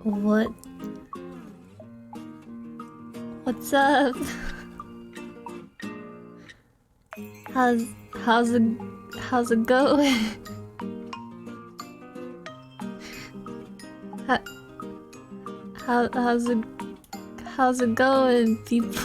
What? What's up? How's it going? How's it going, people?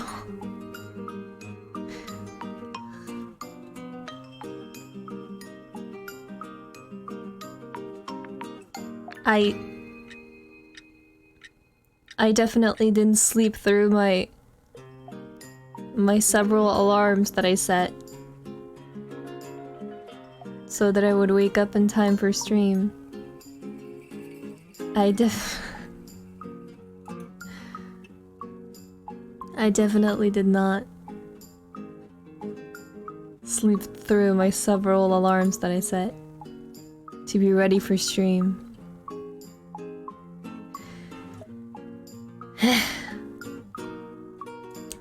I definitely didn't sleep through my several alarms that I set so that I would wake up in time for stream. I definitely did not sleep through my several alarms that I set to be ready for stream.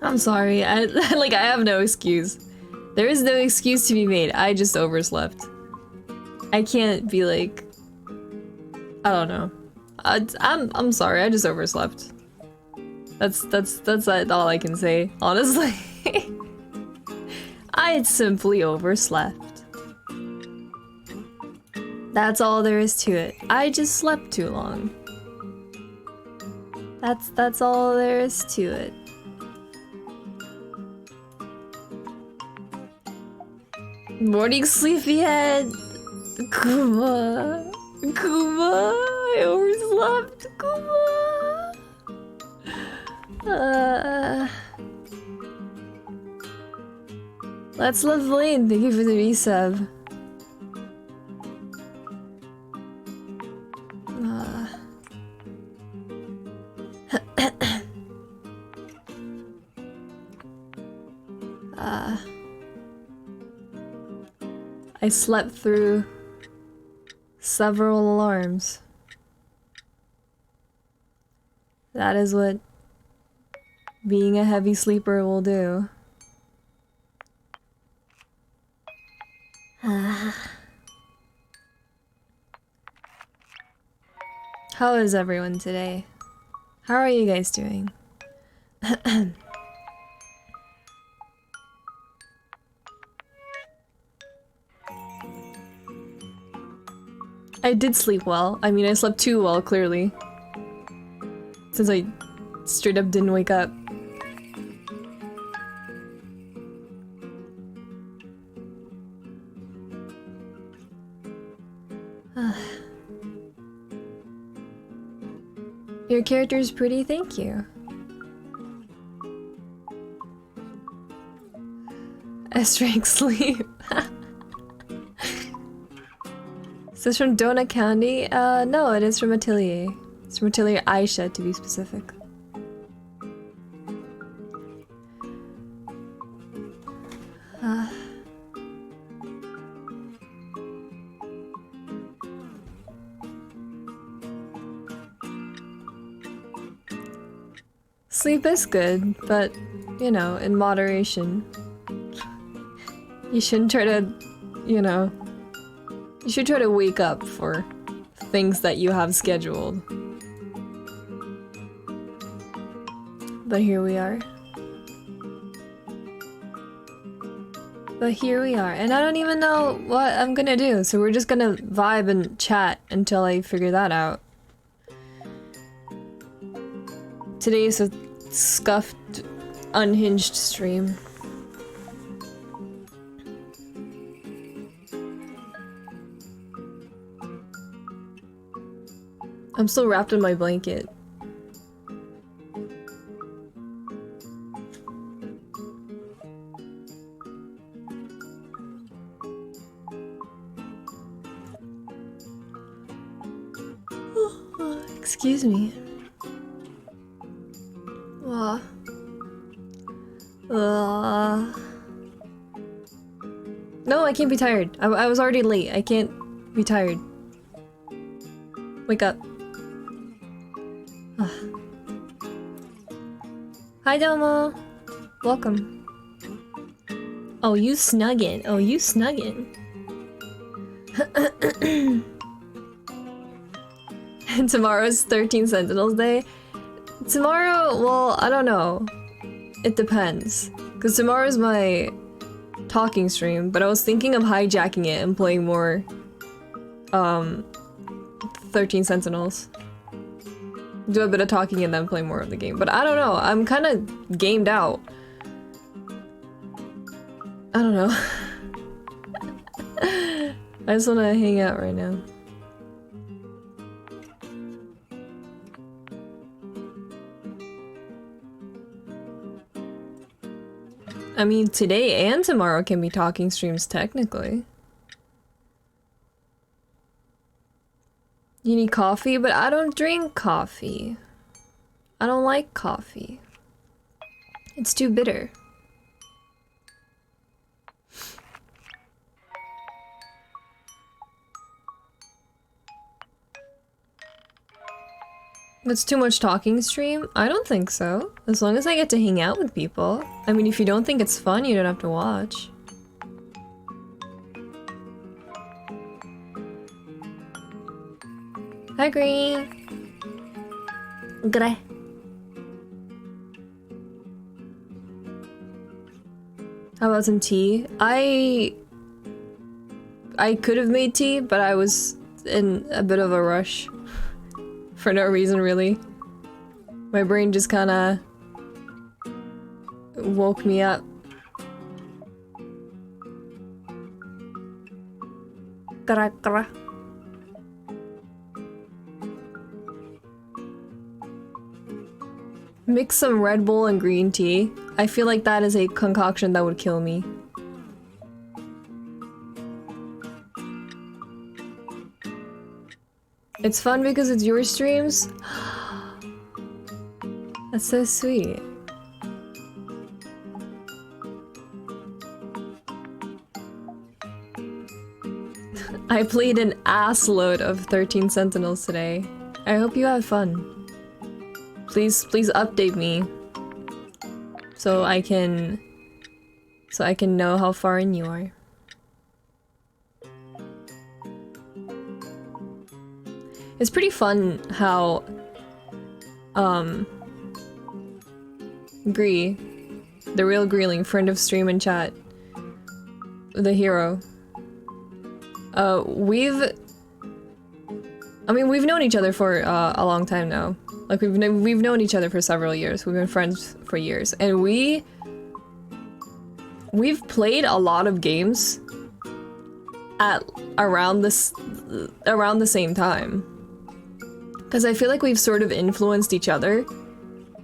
I'm sorry, I have no excuse. There is no excuse to be made. I just overslept. I can't be like, I don't know. I'm sorry, I just overslept. That's all I can say, honestly. I simply overslept. That's all there is to it. I just slept too long. That's all there is to it. Morning sleepyhead! Kuma! I overslept! Kuma! Let's love Lane, thank you for the resub. I slept through several alarms. That is what being a heavy sleeper will do. How is everyone today? How are you guys doing? I did sleep well. I mean, I slept too well, clearly. Since I straight up didn't wake up. Your character's pretty, thank you. S-rank sleep. Is this from Donut Candy? No, it is from Atelier. It's from Atelier Aisha, to be specific. Sleep is good, but, you know, in moderation. You shouldn't try to, you know... You should try to wake up for things that you have scheduled. But here we are. And I don't even know what I'm gonna do, so we're just gonna vibe and chat until I figure that out. Today is a scuffed, unhinged stream. I'm still wrapped in my blanket. Excuse me. No, I can't be tired. I was already late. I can't be tired. Wake up. Hi, Domo. Welcome. Oh, you snuggin'. Oh, you snuggin'. And tomorrow's 13 Sentinels Day. Tomorrow, well, I don't know. It depends. Because tomorrow's my talking stream, but I was thinking of hijacking it and playing more 13 Sentinels. Do a bit of talking and then play more of the game. But I don't know, I'm kind of gamed out. I don't know. I just want to hang out right now. I mean, today and tomorrow can be talking streams technically. You need coffee, but I don't drink coffee. I don't like coffee. It's too bitter. It's too much talking stream? I don't think so. As long as I get to hang out with people. I mean, if you don't think it's fun, you don't have to watch. Hi, Green. G'day. How about some tea? I could have made tea, but I was in a bit of a rush. For no reason, really. My brain just kinda woke me up. Kara kara. Mix some Red Bull and green tea. I feel like that is a concoction that would kill me. It's fun because it's your streams? That's so sweet. I played an assload of 13 Sentinels today. I hope you have fun. Please update me. So I can know how far in you are. It's pretty fun how, Gree, the real Greeling, friend of stream and chat, the hero, we've known each other for, a long time now. Like, we've known each other for several years. We've been friends for years. And we've played a lot of games at around the same time. Because I feel like we've sort of influenced each other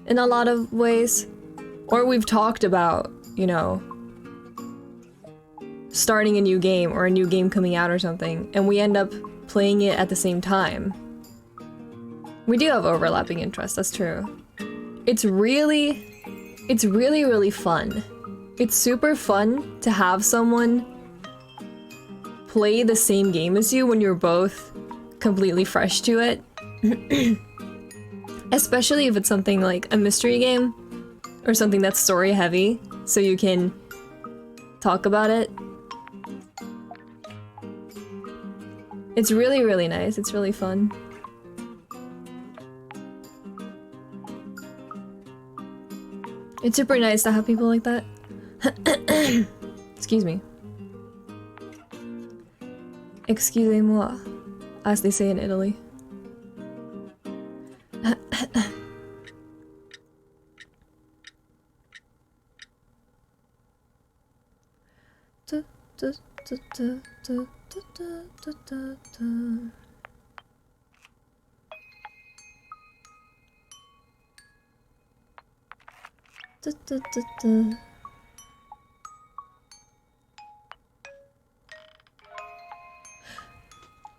in a lot of ways. Or we've talked about, you know, starting a new game or a new game coming out or something, and we end up playing it at the same time. We do have overlapping interests, that's true. It's really fun. It's super fun to have someone play the same game as you when you're both completely fresh to it. Especially if it's something like a mystery game or something that's story heavy, so you can talk about it. It's really nice. It's really fun. It's super nice to have people like that. Excuse me. Excusez-moi, as they say in Italy.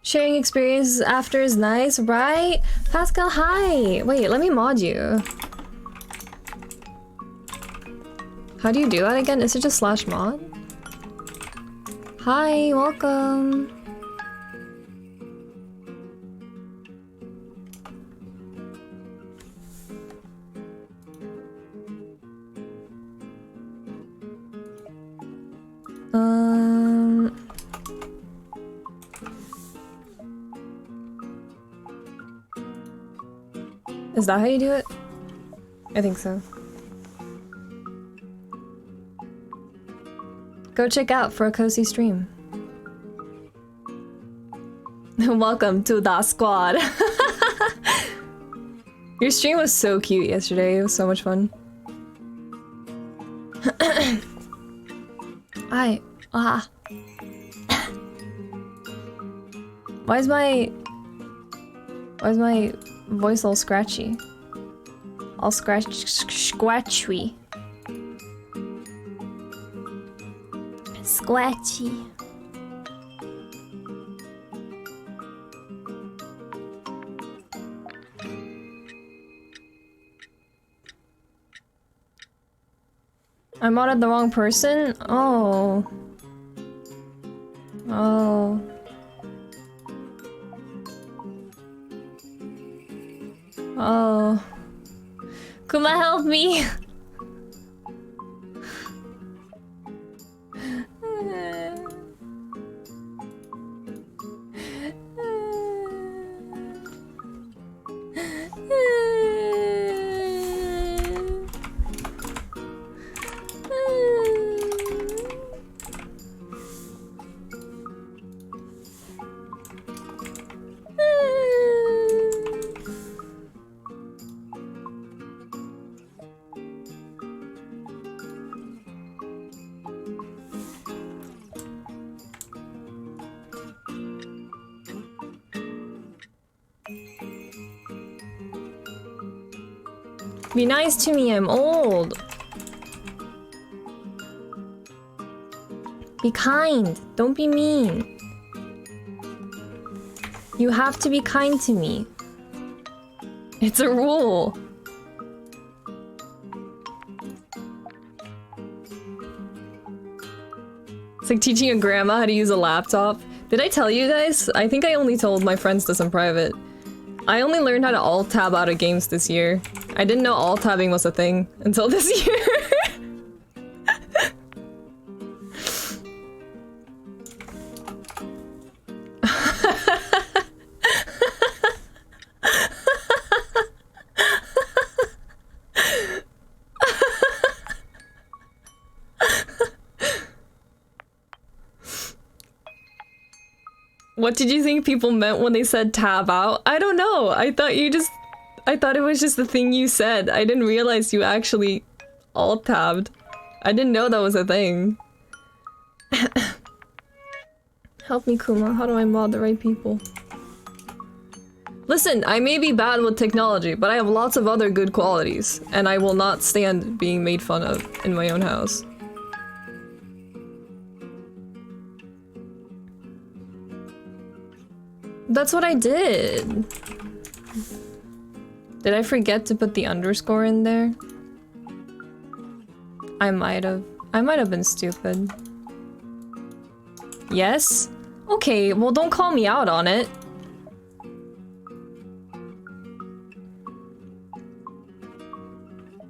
Sharing experiences after is nice, right? Pascal, hi! Wait, let me mod you. How do you do that again? Is it just /mod? Hi, welcome! Is that how you do it? I think so. Go check out for a cozy stream. Welcome to the squad. Your stream was so cute yesterday. It was so much fun. Why is my voice all scratchy? All scratchy. Scratchy. I modded the wrong person? Oh. Oh. Oh. Kuma, help me! Be nice to me, I'm old. Be kind, don't be mean. You have to be kind to me. It's a rule. It's like teaching a grandma how to use a laptop. Did I tell you guys? I think I only told my friends this in private. I only learned how to alt-tab out of games this year. I didn't know alt-tabbing was a thing until this year. What did you think people meant when they said tab out? I don't know. I thought it was just the thing you said. I didn't realize you actually alt-tabbed. I didn't know that was a thing. Help me, Kuma. How do I mod the right people? Listen, I may be bad with technology, but I have lots of other good qualities, and I will not stand being made fun of in my own house. That's what I did. Did I forget to put the underscore in there? I might have. I might have been stupid. Yes? Okay, well don't call me out on it.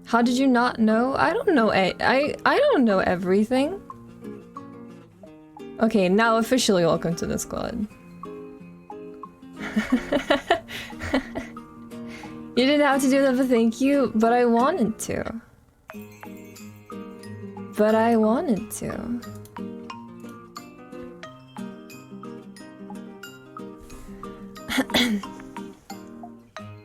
How did you not know? I don't know. I don't know everything. Okay, now officially welcome to the squad. You didn't have to do that, but thank you. But I wanted to. But I wanted to.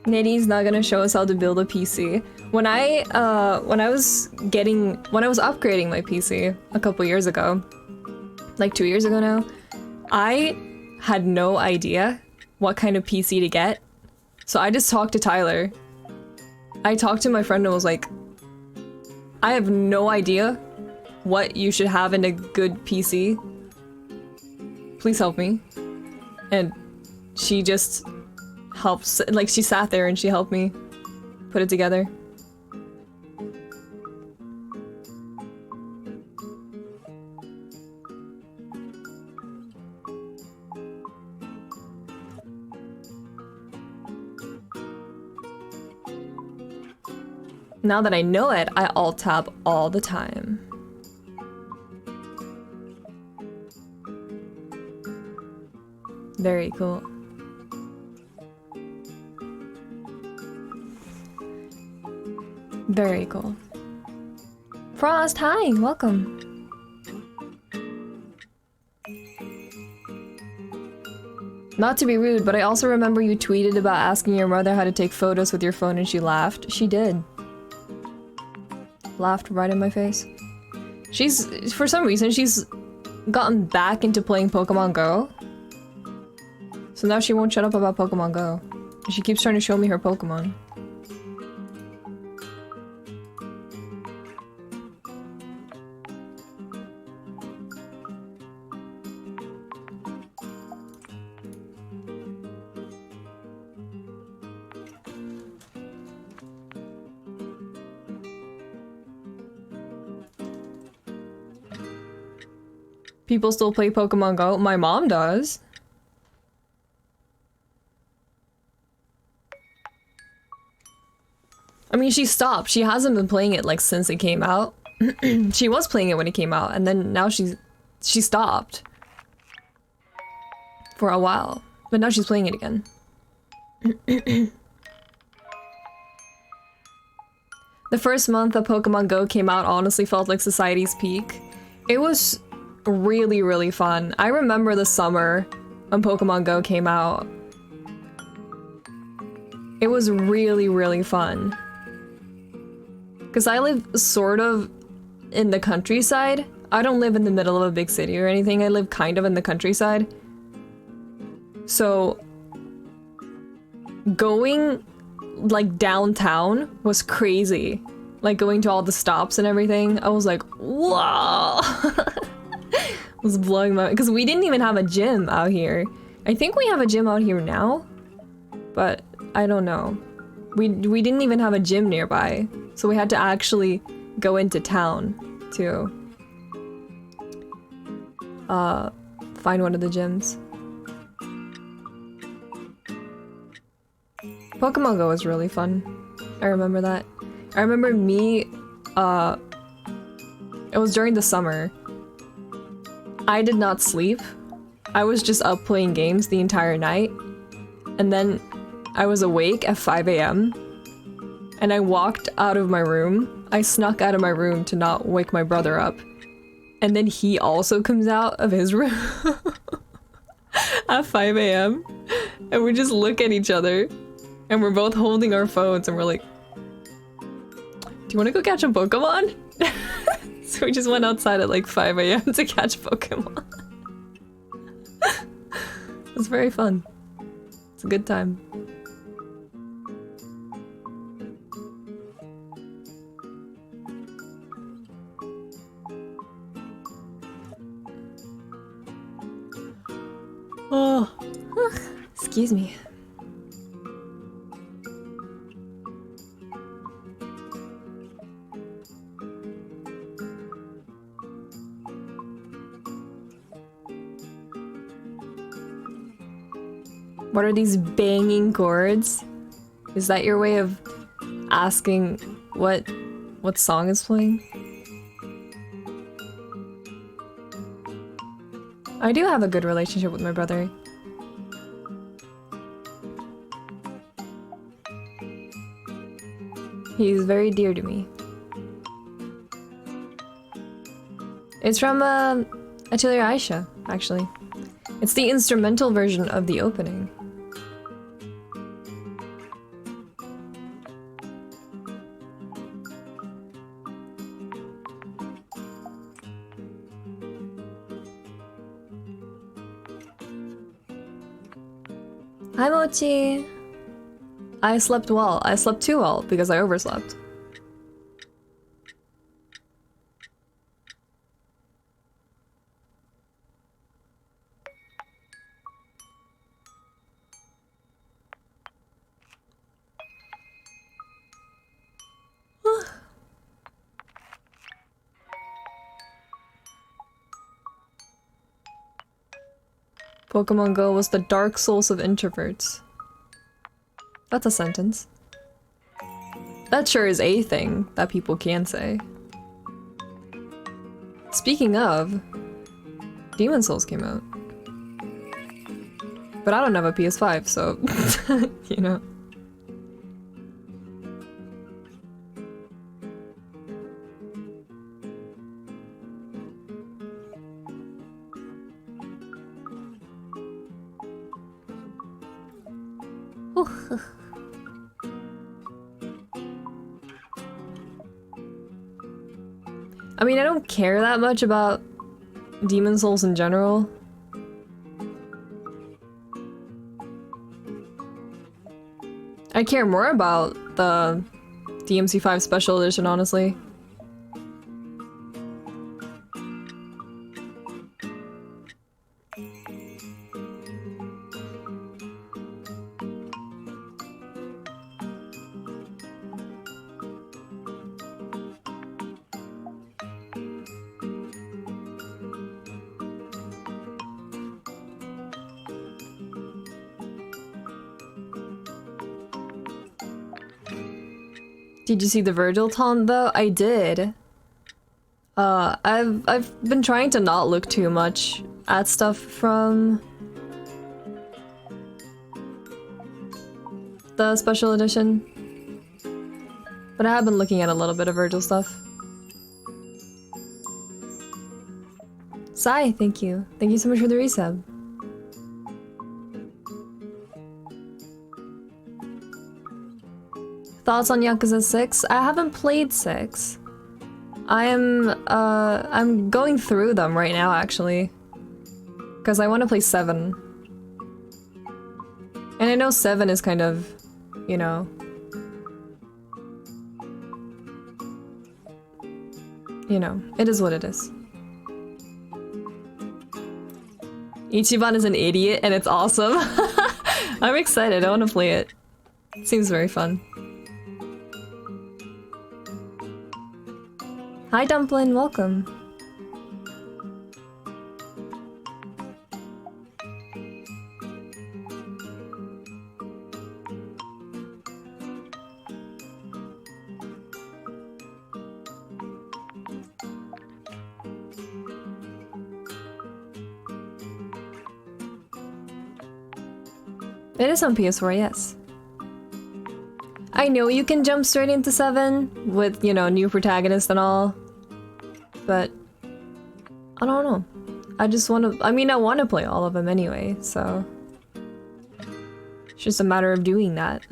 Nitty's not gonna show us how to build a PC. When I was upgrading my PC a couple years ago, like 2 years ago now, I had no idea what kind of PC to get. So I just talked to Tyler. I talked to my friend and was like, I have no idea what you should have in a good PC. Please help me. And she just helps, like she sat there and she helped me put it together. Now that I know it, I alt-tab all the time. Very cool. Very cool. Frost, hi, welcome. Not to be rude, but I also remember you tweeted about asking your mother how to take photos with your phone and she laughed. She did. Laughed right in my face. She's, for some reason, she's gotten back into playing Pokemon Go. So now she won't shut up about Pokemon Go. She keeps trying to show me her Pokemon. People still play Pokemon Go? My mom does. I mean, she stopped. She hasn't been playing it like since it came out. She was playing it when it came out, and then now she stopped for a while. But now she's playing it again. The first month that Pokemon Go came out honestly felt like society's peak. It was really, really fun. I remember the summer when Pokemon Go came out. It was really, really fun. Because I live sort of in the countryside. I don't live in the middle of a big city or anything. I live kind of in the countryside. So going like downtown was crazy. Like going to all the stops and everything. I was like, whoa! It was blowing my mind. Because we didn't even have a gym out here. I think we have a gym out here now. But I don't know. We didn't even have a gym nearby. So we had to actually go into town to find one of the gyms. Pokemon Go was really fun. I remember that. I remember me, it was during the summer. I did not sleep. I was just up playing games the entire night. And then I was awake at 5 AM. And I walked out of my room. I snuck out of my room to not wake my brother up. And then he also comes out of his room at 5 AM. And we just look at each other. And we're both holding our phones and we're like, do you want to go catch a Pokemon? So we just went outside at like 5 AM to catch Pokemon. It was very fun. It's a good time. Oh, excuse me. What are these banging chords? Is that your way of asking what song is playing? I do have a good relationship with my brother. He's very dear to me. It's from Atelier Aisha, actually. It's the instrumental version of the opening. Hi Mochi! I slept well. I slept too well because I overslept. Pokemon Go was the Dark Souls of introverts. That's a sentence. That sure is a thing that people can say. Speaking of, Demon Souls came out. But I don't have a PS5, so, you know. Ooh. I mean, I don't care that much about Demon Souls in general. I care more about the DMC5 Special Edition, honestly. Did you see the Virgil taunt though? I did. I've been trying to not look too much at stuff from the special edition, but I have been looking at a little bit of Virgil stuff. Sai, thank you. Thank you so much for the resub. Thoughts on Yakuza 6? I haven't played 6. I'm going through them right now, actually. Because I want to play 7. And I know 7 is kind of, you know... You know, it is what it is. Ichiban is an idiot and it's awesome. I'm excited, I want to play it. It seems very fun. Hi Dumplin', welcome. It is on PS4, yes. I know you can jump straight into 7 with, you know, new protagonist and all. But I don't know. I just want to. I mean, I want to play all of them anyway, so it's just a matter of doing that.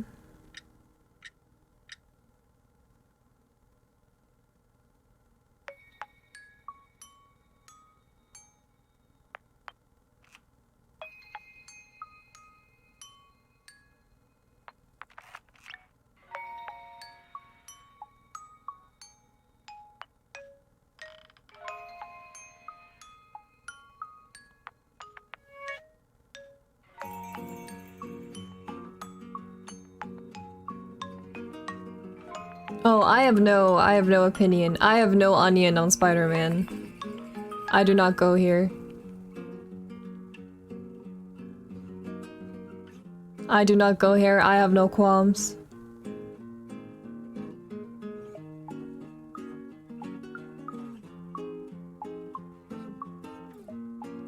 Oh, I have no opinion. I have no onion on Spider-Man. I do not go here. I do not go here. I have no qualms.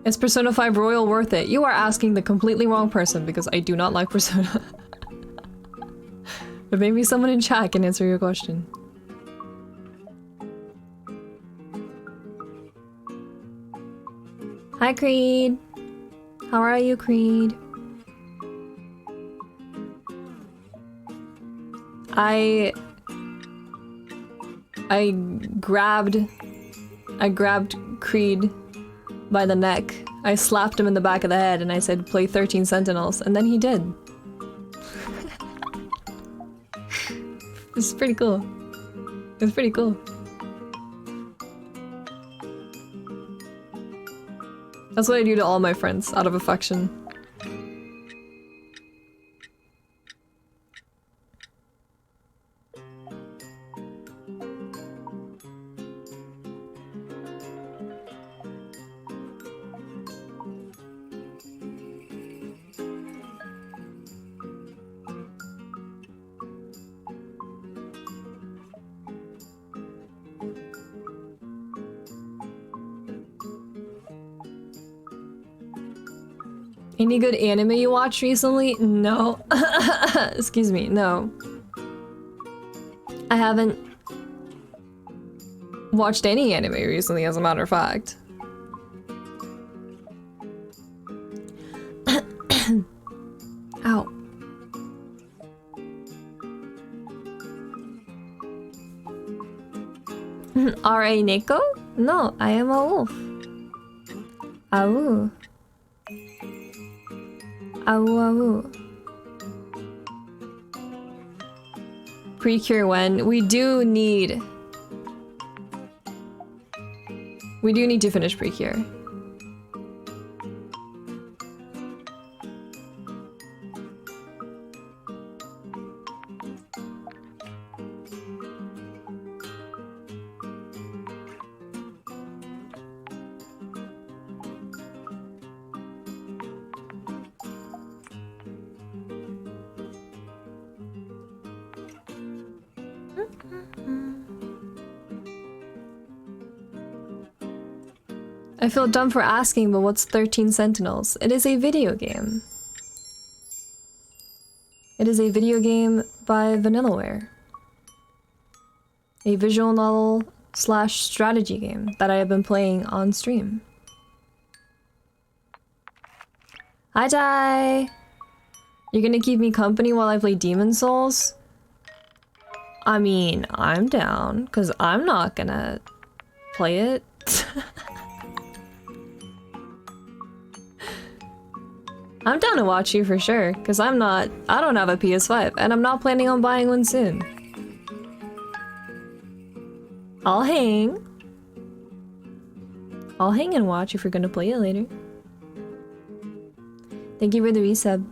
Is Persona 5 Royal worth it? You are asking the completely wrong person because I do not like Persona. But maybe someone in chat can answer your question. Hi Creed! How are you, Creed? I grabbed Creed by the neck. I slapped him in the back of the head and I said, play 13 Sentinels, and then he did. This is pretty cool. It's pretty cool. That's what I do to all my friends, out of affection. Any good anime you watched recently? No. Excuse me, no. I haven't watched any anime recently, as a matter of fact. Ow. Are a Neko? No, I am a wolf. Awu. Awu awu. Precure when? We do need to finish Precure. I feel dumb for asking, but what's 13 Sentinels? It is a video game. It is a video game by Vanillaware. A visual novel / strategy game that I have been playing on stream. Hi, Ty! You're gonna keep me company while I play Demon Souls? I mean, I'm down, because I'm not gonna play it. I'm down to watch you for sure, because I don't have a PS5, and I'm not planning on buying one soon. I'll hang and watch if you're gonna play it later. Thank you for the resub.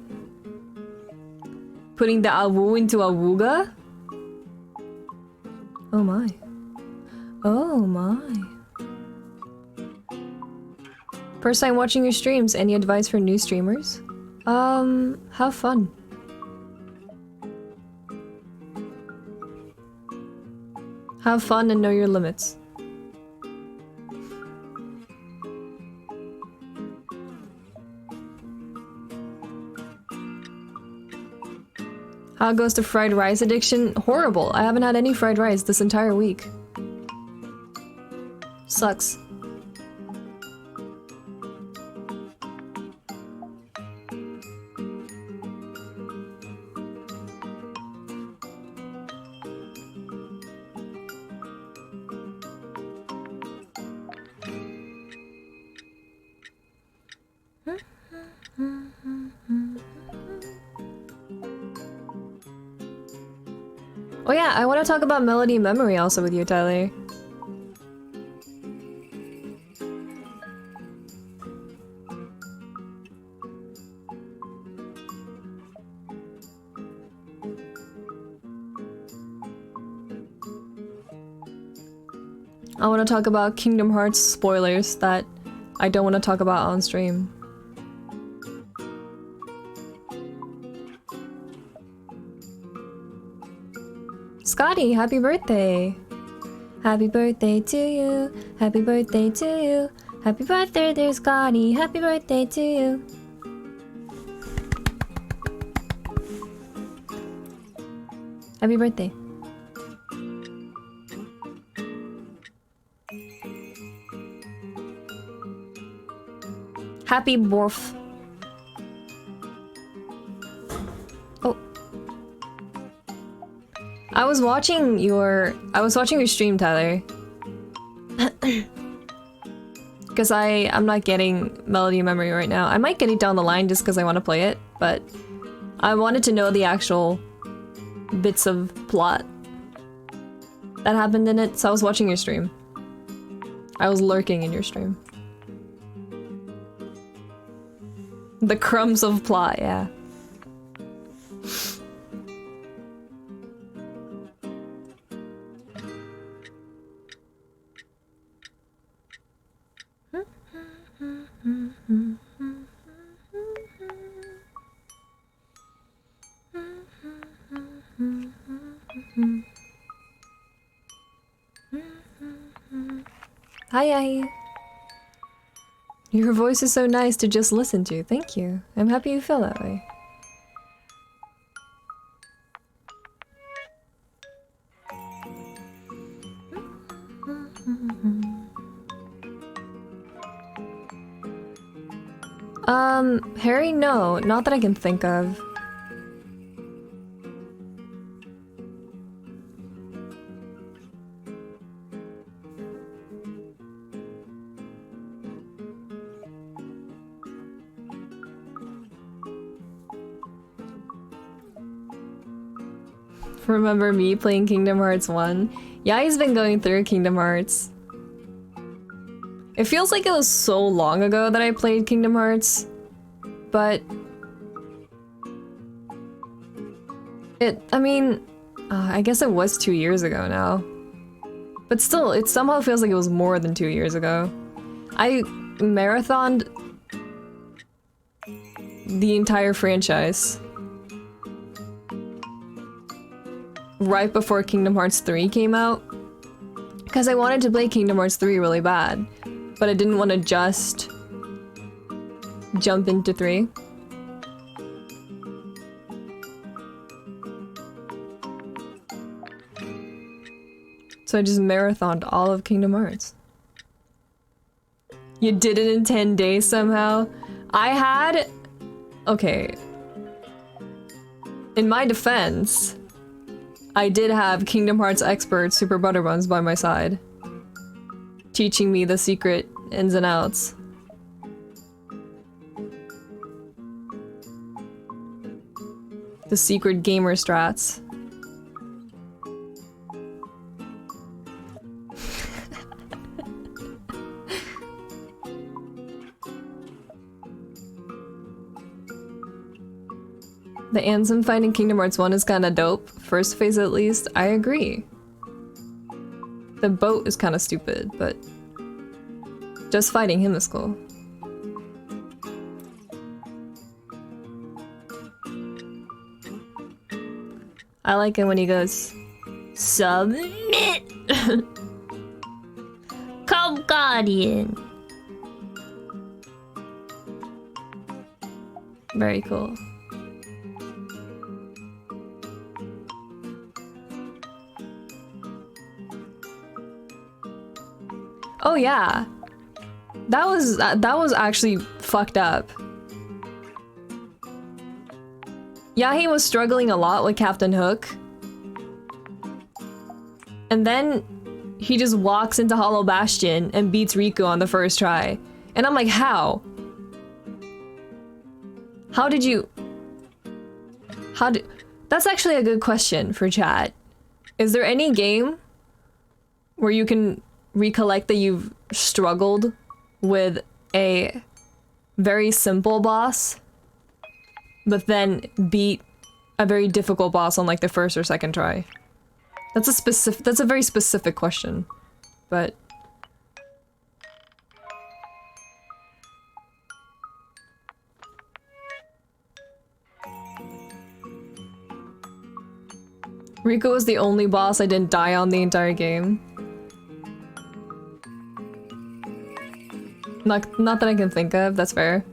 Putting the awu into awuga? Oh my. Oh my. First time watching your streams, any advice for new streamers? Have fun. Have fun and know your limits. How goes the fried rice addiction? Horrible. I haven't had any fried rice this entire week. Sucks. Oh yeah, I want to talk about melody and memory also with you, Tyler. I want to talk about Kingdom Hearts spoilers that I don't want to talk about on stream. Scotty, happy birthday! Happy birthday to you! Happy birthday to you! Happy birthday, dear Scotty! Happy birthday to you! Happy birthday! Happy birth! Oh. I was watching your stream, Tyler. Because I'm not getting melody and memory right now. I might get it down the line just because I want to play it, but I wanted to know the actual bits of plot that happened in it, so I was watching your stream. I was lurking in your stream. The crumbs of plot, yeah. Hi. Your voice is so nice to just listen to. Thank you. I'm happy you feel that way. Harry, no. Not that I can think of. Remember me playing Kingdom Hearts 1? Yeah, he's been going through Kingdom Hearts. It feels like it was so long ago that I played Kingdom Hearts, but I mean, I guess it was 2 years ago now. But still, it somehow feels like it was more than 2 years ago. I marathoned the entire franchise right before Kingdom Hearts 3 came out, because I wanted to play Kingdom Hearts 3 really bad, but I didn't want to just jump into 3. So I just marathoned all of Kingdom Hearts. You did it in 10 days somehow? I had... Okay. In my defense, I did have Kingdom Hearts expert Super Butterbuns by my side, teaching me the secret ins and outs. The secret gamer strats. The Ansem fight in Kingdom Hearts 1 is kinda dope. First phase at least, I agree. The boat is kinda stupid, but just fighting him is cool. I like it when he goes, "Submit!" Come, Guardian! Very cool. Oh yeah, that was actually fucked up. Yeah, he was struggling a lot with Captain Hook, and then he just walks into Hollow Bastion and beats Riku on the first try, and I'm like, how? How did you? That's actually a good question for chat. Is there any game where you can recollect that you've struggled with a very simple boss, but then beat a very difficult boss on like the first or second try? That's a very specific question, but Riku was the only boss I didn't die on the entire game. Not that I can think of, that's fair.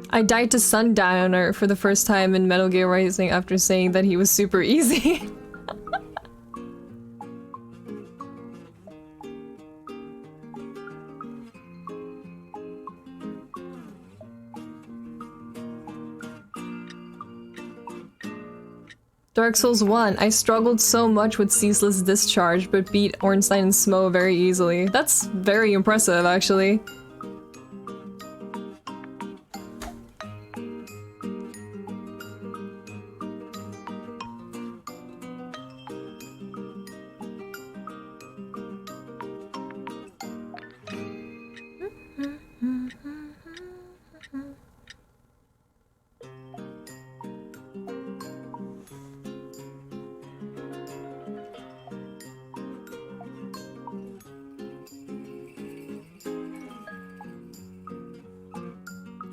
I died to Sundowner for the first time in Metal Gear Rising after saying that he was super easy. Dark Souls 1. I struggled so much with Ceaseless Discharge, but beat Ornstein and Smo very easily. That's very impressive, actually.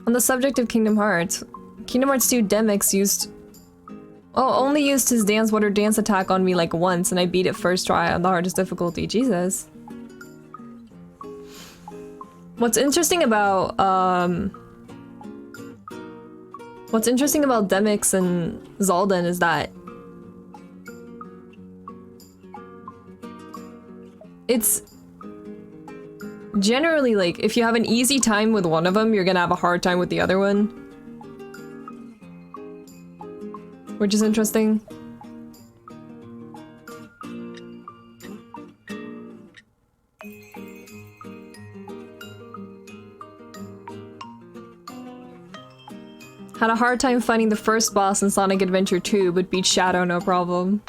On the subject of Kingdom Hearts 2 Demyx only used his Dance Water Dance attack on me like once, and I beat it first try on the hardest difficulty. Jesus. What's interesting about Demyx and Zaldin is that generally, like, if you have an easy time with one of them, you're gonna have a hard time with the other one. Which is interesting. Had a hard time finding the first boss in Sonic Adventure 2, but beat Shadow no problem.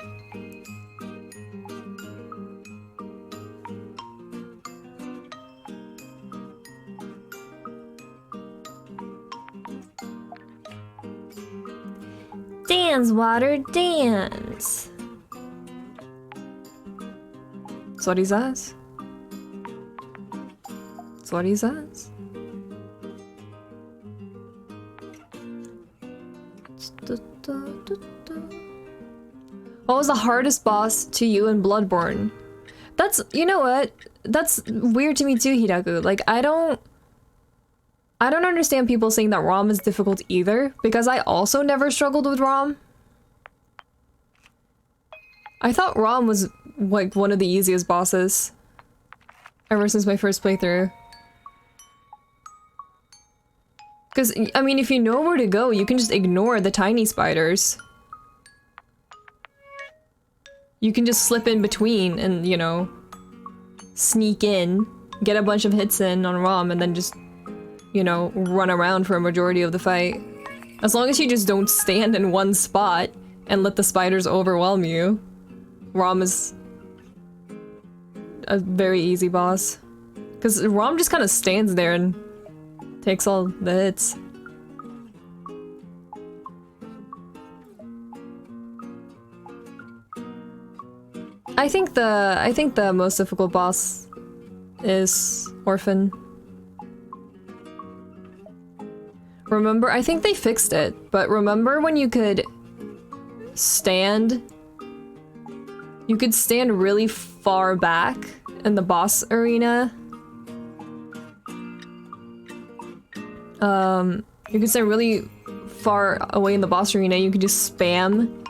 Dance, water, dance! That's what he says. That's what he says. What was the hardest boss to you in Bloodborne? That's, you know what? That's weird to me too, Hiraku. Like, I don't understand people saying that ROM is difficult either, because I also never struggled with ROM. I thought ROM was, like, one of the easiest bosses ever since my first playthrough. Because, I mean, if you know where to go, you can just ignore the tiny spiders. You can just slip in between and, you know, sneak in, get a bunch of hits in on ROM, and then just, you know, run around for a majority of the fight. As long as you just don't stand in one spot and let the spiders overwhelm you, ROM is a very easy boss. Because ROM just kind of stands there and takes all the hits. I think the most difficult boss is Orphan. Remember, I think they fixed it, but remember when you could stand? You could stand really far back in the boss arena. You could stand really far away in the boss arena. You could just spam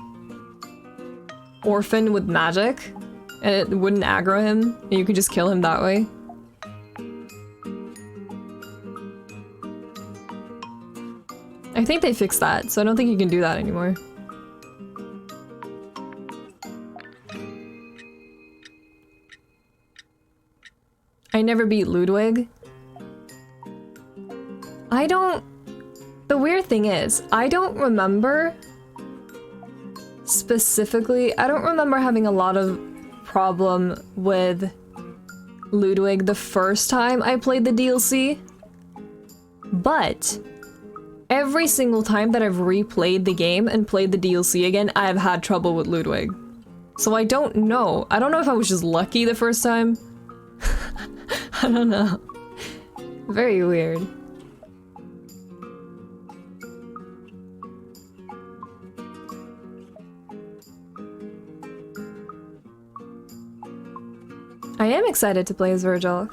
Orphan with magic, and it wouldn't aggro him, and you could just kill him that way. I think they fixed that, so I don't think you can do that anymore. I never beat Ludwig. The weird thing is, I don't remember specifically, I don't remember having a lot of problem with Ludwig the first time I played the DLC, but every single time that I've replayed the game and played the DLC again, I have had trouble with Ludwig. So I don't know. I don't know if I was just lucky the first time. I don't know. Very weird. I am excited to play as Virgil.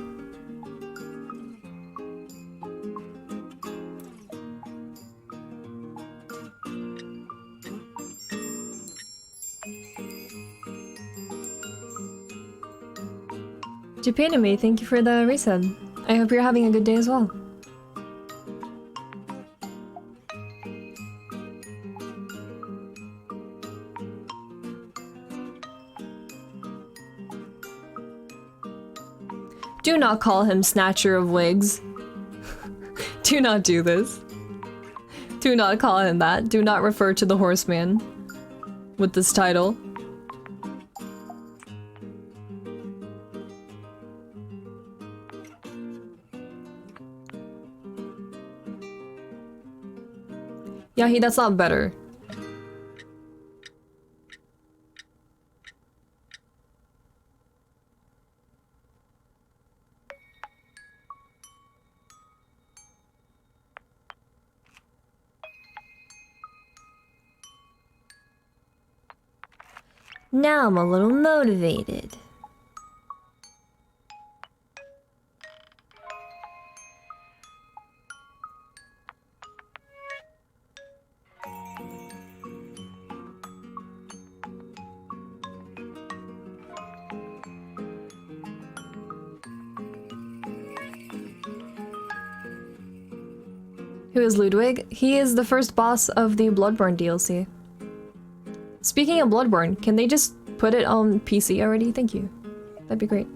Japanime, thank you for the resub. I hope you're having a good day as well. Do not call him Snatcher of Wigs. Do not do this. Do not call him that. Do not refer to the horseman with this title. Yahi, that's not better. Now I'm a little motivated. Who is Ludwig? He is the first boss of the Bloodborne DLC. Speaking of Bloodborne, can they just put it on PC already? Thank you. That'd be great.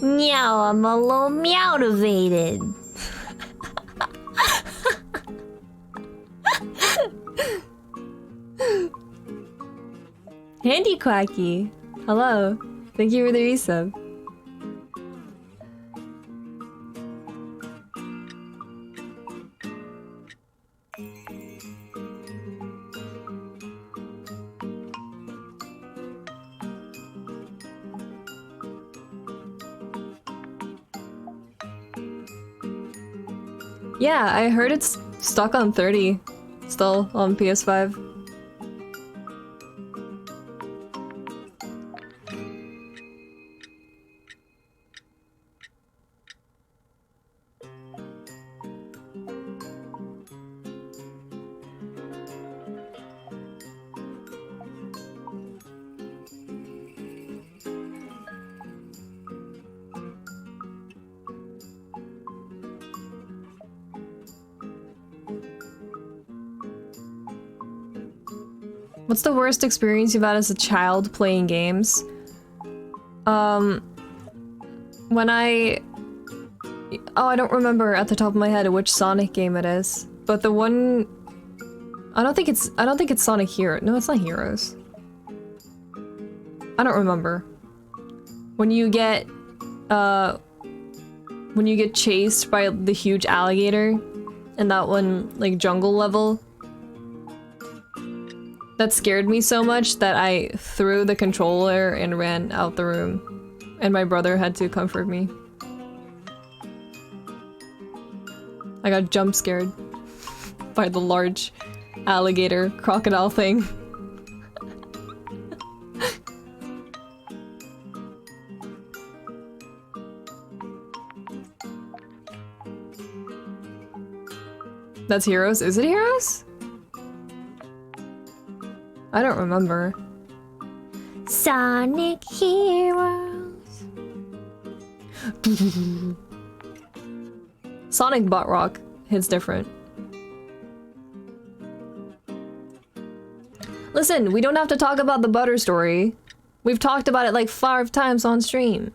Meow, I'm a little meowtivated. Handy Quacky! Hello. Thank you for the resub. Yeah, I heard it's stuck on 30 still on PS5. What's the worst experience you've had as a child playing games? When I don't remember at the top of my head which Sonic game it is, but the one I don't think it's Sonic Hero. No, it's not Heroes. I don't remember. When you get chased by the huge alligator in that one like jungle level. That scared me so much that I threw the controller and ran out the room. And my brother had to comfort me. I got jump scared by the large alligator crocodile thing. That's Heroes? Is it Heroes? I don't remember. Sonic Heroes. Sonic Butt Rock hits different. Listen, we don't have to talk about the butter story. We've talked about it like 5 times on stream.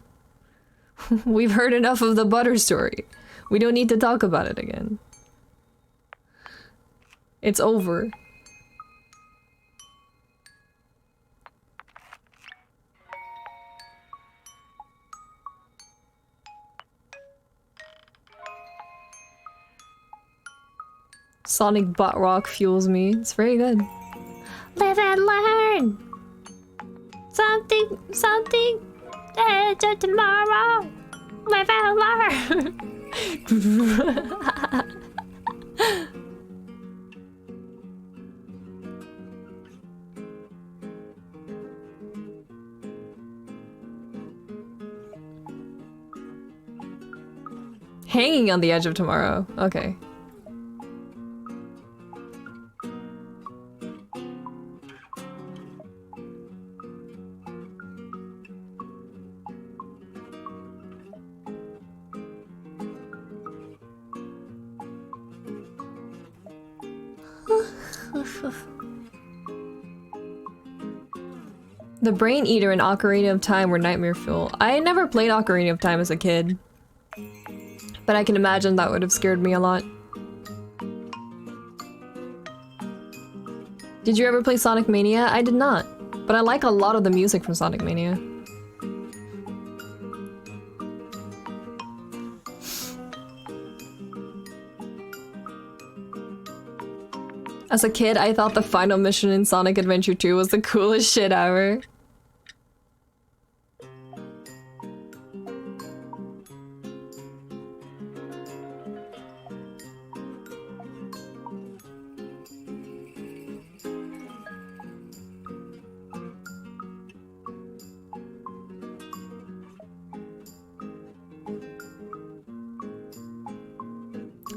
We've heard enough of the butter story. We don't need to talk about it again. It's over. Sonic Butt Rock fuels me. It's very good. Live and learn. Something to tomorrow. Live and learn. Hanging on the edge of tomorrow. Okay. The Brain Eater and Ocarina of Time were nightmare fuel. I never played Ocarina of Time as a kid, but I can imagine that would have scared me a lot. Did you ever play Sonic Mania? I did not, but I like a lot of the music from Sonic Mania. As a kid, I thought the final mission in Sonic Adventure 2 was the coolest shit ever.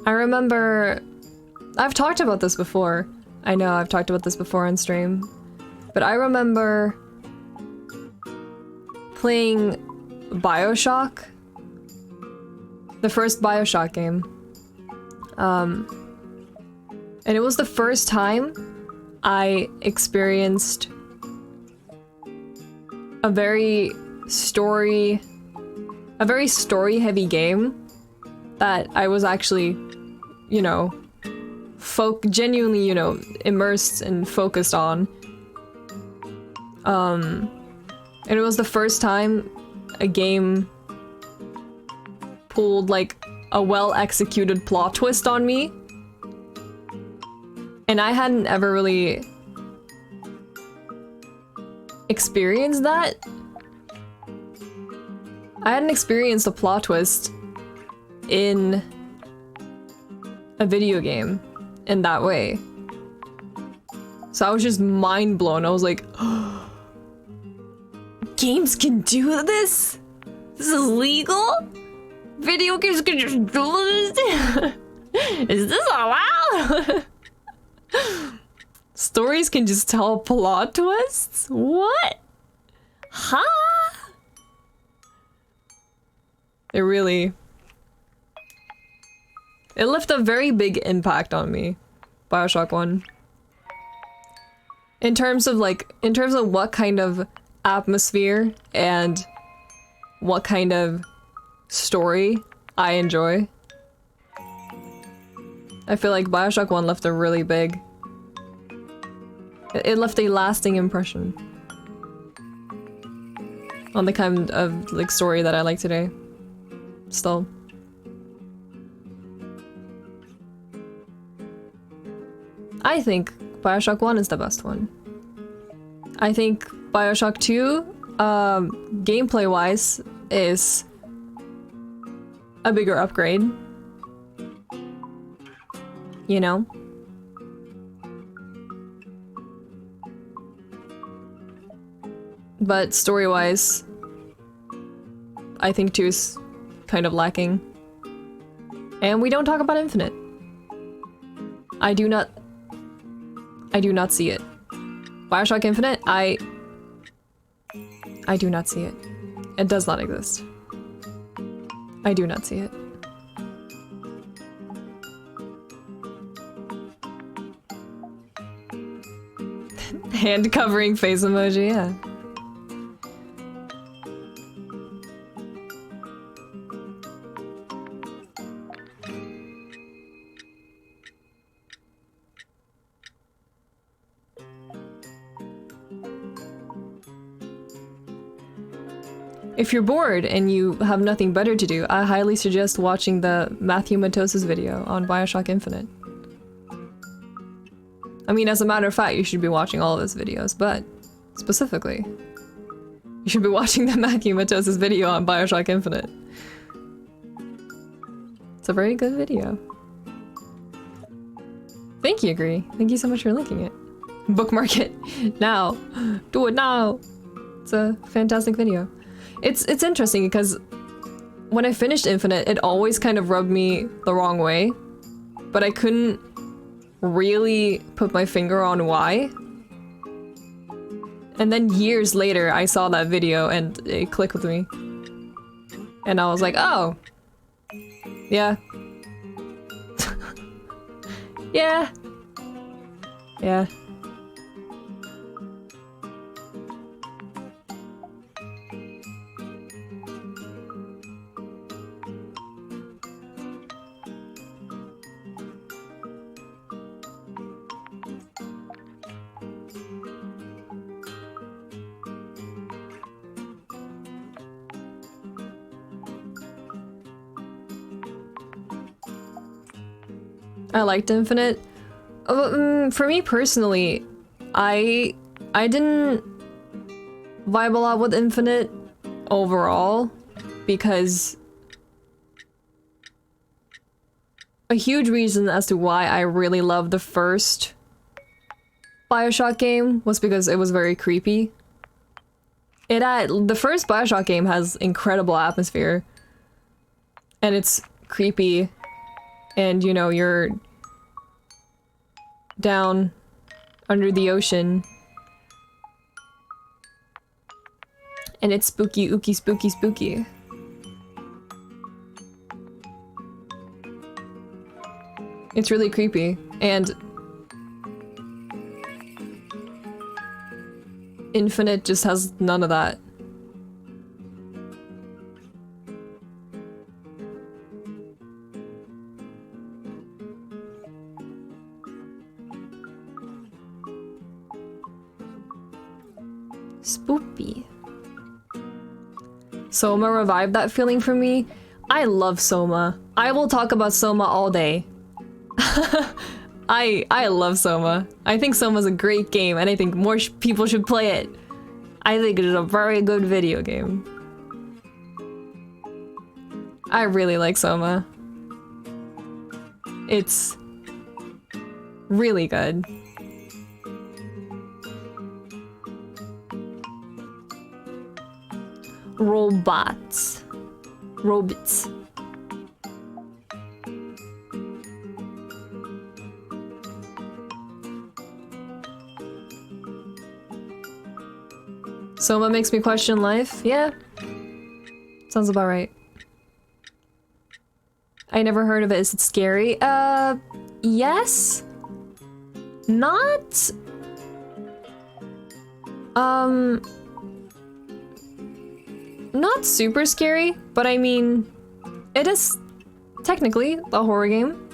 I remember... I've talked about this before. I know, I've talked about this before on stream. But I remember playing BioShock, the first BioShock game. And it was the first time I experienced a very story-heavy game that I was actually, you know, genuinely, you know, immersed and focused on. And it was the first time a game pulled, like, a well-executed plot twist on me. And I hadn't ever really experienced that. I hadn't experienced a plot twist in a video game in that way. So I was just mind blown. I was like, oh, games can do this? This is legal? Video games can just do this? Is this allowed? Stories can just tell plot twists? What? Huh? It left a very big impact on me, BioShock 1. In terms of what kind of atmosphere and what kind of story I enjoy. I feel like BioShock 1 left a really big... It left a lasting impression on the kind of, like, story that I like today. Still. I think BioShock 1 is the best one. I think BioShock 2, gameplay-wise, is a bigger upgrade. You know? But story-wise, I think 2 is kind of lacking. And we don't talk about Infinite. I do not see it. BioShock Infinite, I do not see it. It does not exist. I do not see it. Hand covering face emoji, yeah. If you're bored and you have nothing better to do, I highly suggest watching the Matthew Matosis video on BioShock Infinite. I mean, as a matter of fact, you should be watching all of his videos, but specifically, you should be watching the Matthew Matosis video on BioShock Infinite. It's a very good video. Thank you, Agree. Thank you so much for linking it. Bookmark it now. Do it now. It's a fantastic video. It's interesting because when I finished Infinite, it always kind of rubbed me the wrong way, but I couldn't really put my finger on why. And then years later, I saw that video and it clicked with me. And I was like, oh. Yeah. Yeah. Yeah. I liked Infinite. For me personally, I didn't vibe a lot with Infinite overall because a huge reason as to why I really loved the first BioShock game was because it was very creepy. The first BioShock game has incredible atmosphere and it's creepy. And, you know, you're down under the ocean And it's spooky, ooky, spooky, spooky. It's really creepy, and Infinite just has none of that. Spoopy. Soma revived that feeling for me. I love Soma. I will talk about Soma all day. I love Soma. I think Soma's a great game, and I think more people should play it. I think it is a very good video game. I really like Soma. It's really good. Robots. Robots. Soma makes me question life? Yeah. Sounds about right. I never heard of it. Is it scary? Yes? Not? Not super scary, but I mean, it is technically a horror game.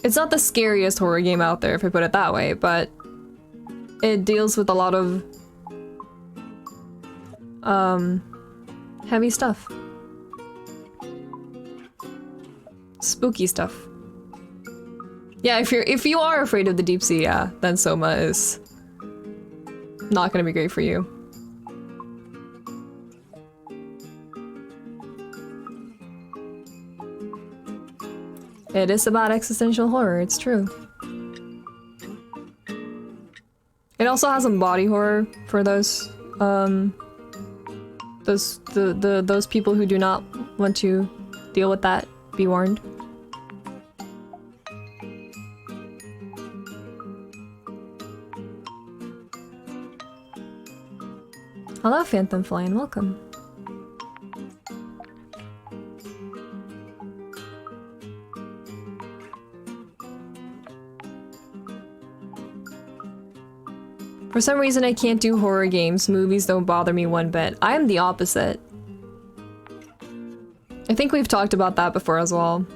It's not the scariest horror game out there, if I put it that way, but it deals with a lot of heavy stuff. Spooky stuff. Yeah, if you are afraid of the deep sea, yeah, then Soma is not gonna be great for you. It is about existential horror, it's true. It also has some body horror for those people who do not want to deal with that. Be warned. Hello, Phantom Fly, and welcome. For some reason, I can't do horror games. Movies don't bother me one bit. I'm the opposite. I think we've talked about that before as well.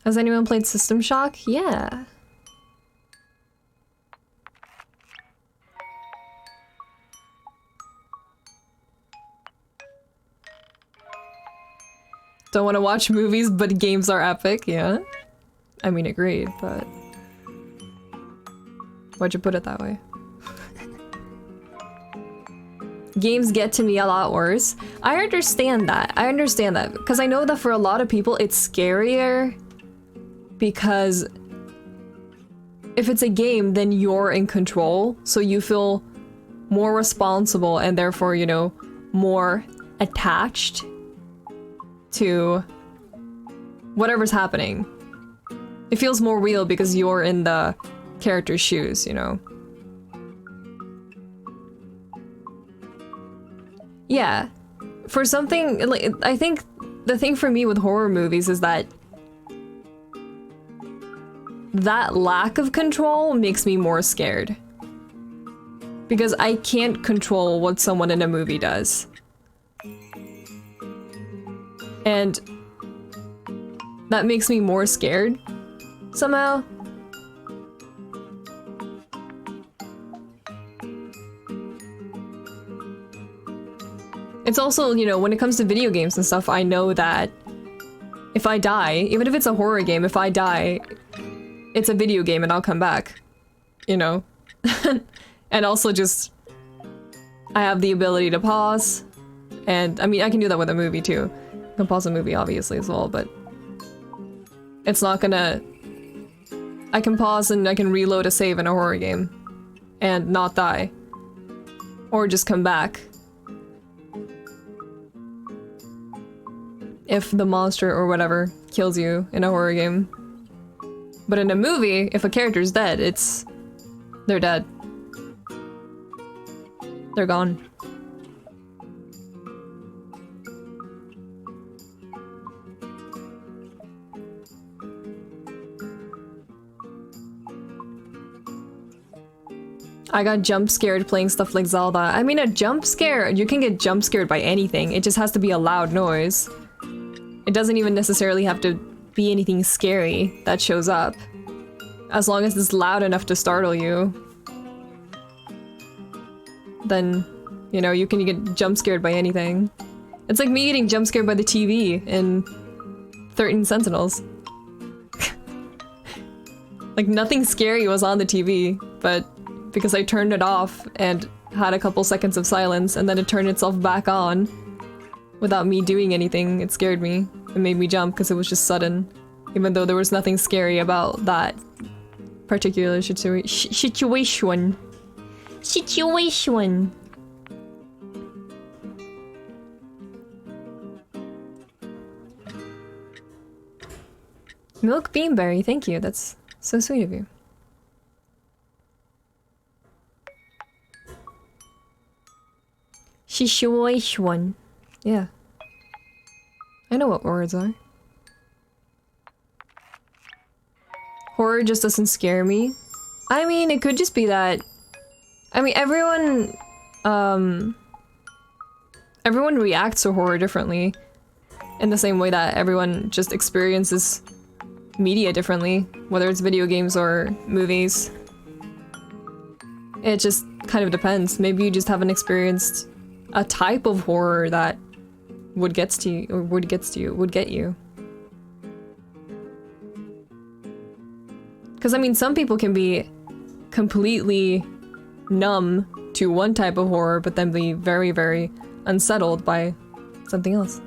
Has anyone played System Shock? Yeah. Don't want to watch movies, but games are epic, yeah. I mean, agreed, but... Why'd you put it that way? Games get to me a lot worse. I understand that. I understand that. Because I know that for a lot of people, it's scarier. Because if it's a game, then you're in control. So you feel more responsible and therefore, you know, more attached to whatever's happening. It feels more real because you're in the character's shoes, you know? Yeah. For something, like, I think the thing for me with horror movies is that lack of control makes me more scared. Because I can't control what someone in a movie does. And that makes me more scared, somehow. It's also, you know, when it comes to video games and stuff, I know that if I die, even if it's a horror game, if I die, it's a video game and I'll come back, you know? And also just, I have the ability to pause, and I mean, I can do that with a movie too. I can pause a movie obviously as well, but it's not gonna... I can pause and I can reload a save in a horror game. and not die. Or just come back. If the monster or whatever kills you in a horror game. But in a movie, if a character's dead, they're dead. They're gone. I got jump scared playing stuff like Zelda. I mean, a jump scare, you can get jump scared by anything. It just has to be a loud noise. It doesn't even necessarily have to be anything scary that shows up. As long as it's loud enough to startle you. Then, you know, you can get jump scared by anything. It's like me getting jump scared by the TV in 13 Sentinels. Like nothing scary was on the TV, but because I turned it off and had a couple seconds of silence and then it turned itself back on without me doing anything, it scared me. It made me jump because it was just sudden. Even though there was nothing scary about that particular situation. Milk Beanberry, thank you. That's so sweet of you. Situation. Yeah. I know what words are. Horror just doesn't scare me. I mean, it could just be that... I mean, everyone reacts to horror differently. In the same way that everyone just experiences media differently. Whether it's video games or movies. It just kind of depends. Maybe you just haven't experienced a type of horror that would get you. Because I mean, some people can be completely numb to one type of horror, but then be very, very unsettled by something else.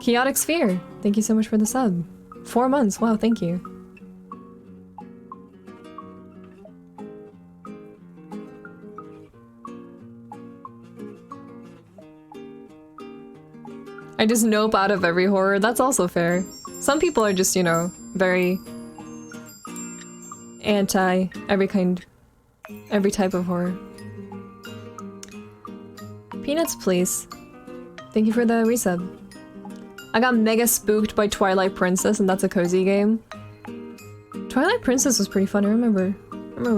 Chaotic Sphere, thank you so much for the sub. 4 months, wow, thank you. I just nope out of every horror, that's also fair. Some people are just, you know, very anti every type of horror. Peanuts, please. Thank you for the resub. I got mega spooked by Twilight Princess, and that's a cozy game. Twilight Princess was pretty fun, I remember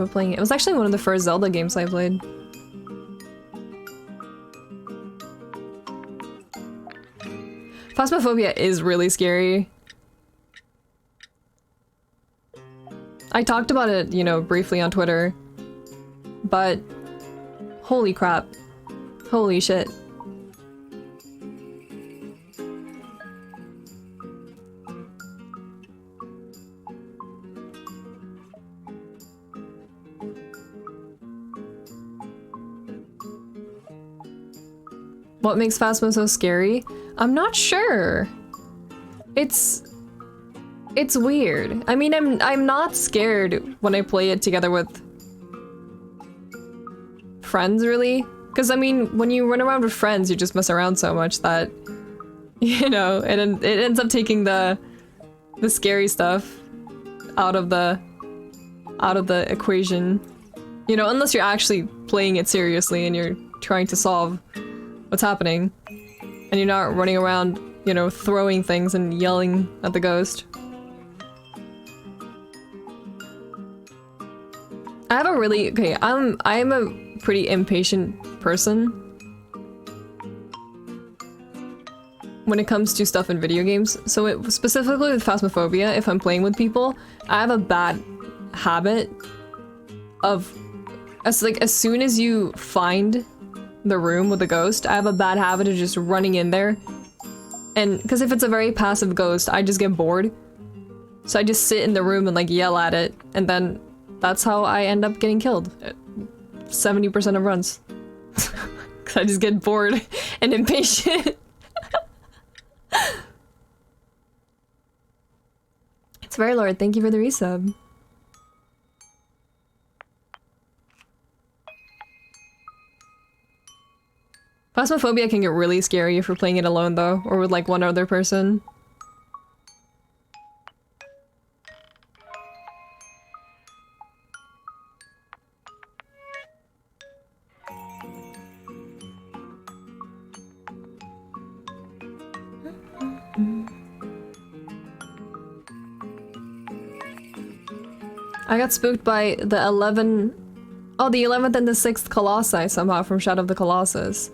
playing it. It was actually one of the first Zelda games I played. Phasmophobia is really scary. I talked about it, you know, briefly on Twitter, but holy crap. Holy shit. What makes Phasmo so scary? I'm not sure. It's weird. I mean, I'm not scared when I play it together with friends, really. Because, I mean, when you run around with friends, you just mess around so much that, you know, it ends up taking the scary stuff out of the equation. You know, unless you're actually playing it seriously and you're trying to solve what's happening. And you're not running around, you know, throwing things and yelling at the ghost. I have a really... okay, I'm a pretty impatient person when it comes to stuff in video games. So specifically with Phasmophobia, if I'm playing with people, I have a bad habit of... as soon as you find the room with the ghost, I have a bad habit of just running in there. And because if it's a very passive ghost, I just get bored. So I just sit in the room and like yell at it, and then that's how I end up getting killed. 70% of runs. Because I just get bored and impatient. It's very Lord, thank you for the resub. Phasmophobia can get really scary if you're playing it alone though, or with like one other person. I got spooked by the 11th and the 6th Colossi somehow from Shadow of the Colossus.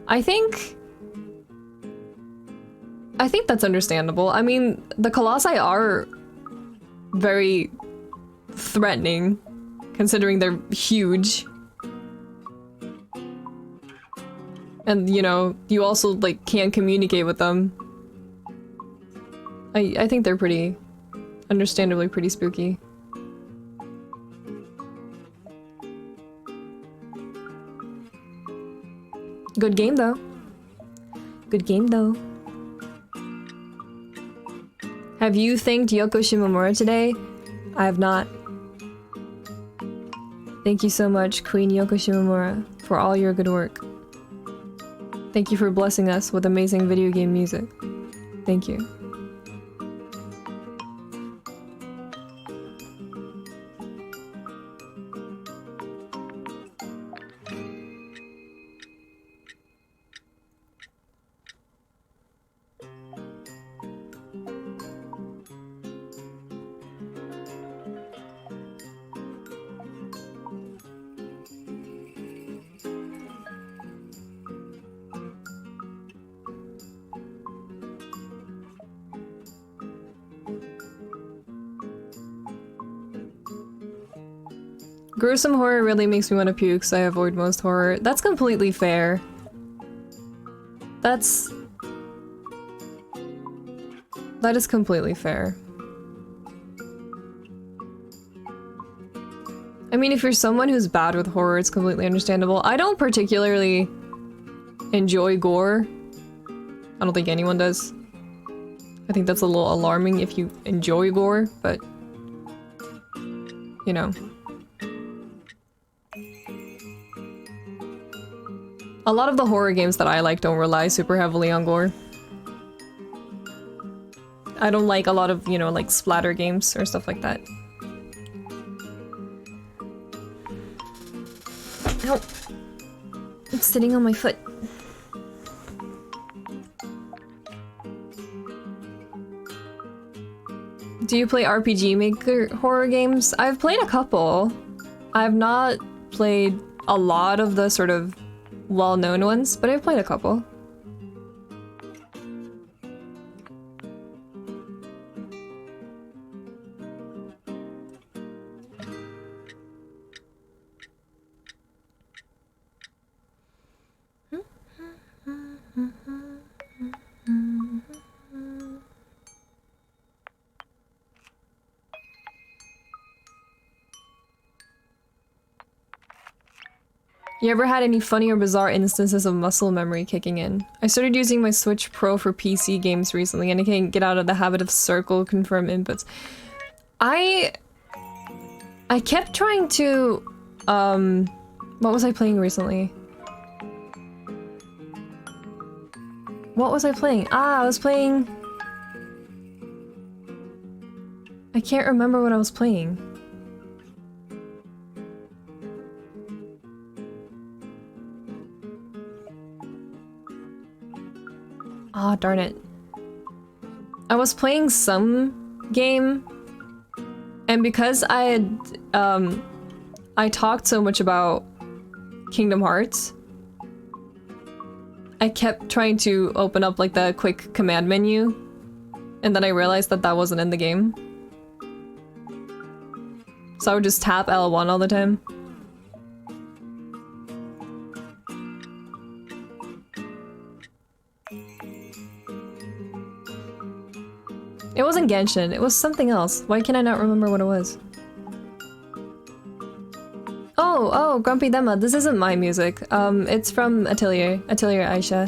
I think that's understandable. I mean, the Colossi are very threatening, considering they're huge. And, you know, you also, like, can't communicate with them. I think they're pretty, understandably pretty spooky. Good game, though. Good game, though. Have you thanked Yoko Shimomura today? I have not. Thank you so much, Queen Yoko Shimomura, for all your good work. Thank you for blessing us with amazing video game music. Thank you. Gruesome horror really makes me want to puke, so I avoid most horror. That's completely fair. That is completely fair. I mean, if you're someone who's bad with horror, it's completely understandable. I don't particularly enjoy gore. I don't think anyone does. I think that's a little alarming if you enjoy gore, but you know. A lot of the horror games that I like don't rely super heavily on gore. I don't like a lot of, you know, like splatter games or stuff like that. Ow. It's sitting on my foot. Do you play RPG Maker horror games? I've played a couple. I've not played a lot of the sort of well-known ones, but I've played a couple. You ever had any funny or bizarre instances of muscle memory kicking in? I started using my Switch Pro for PC games recently and I can't get out of the habit of circle confirm inputs. I kept trying to, what was I playing recently? What was I playing? Ah, I was playing... I can't remember what I was playing. Ah, darn it. I was playing some game, and because I had, I talked so much about Kingdom Hearts, I kept trying to open up, like, the quick command menu, and then I realized that that wasn't in the game. So I would just tap L1 all the time. It wasn't Genshin, it was something else. Why can I not remember what it was? Oh, Grumpy Dema, this isn't my music. It's from Atelier Aisha.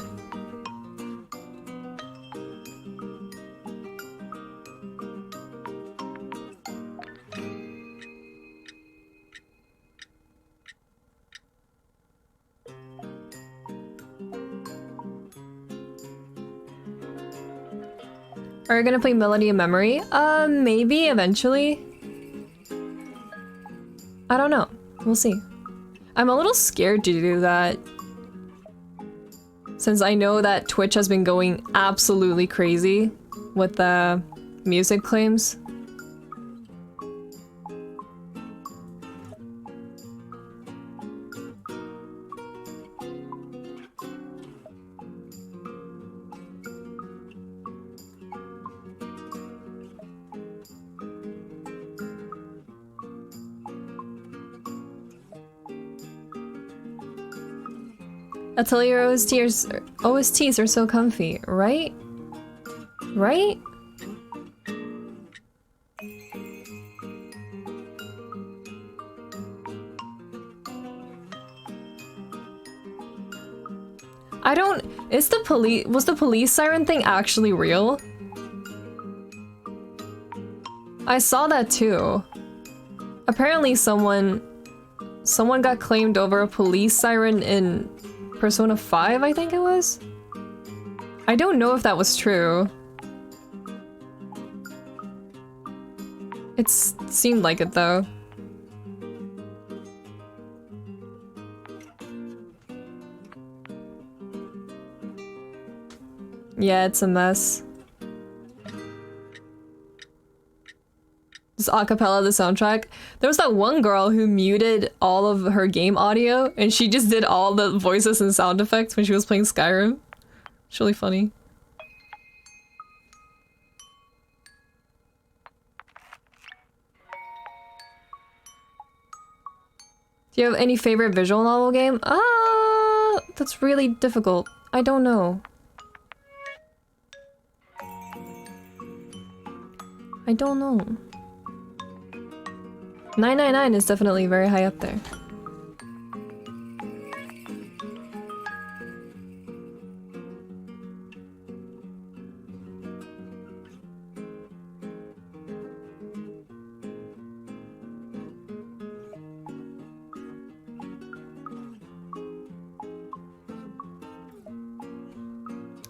Are you gonna play Melody of Memory? Maybe eventually. I don't know. We'll see. I'm a little scared to do that. Since I know that Twitch has been going absolutely crazy with the music claims. Atelier OSTs are so comfy, right? Right? I don't- was the police siren thing actually real? I saw that too. Apparently someone got claimed over a police siren in Persona 5, I think it was? I don't know if that was true. It seemed like it though. Yeah, it's a mess. Just acapella the soundtrack. There was that one girl who muted all of her game audio and she just did all the voices and sound effects when she was playing Skyrim. It's really funny. Do you have any favorite visual novel game? That's really difficult. I don't know. I don't know. 999 is definitely very high up there.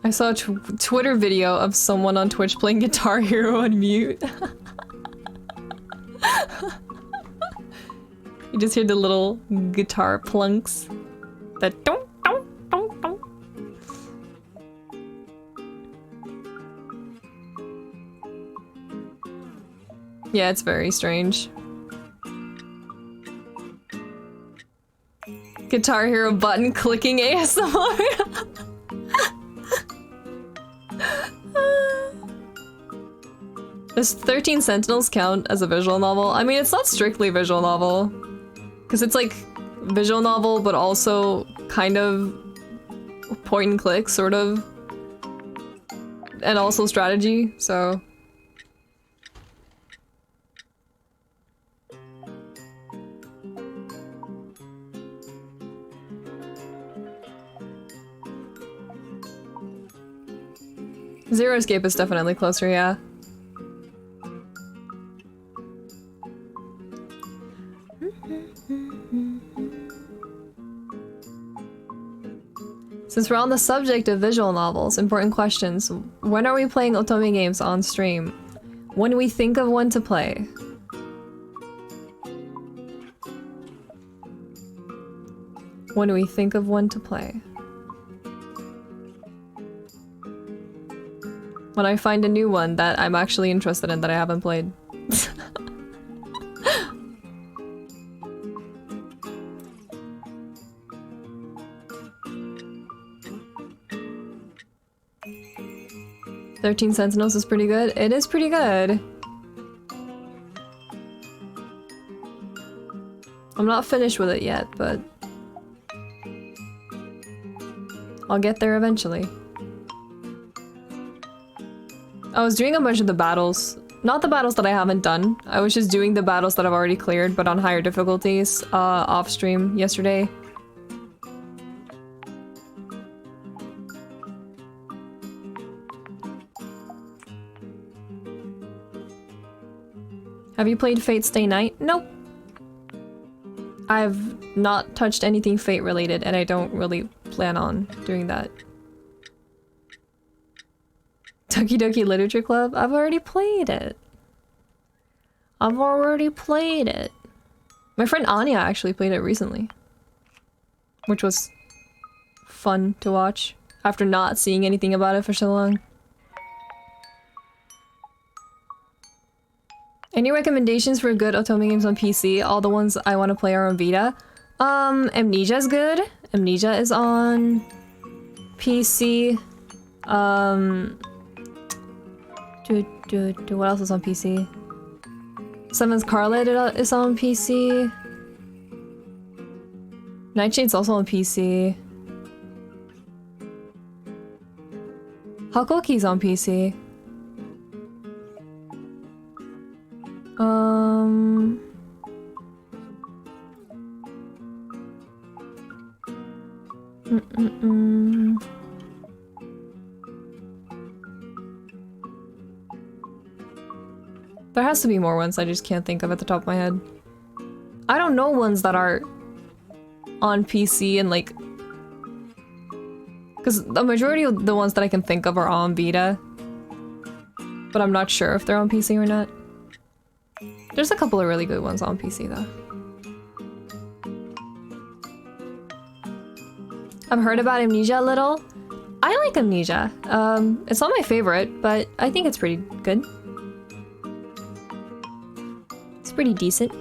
I saw a Twitter video of someone on Twitch playing Guitar Hero on mute. You just hear the little guitar plunks. That dong dong dong dong. Yeah, it's very strange. Guitar Hero button clicking ASMR. Does 13 Sentinels count as a visual novel? I mean, it's not strictly visual novel. Because it's like visual novel, but also kind of point and click, sort of. And also strategy, so. Zero Escape is definitely closer, yeah. Since we're on the subject of visual novels, important questions. When are we playing otome games on stream? When we think of one to play. When we think of one to play. When I find a new one that I'm actually interested in that I haven't played. "13 Sentinels" is pretty good. It is pretty good. I'm not finished with it yet, but I'll get there eventually. I was doing a bunch of the battles. Not the battles that I haven't done. I was just doing the battles that I've already cleared, but on higher difficulties, off stream yesterday. Have you played Fate Stay Night? Nope. I've not touched anything Fate related, and I don't really plan on doing that. Doki Doki Literature Club? I've already played it. I've already played it. My friend Anya actually played it recently. Which was fun to watch after not seeing anything about it for so long. Any recommendations for good Otome games on PC? All the ones I want to play are on Vita. Amnesia is good. Amnesia is on PC. What else is on PC? Seven's Scarlet is on PC. Nightshade's also on PC. Hakoki's on PC. There has to be more ones I just can't think of at the top of my head. I don't know ones that are on PC and like... Because the majority of the ones that I can think of are on Vita. But I'm not sure if they're on PC or not. There's a couple of really good ones on PC though. I've heard about Amnesia a little. I like Amnesia. It's not my favorite, but I think it's pretty good. It's pretty decent.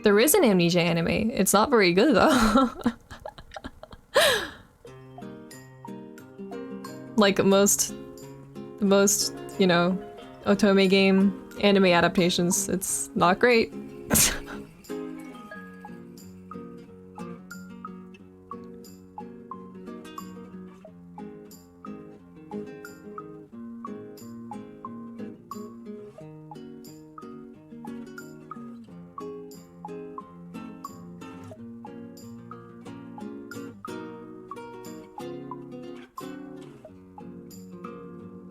There is an Amnesia anime. It's not very good though. Like most, you know, Otome game anime adaptations, it's not great.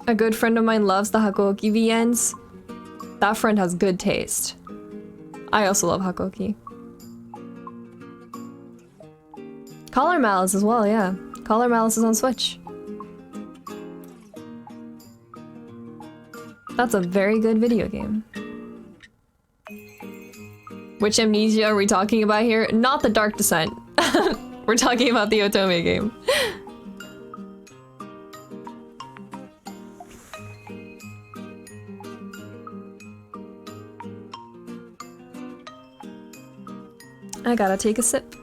A good friend of mine loves the Hakoki VNs. That friend has good taste. I also love Hakoki. Collar Malice as well, yeah. Collar Malice is on Switch. That's a very good video game. Which Amnesia are we talking about here? Not the Dark Descent. We're talking about the Otome game. I gotta take a sip.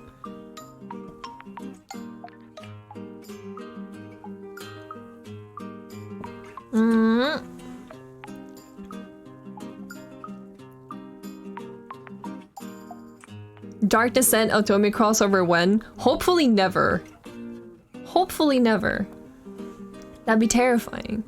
Dark Descent Otome crossover when? Hopefully never. Hopefully never. That'd be terrifying.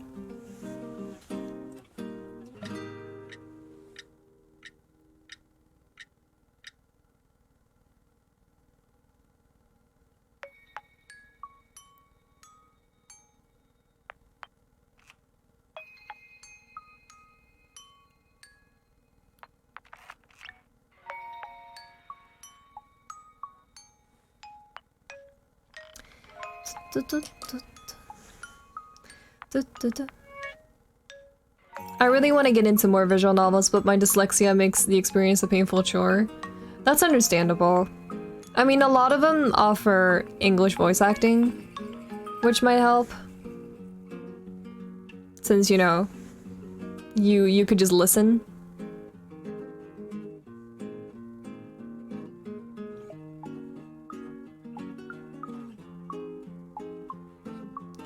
I really want to get into more visual novels, but my dyslexia makes the experience a painful chore. That's understandable. I mean, a lot of them offer English voice acting, which might help. Since, you know, you could just listen.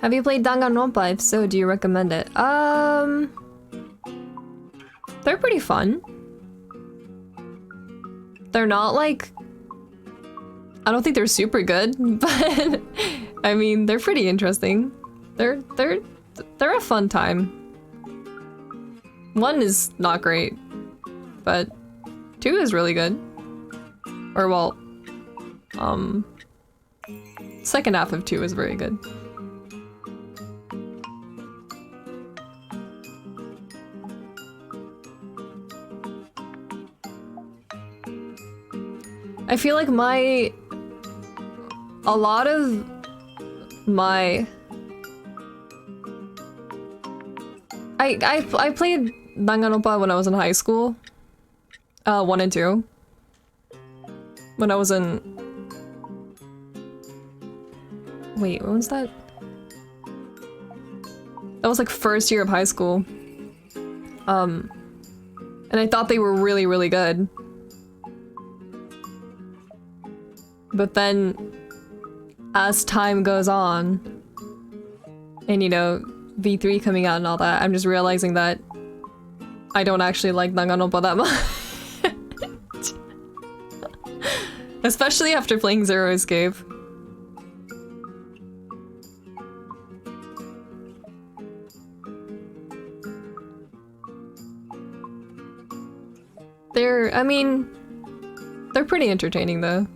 Have you played Danganronpa? If so, do you recommend it? They're pretty fun. They're not like... I don't think they're super good, but I mean, they're pretty interesting. They're a fun time. 1 is not great, but 2 is really good. Or well, second half of 2 is very good. I feel like a lot of my... I played Danganronpa when I was in high school. 1 and 2. When I was in... Wait, when was that? That was like first year of high school. And I thought they were really, really good. But then, as time goes on, and you know, V3 coming out and all that, I'm just realizing that I don't actually like Danganronpa that much. Especially after playing Zero Escape. I mean, they're pretty entertaining though.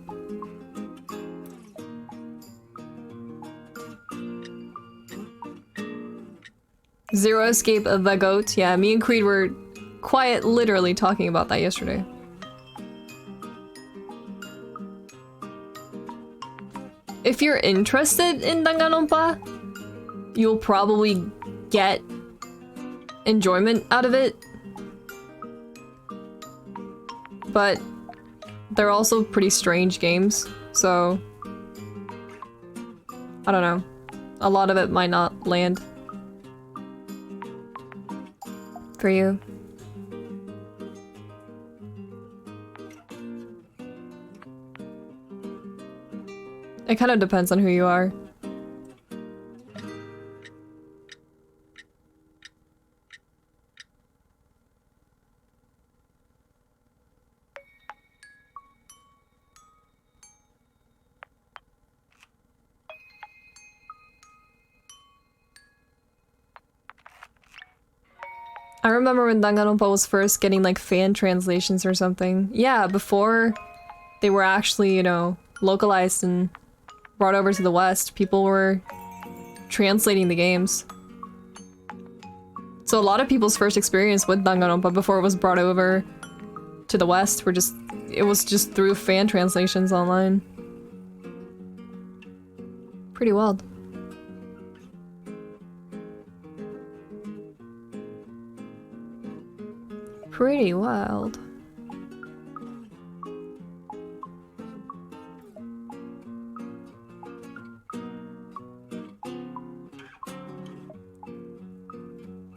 Zero Escape of the Goat. Yeah, me and Creed were literally talking about that yesterday. If you're interested in Danganronpa, you'll probably get enjoyment out of it. But they're also pretty strange games, so I don't know. A lot of it might not land for you. It kind of depends on who you are. I remember when Danganronpa was first getting like fan translations or something. Yeah, before they were actually, you know, localized and brought over to the West, people were translating the games. So a lot of people's first experience with Danganronpa before it was brought over to the West were it was just through fan translations online. Pretty wild. Pretty wild.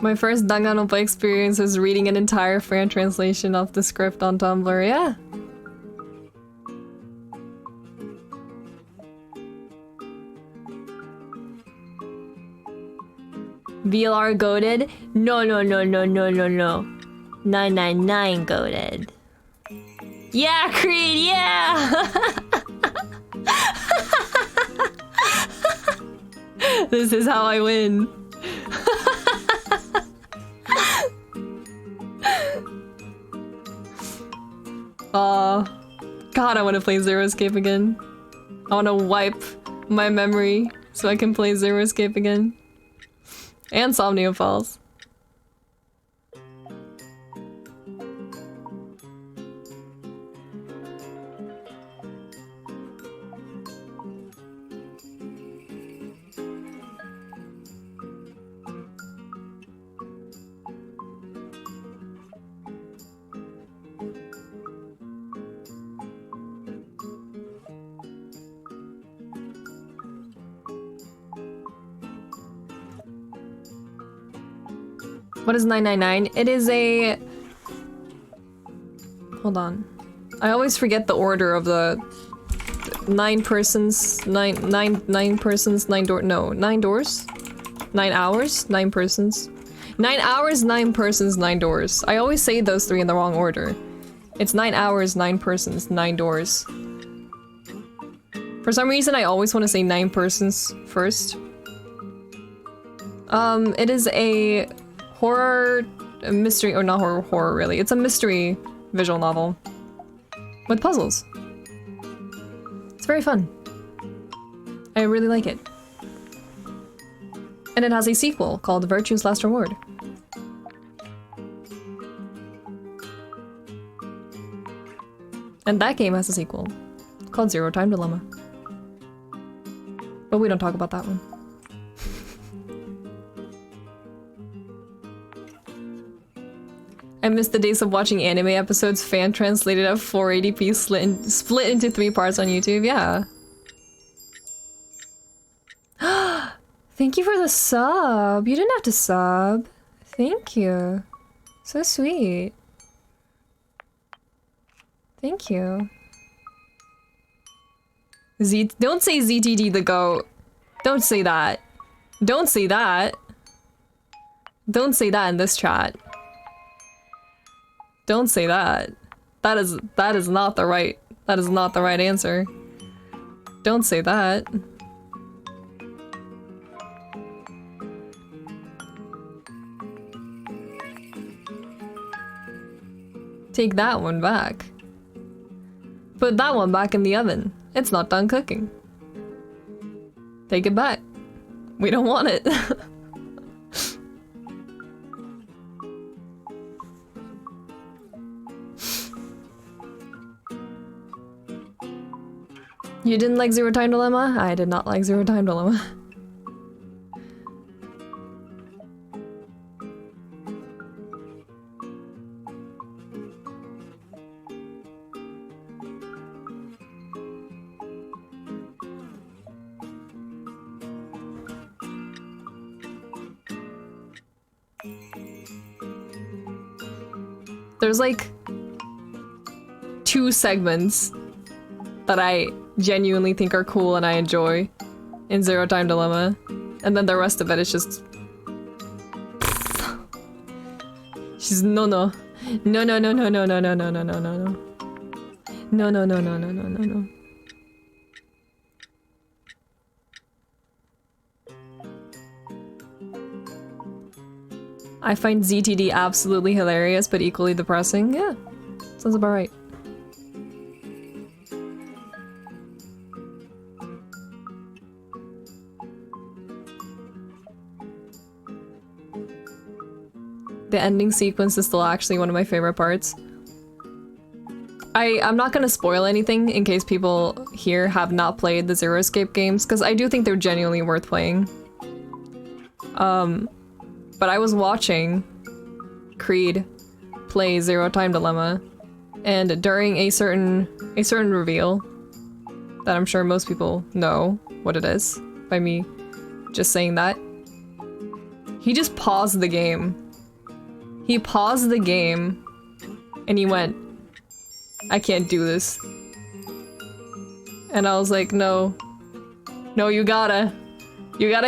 My first Danganronpa experience was reading an entire fan translation of the script on Tumblr, yeah. VLR goated? No, no, no, no, no, no, no. 999 goated. Yeah, Creed, yeah! This is how I win. God, I want to play Zero Escape again. I want to wipe my memory so I can play Zero Escape again. And Somnio Falls. What is 999? It is a... Hold on. I always forget the order of the... 9 persons... 9 persons, 9 doors... No, 9 doors? 9 hours? 9 persons? 9 hours, 9 persons, 9 doors. I always say those 3 in the wrong order. It's 9 hours, 9 persons, 9 doors. For some reason, I always want to say 9 persons first. It is a... horror, mystery, or not horror really. It's a mystery visual novel with puzzles. It's very fun. I really like it. And it has a sequel called Virtue's Last Reward. And that game has a sequel called Zero Time Dilemma. But we don't talk about that one. I miss the days of watching anime episodes fan translated at 480p split into 3 parts on YouTube. Yeah. Thank you for the sub. You didn't have to sub. Thank you. So sweet. Thank you. Don't say ZTD the GOAT. Don't say that. Don't say that. Don't say that in this chat. Don't say that. That is not the right answer. Don't say that. Take that one back. Put that one back in the oven. It's not done cooking. Take it back. We don't want it. You didn't like Zero Time Dilemma? I did not like Zero Time Dilemma. There's like 2 segments that I genuinely think are cool and I enjoy in Zero Time Dilemma, and then the rest of it is just she's no. I find ZTD absolutely hilarious but equally depressing. Yeah, sounds about right. The ending sequence is still actually one of my favorite parts. I'm not gonna spoil anything in case people here have not played the Zero Escape games, because I do think they're genuinely worth playing. But I was watching Creed play Zero Time Dilemma, and during a certain reveal that I'm sure most people know what it is by me just saying that, he just paused the game. He paused the game and he went, I can't do this. And I was like, no, you gotta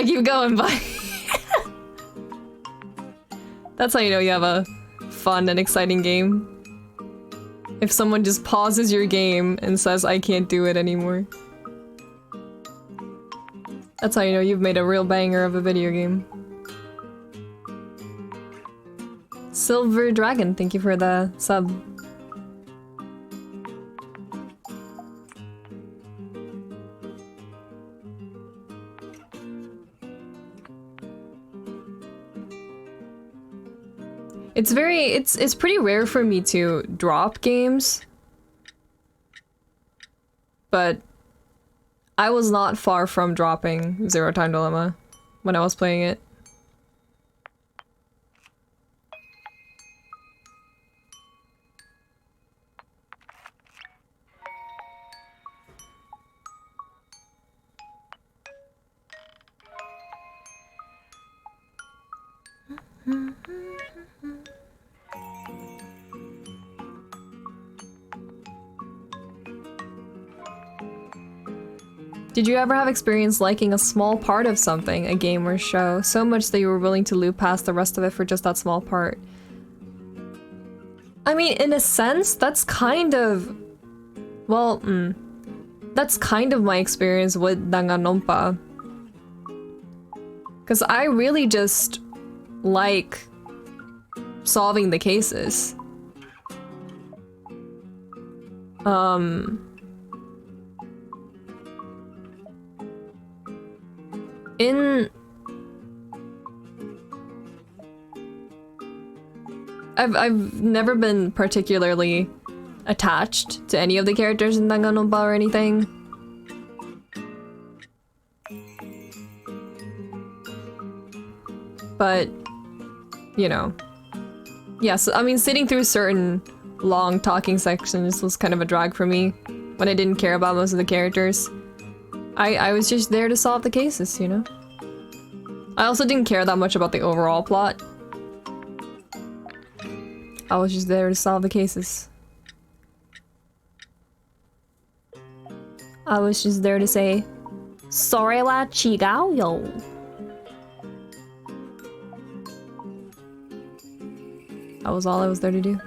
keep going, bye. That's how you know you have a fun and exciting game. If someone just pauses your game and says, I can't do it anymore. That's how you know you've made a real banger of a video game. Silver Dragon, thank you for the sub. It's pretty rare for me to drop games, but I was not far from dropping Zero Time Dilemma when I was playing it. Did you ever have experience liking a small part of something, a game or show, so much that you were willing to loop past the rest of it for just that small part? I mean, in a sense, that's kind of... well, that's kind of my experience with Danganronpa. Because I really just like solving the cases. I've never been particularly attached to any of the characters in Danganronpa or anything. but, you know. Yes, I mean, sitting through certain long talking sections was kind of a drag for me when I didn't care about most of the characters. I was just there to solve the cases, you know? I also didn't care that much about the overall plot. I was just there to solve the cases. I was just there to say, "소리와 지가요." That was all I was there to do.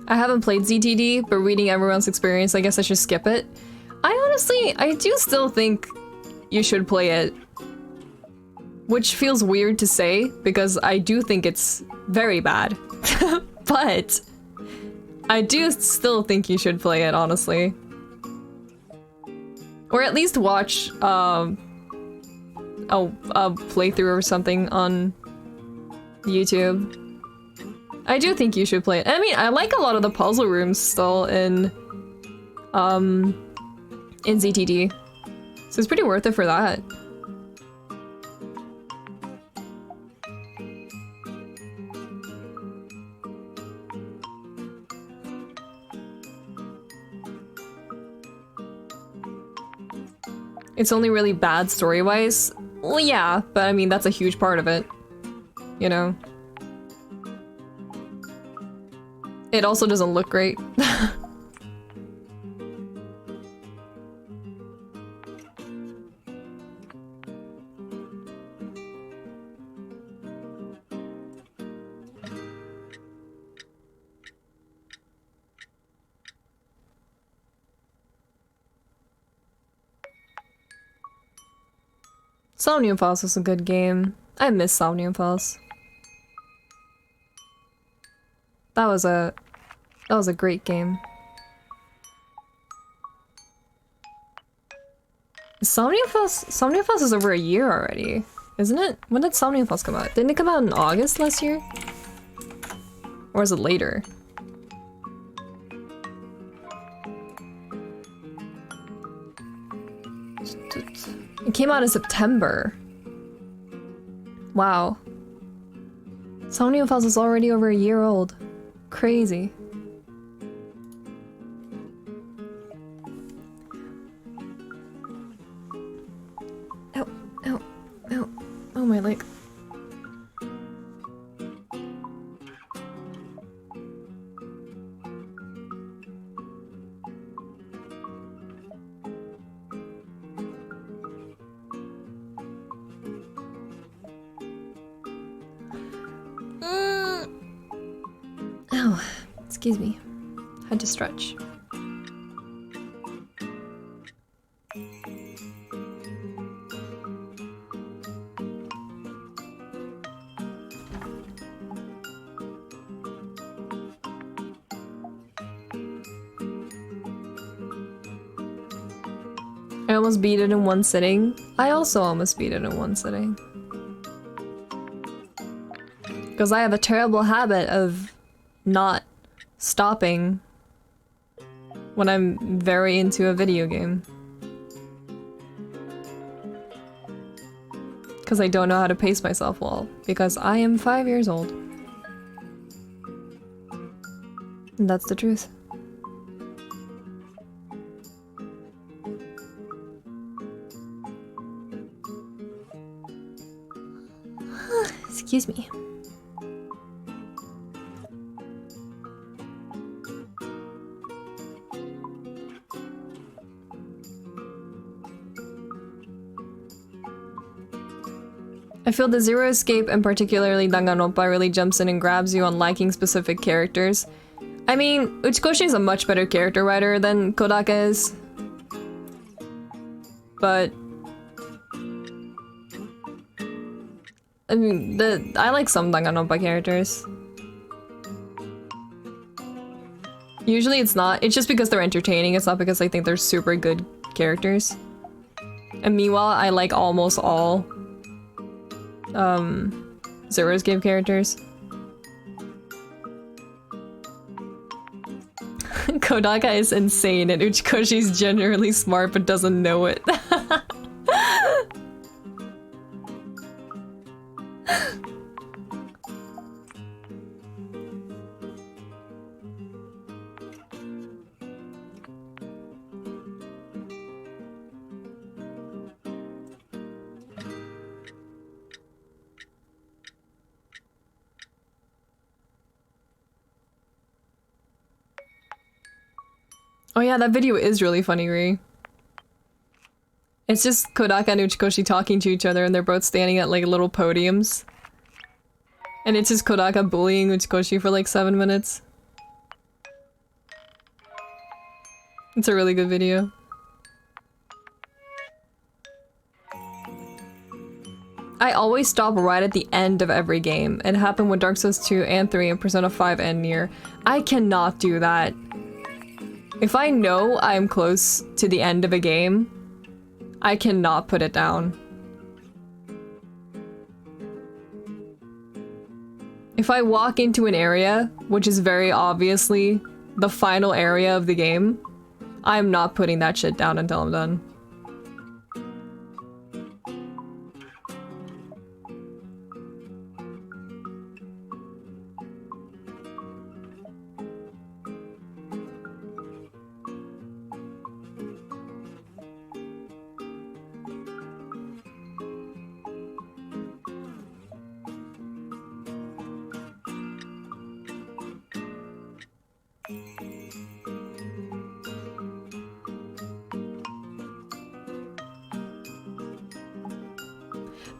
I haven't played ZTD, but reading everyone's experience, I guess I should skip it. I do still think you should play it. Which feels weird to say, because I do think it's very bad. But I do still think you should play it, honestly. Or at least watch a playthrough or something on YouTube. I do think you should play it. I mean, I like a lot of the puzzle rooms still in ZTD. So it's pretty worth it for that. It's only really bad story-wise. Well, yeah, but I mean, that's a huge part of it. You know? It also doesn't look great. Somnium Falls was a good game. I miss Somnium Falls. That was a great game. Somnium Falls is over a year already, isn't it? When did Somnium Falls come out? Didn't it come out in August last year? Or is it later? It came out in September. Wow. Somnium Falls is already over a year old. Crazy. Ow, ow, ow. Oh, my leg. Excuse me. Had to stretch. I almost beat it in one sitting. I also almost beat it in one sitting. Because I have a terrible habit of not stopping when I'm very into a video game. Because I don't know how to pace myself well. Because I am 5 years old. And that's the truth. Excuse me. I feel the Zero Escape and particularly Danganronpa really jumps in and grabs you on liking specific characters. I mean, Uchikoshi is a much better character writer than Kodaka is. But I mean, I like some Danganronpa characters. Usually it's not. It's just because they're entertaining. It's not because I think they're super good characters. And meanwhile, I like almost all Zero Escape characters. Kodaka is insane and Uchikoshi's generally smart but doesn't know it. Oh yeah, that video is really funny, Ri. It's just Kodaka and Uchikoshi talking to each other and they're both standing at like little podiums. And it's just Kodaka bullying Uchikoshi for like 7 minutes. It's a really good video. I always stop right at the end of every game. It happened with Dark Souls 2 and 3 and Persona 5 and Nier. I cannot do that. If I know I'm close to the end of a game, I cannot put it down. If I walk into an area, which is very obviously the final area of the game, I'm not putting that shit down until I'm done.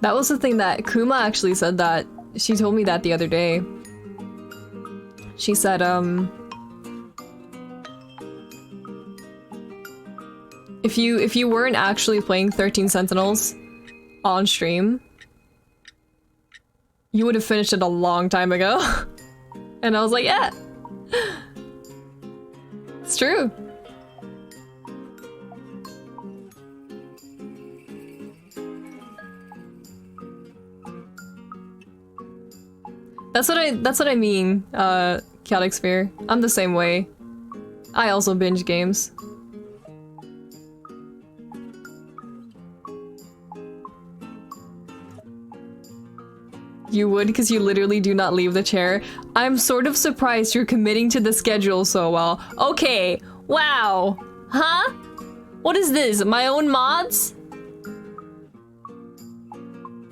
That was the thing that Kuma actually said that. She told me that the other day. She said, if you weren't actually playing 13 Sentinels on stream, you would have finished it a long time ago. And I was like, yeah. It's true. That's what I mean, Chaotic Sphere. I'm the same way. I also binge games. You would, because you literally do not leave the chair. I'm sort of surprised you're committing to the schedule so well. Okay, wow. Huh? What is this? My own mods?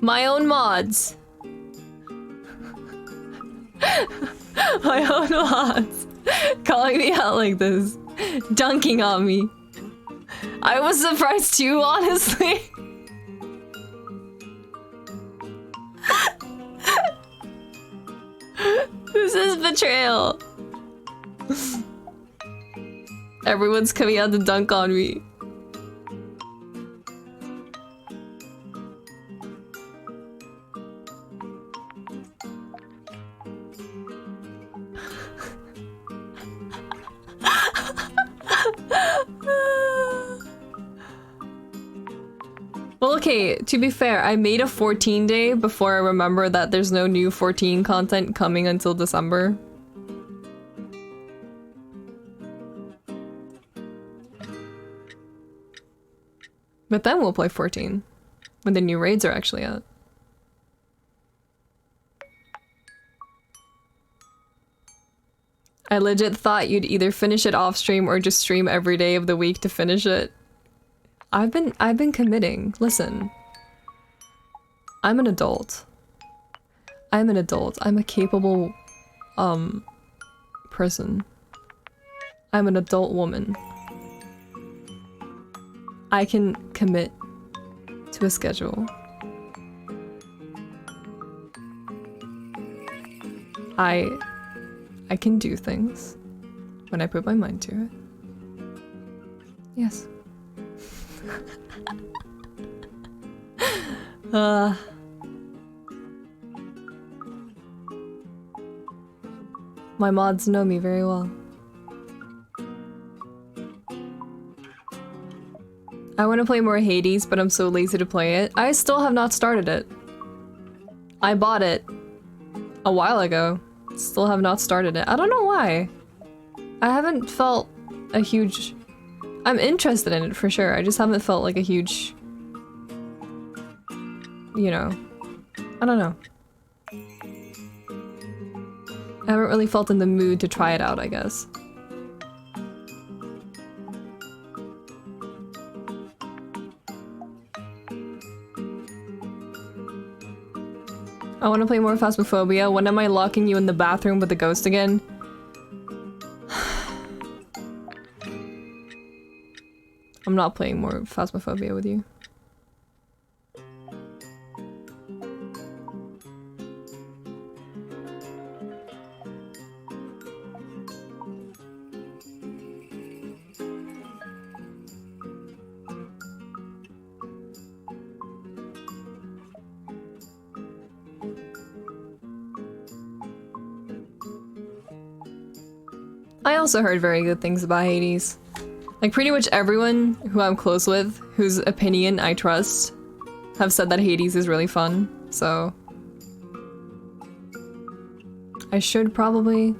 My own mods. My own mods. Calling me out like this. Dunking on me. I was surprised too, honestly. This is betrayal. Everyone's coming out to dunk on me. Well, okay, to be fair, I made a 14 day before I remember that there's no new 14 content coming until December. But then we'll play 14, when the new raids are actually out. I legit thought you'd either finish it off stream or just stream every day of the week to finish it. I've been committing. Listen. I'm an adult. I'm an adult. I'm a capable, person. I'm an adult woman. I can commit to a schedule. I can do things when I put my mind to it. Yes. My mods know me very well. I want to play more Hades, but I'm so lazy to play it. I still have not started it. I bought it a while ago. Still have not started it. I don't know why. I haven't felt a huge... I'm interested in it for sure. I just haven't felt like a huge... You know... I don't know. I haven't really felt in the mood to try it out, I guess. I want to play more Phasmophobia. When am I locking you in the bathroom with the ghost again? I'm not playing more Phasmophobia with you. I also heard very good things about Hades. Like, pretty much everyone who I'm close with, whose opinion I trust, have said that Hades is really fun, so... I should probably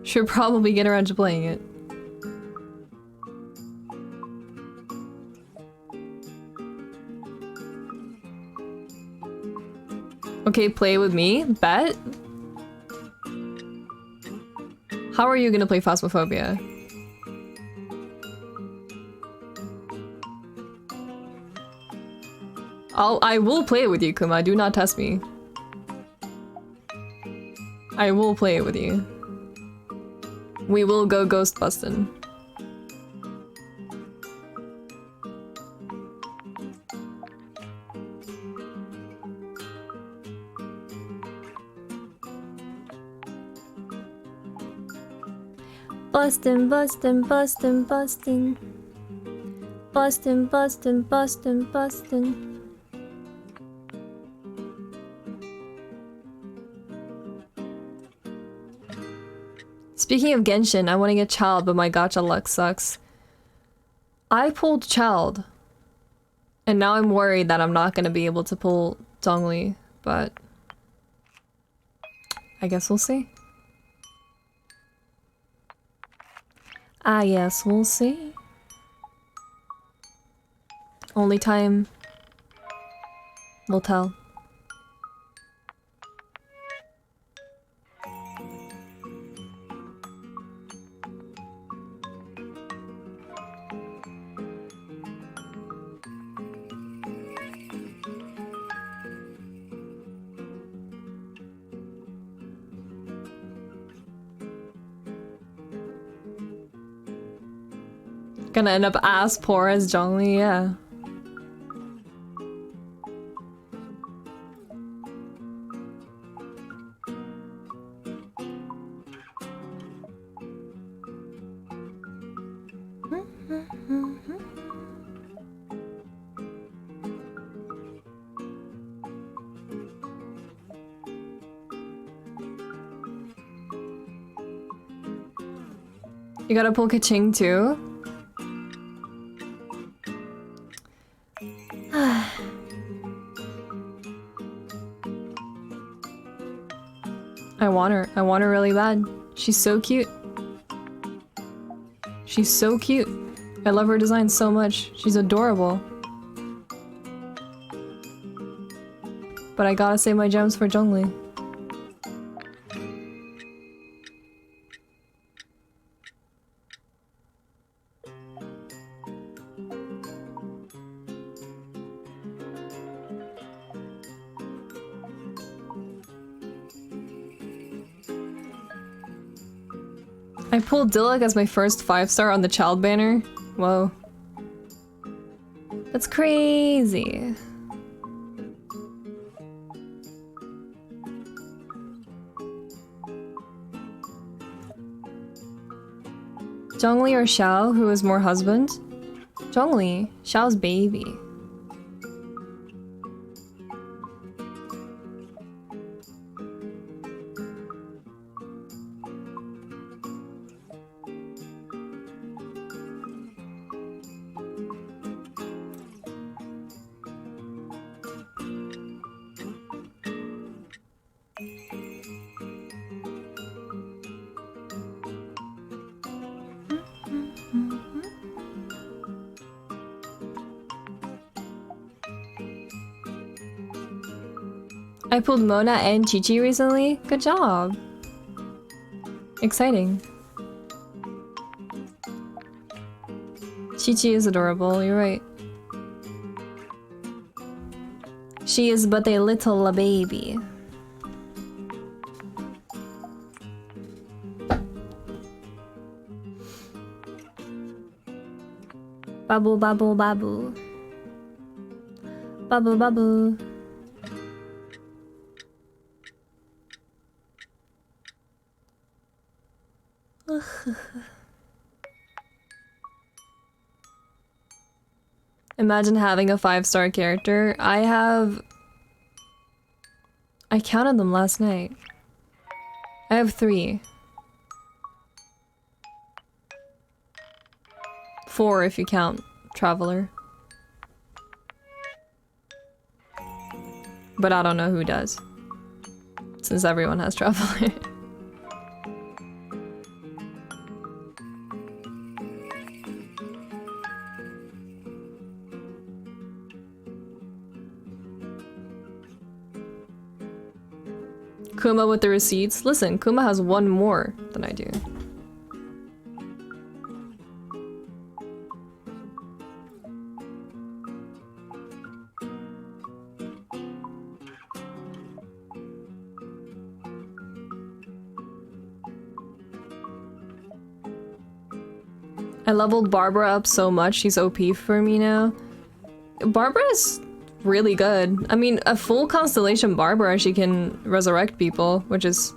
get around to playing it. Okay, play with me? Bet? How are you gonna play Phasmophobia? I will play it with you, Kuma. Do not test me. I will play it with you. We will go ghost bustin'. Bustin', bustin', bustin', bustin'. Bustin', bustin', bustin', bustin'. Speaking of Genshin, I want to get Child, but my gacha luck sucks. I pulled Child. And now I'm worried that I'm not going to be able to pull Zhongli, but... I guess we'll see. I guess we'll see. Only time will tell. Gonna end up ass poor as Zhongli, yeah. You gotta pull Kaching too? I want her really bad. She's so cute. She's so cute. I love her design so much. She's adorable. But I gotta save my gems for Zhongli. I pulled Dilek as my first 5-star on the Child banner. Whoa. That's crazy. Zhongli or Xiao, who is more husband? Zhongli, Xiao's baby. I pulled Mona and Chi-Chi recently. Good job. Exciting. Chi-Chi is adorable, you're right. She is but a little baby. Babu babu babu. Babu babu. Imagine having a 5-star character. I counted them last night. I have 3. 4 if you count Traveler. But I don't know who does. Since everyone has Traveler. Kuma with the receipts. Listen, Kuma has 1 more than I do. I leveled Barbara up so much, she's OP for me now. Barbara is really good. I mean, a full Constellation Barbara, she can resurrect people, which is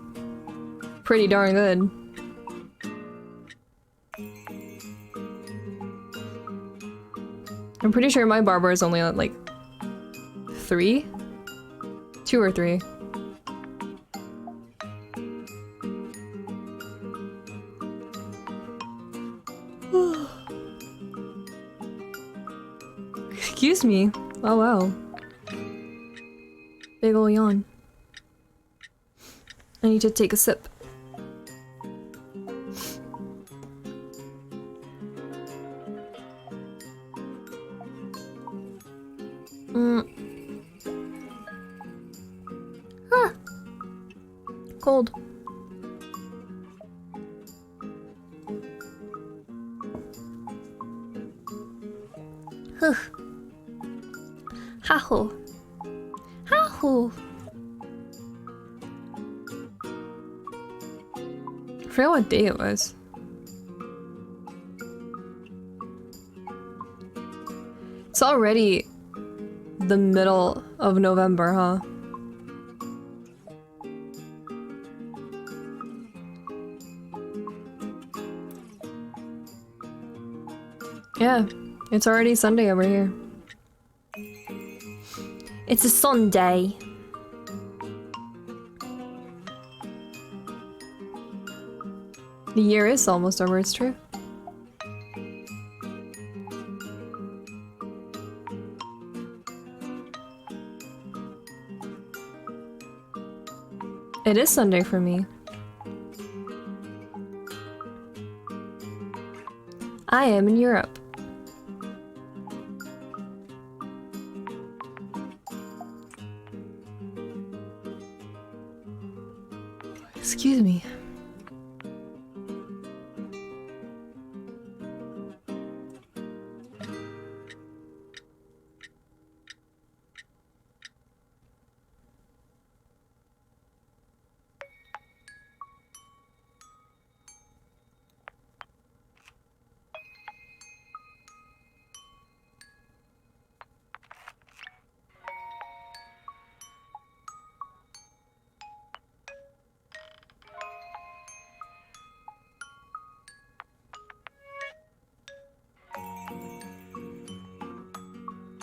pretty darn good. I'm pretty sure my Barbara is only like 3? 2 or 3. Excuse me. Oh wow. Big ol' yawn. I need to take a sip. Huh. Cold. Huh. Ha-ho. Ha-ho. I forgot what day it was. It's already the middle of November, huh? Yeah, it's already Sunday over here. It's a Sunday. The year is almost over, it's true. It is Sunday for me. I am in Europe. Excuse me.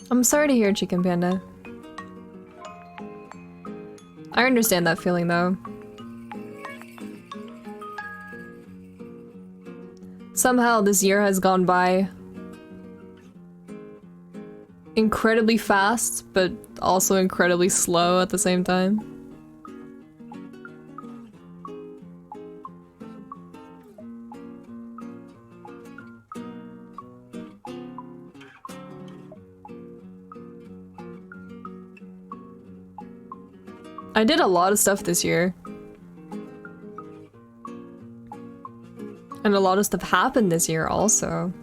I'm sorry to hear, Chicken Panda. I understand that feeling, though. Somehow this year has gone by incredibly fast, but also incredibly slow at the same time. I did a lot of stuff this year. And a lot of stuff happened this year also.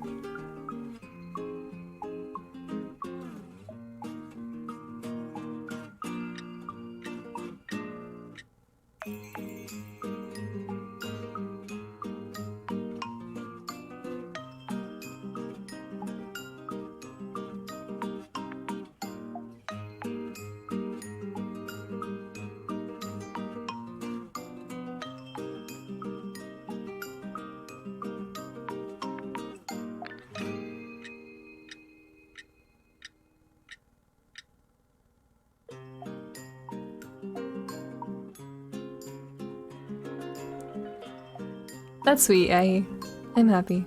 That's sweet, I'm happy.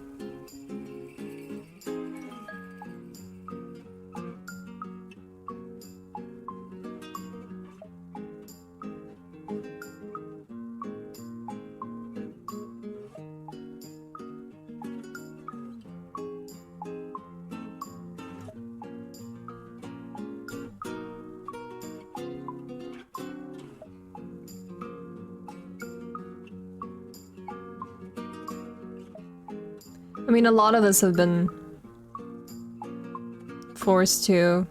I mean, a lot of us have been forced to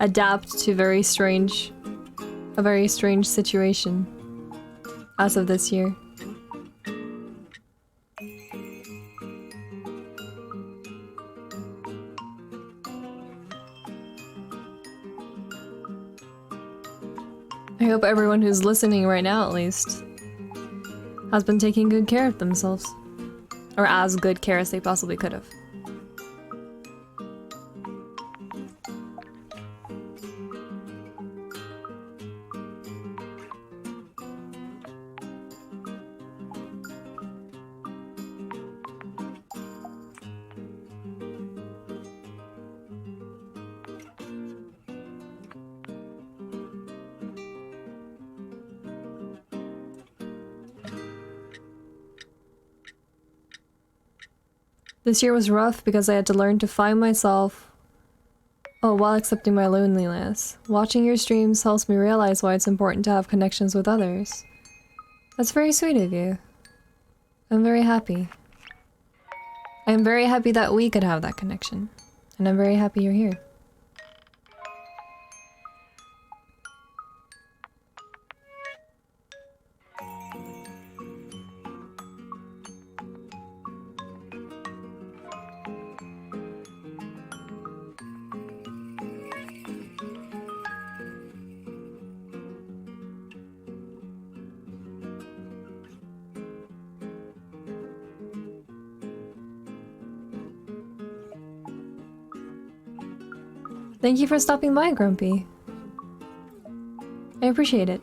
adapt to a very strange situation as of this year. I hope everyone who's listening right now, at least, has been taking good care of themselves. Or as good care as they possibly could have. This year was rough because I had to learn to find myself while accepting my loneliness. Watching your streams helps me realize why it's important to have connections with others. That's very sweet of you. I'm very happy. I'm very happy that we could have that connection. And I'm very happy you're here. Thank you for stopping by, Grumpy. I appreciate it.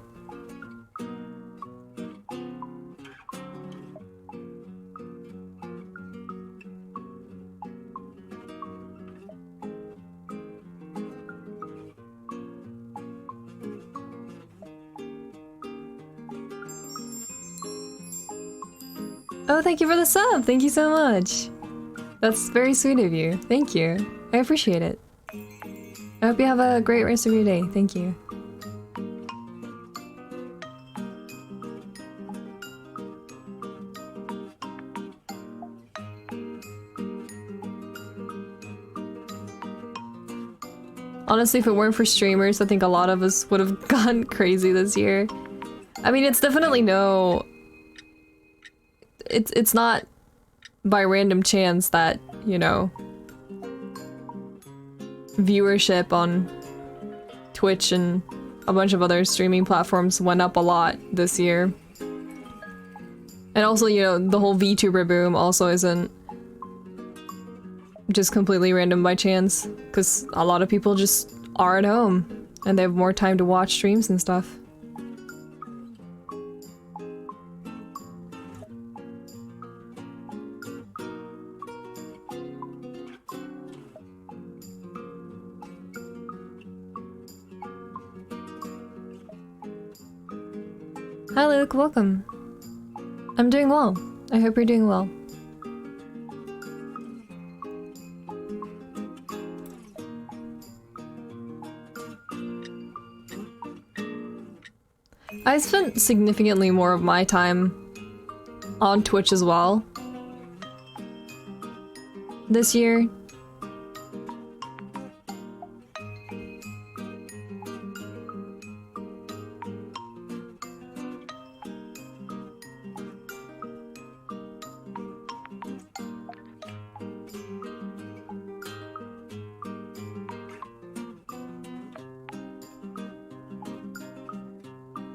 Oh, thank you for the sub! Thank you so much! That's very sweet of you. Thank you. I appreciate it. I hope you have a great rest of your day. Thank you. Honestly, if it weren't for streamers, I think a lot of us would have gone crazy this year. I mean, it's definitely no... It's not by random chance that, you know, viewership on Twitch and a bunch of other streaming platforms went up a lot this year. And also, you know, the whole Vtuber boom also isn't just completely random by chance, because a lot of people just are at home and they have more time to watch streams and stuff. Hi Luke, welcome. I'm doing well. I hope you're doing well. I spent significantly more of my time on Twitch as well this year.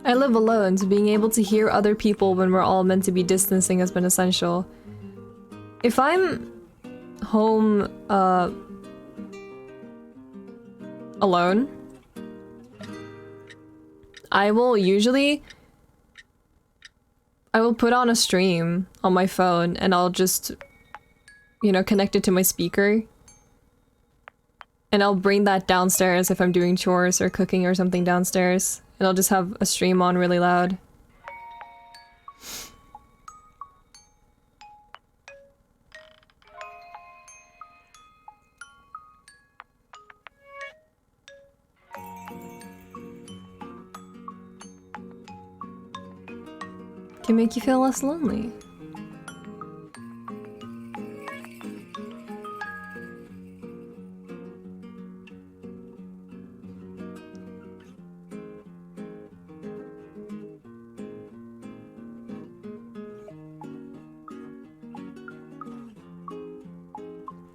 I live alone, so being able to hear other people when we're all meant to be distancing has been essential. If I'm home, alone, I will put on a stream on my phone and I'll just, you know, connect it to my speaker. And I'll bring that downstairs if I'm doing chores or cooking or something downstairs. And I'll just have a stream on really loud. Can make you feel less lonely.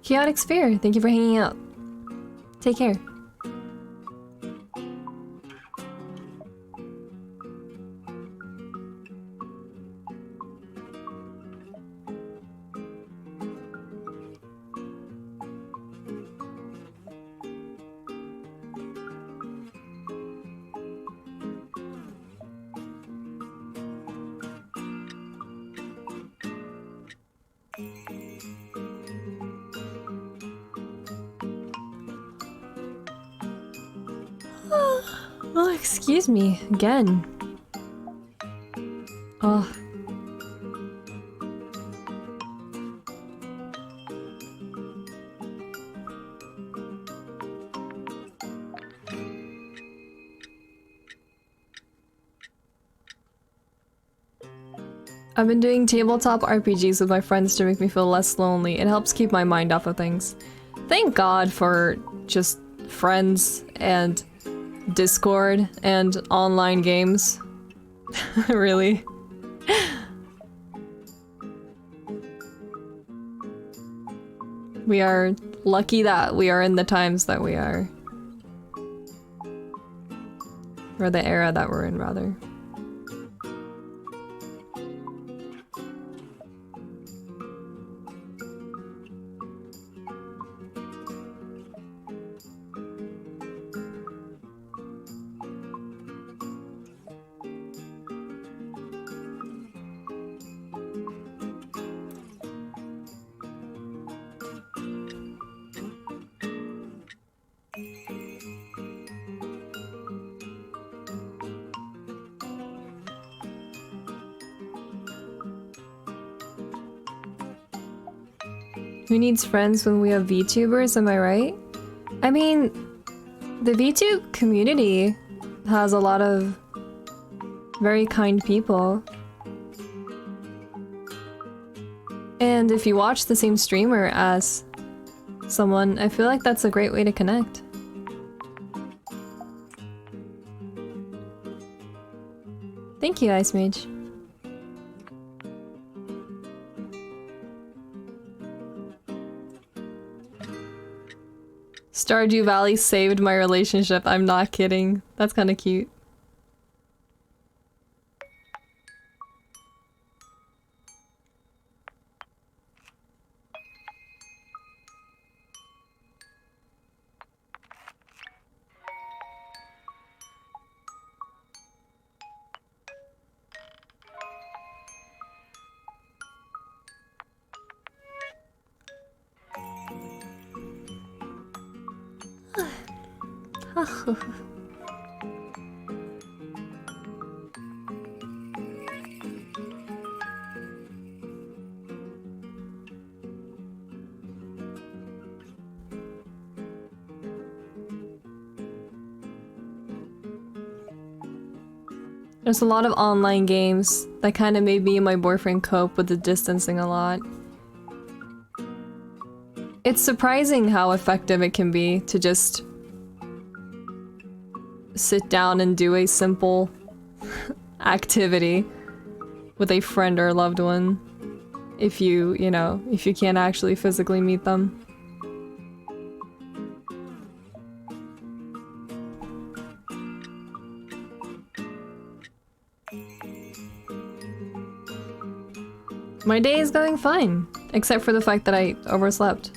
Chaotic Sphere, thank you for hanging out. Take care. Oh, excuse me, again. Oh. I've been doing tabletop RPGs with my friends to make me feel less lonely. It helps keep my mind off of things. Thank God for just friends and Discord and online games. Really. We are lucky that we are in the times that we are. Or the era that we're in, rather. Who needs friends when we have VTubers, am I right? I mean, the VTube community has a lot of very kind people. And if you watch the same streamer as someone, I feel like that's a great way to connect. Thank you, Ice Mage. Stardew Valley saved my relationship. I'm not kidding. That's kind of cute. There's a lot of online games that kind of made me and my boyfriend cope with the distancing a lot. It's surprising how effective it can be to just sit down and do a simple activity with a friend or loved one if you know, if you can't actually physically meet them. My day is going fine, except for the fact that I overslept.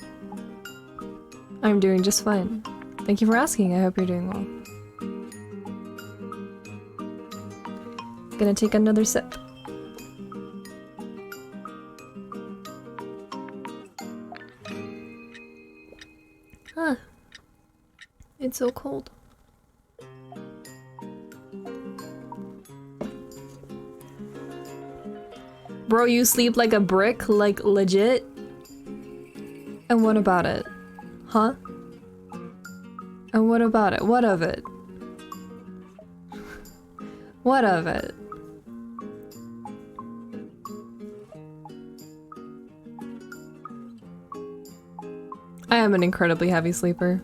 I'm doing just fine. Thank you for asking. I hope you're doing well. Gonna take another sip. Huh. It's so cold. Bro, you sleep like a brick? Like, legit? And what about it? Huh? And what about it? What of it? What of it? I am an incredibly heavy sleeper.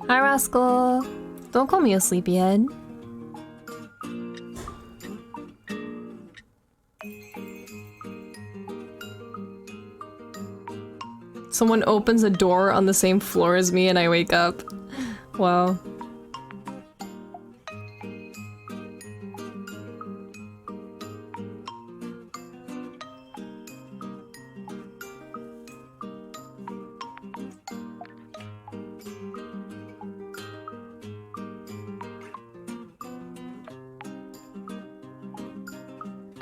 Hi, Rascal. Don't call me a sleepyhead. Someone opens a door on the same floor as me and I wake up. Wow.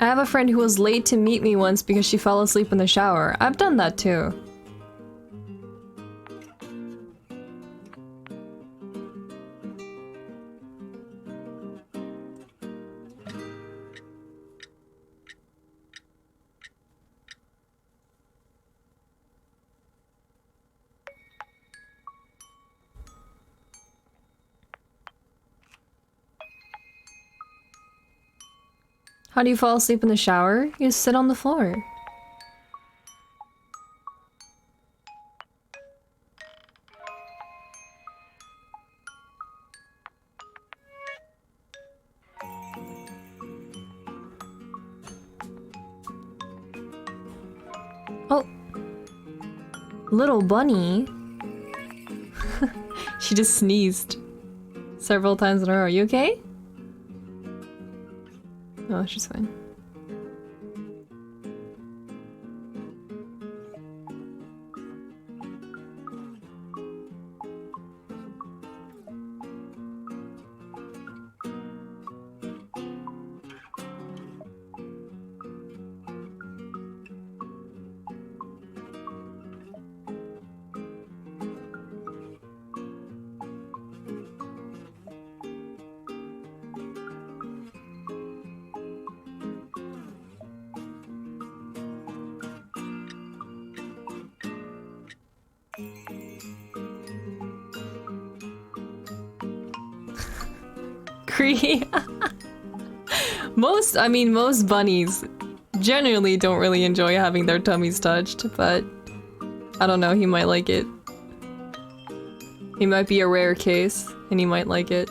I have a friend who was late to meet me once because she fell asleep in the shower. I've done that too. How do you fall asleep in the shower? You just sit on the floor. Oh. Little bunny. She just sneezed several times in a row. Are you okay? Oh, she's fine. Most bunnies generally don't really enjoy having their tummies touched, but I don't know, he might like it. He might be a rare case, and he might like it.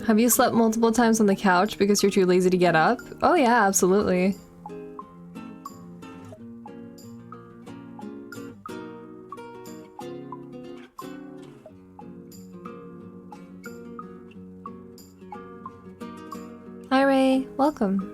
Have you slept multiple times on the couch because you're too lazy to get up? Oh yeah, absolutely. Hi, Ray. welcome.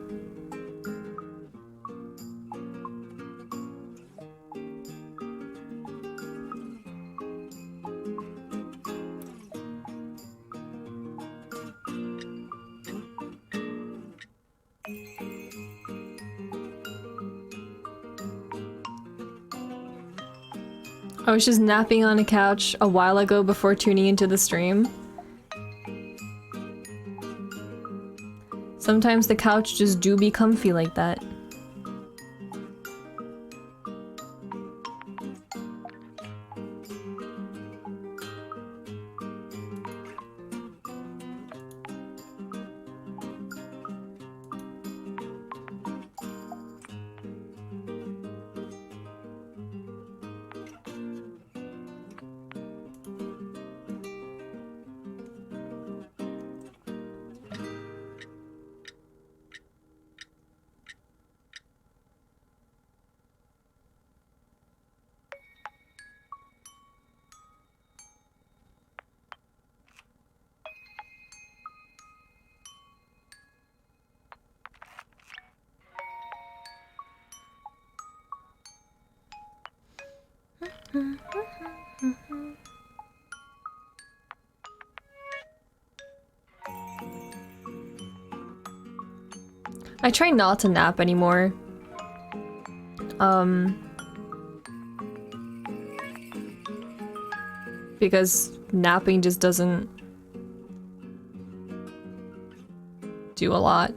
I was just napping on a couch a while ago before tuning into the stream. Sometimes the couch just do be comfy like that. I try not to nap anymore. Because napping just doesn't do a lot.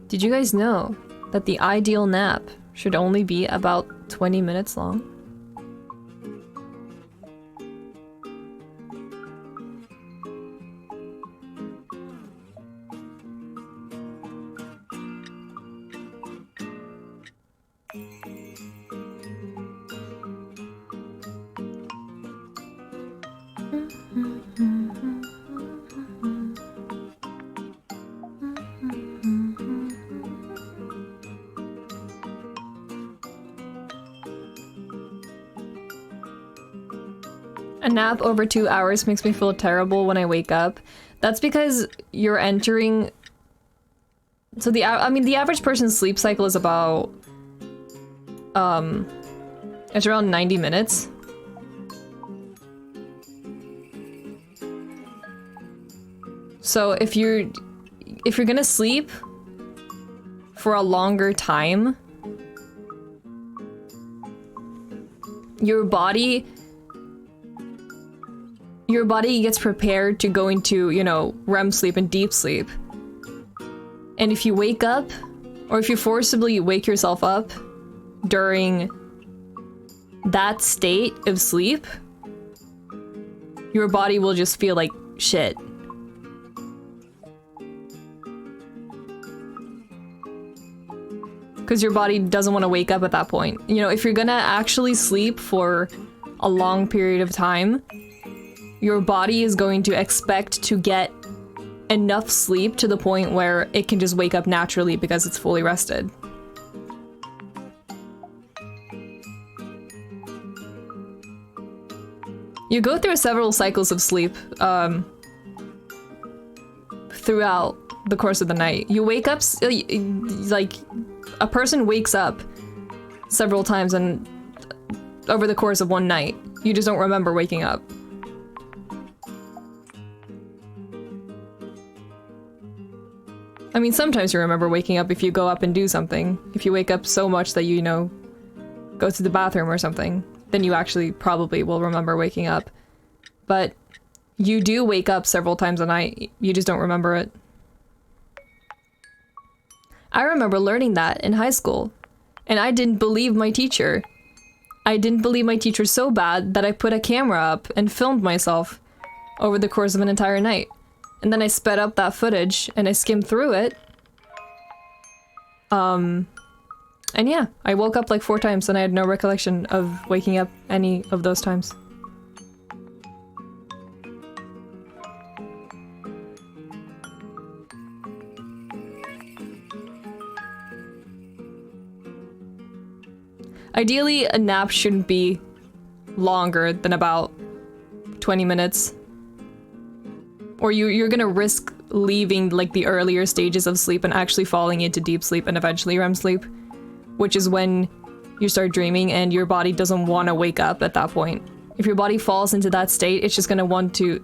Did you guys know that the ideal nap should only be about 20 minutes long? A nap over 2 hours makes me feel terrible when I wake up. That's because you're entering... So the average person's sleep cycle is about... it's around 90 minutes. So if you're gonna sleep for a longer time, your body gets prepared to go into, you know, REM sleep and deep sleep. And if you wake up, or if you forcibly wake yourself up during that state of sleep, your body will just feel like shit. Because your body doesn't want to wake up at that point. You know, if you're gonna actually sleep for a long period of time, your body is going to expect to get enough sleep to the point where it can just wake up naturally because it's fully rested. You go through several cycles of sleep throughout the course of the night. You wake up, like, a person wakes up several times and over the course of one night. You just don't remember waking up. I mean, sometimes you remember waking up if you go up and do something. If you wake up so much that you know, go to the bathroom or something, then you actually probably will remember waking up. But you do wake up several times a night, you just don't remember it. I remember learning that in high school, and I didn't believe my teacher. I didn't believe my teacher so bad that I put a camera up and filmed myself over the course of an entire night. And then I sped up that footage and I skimmed through it. And yeah, I woke up like 4 times and I had no recollection of waking up any of those times. Ideally, a nap shouldn't be longer than about 20 minutes. Or you're gonna risk leaving like the earlier stages of sleep and actually falling into deep sleep and eventually REM sleep, which is when you start dreaming and your body doesn't want to wake up at that point. If your body falls into that state, it's just gonna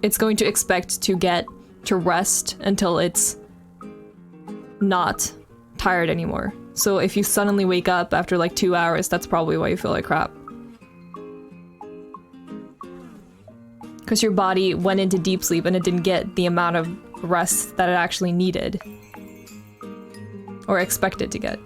it's going to expect to get to rest until it's not tired anymore. So if you suddenly wake up after like 2 hours, that's probably why you feel like crap. Because your body went into deep sleep and it didn't get the amount of rest that it actually needed. Or expected to get.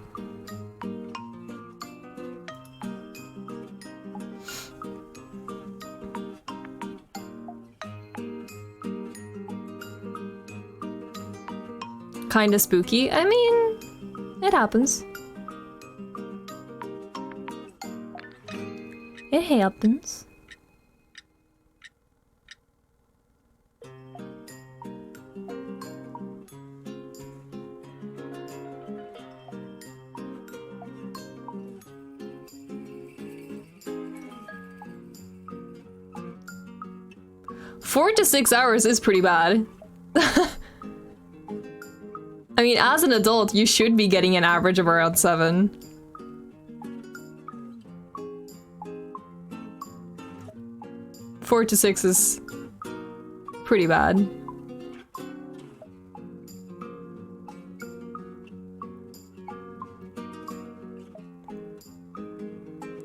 Kinda spooky. I mean, it happens. It happens. Four to 6 hours is pretty bad. I mean, as an adult, you should be getting an average of around 7. Four to 6 is pretty bad.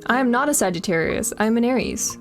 I am not a Sagittarius, I'm an Aries.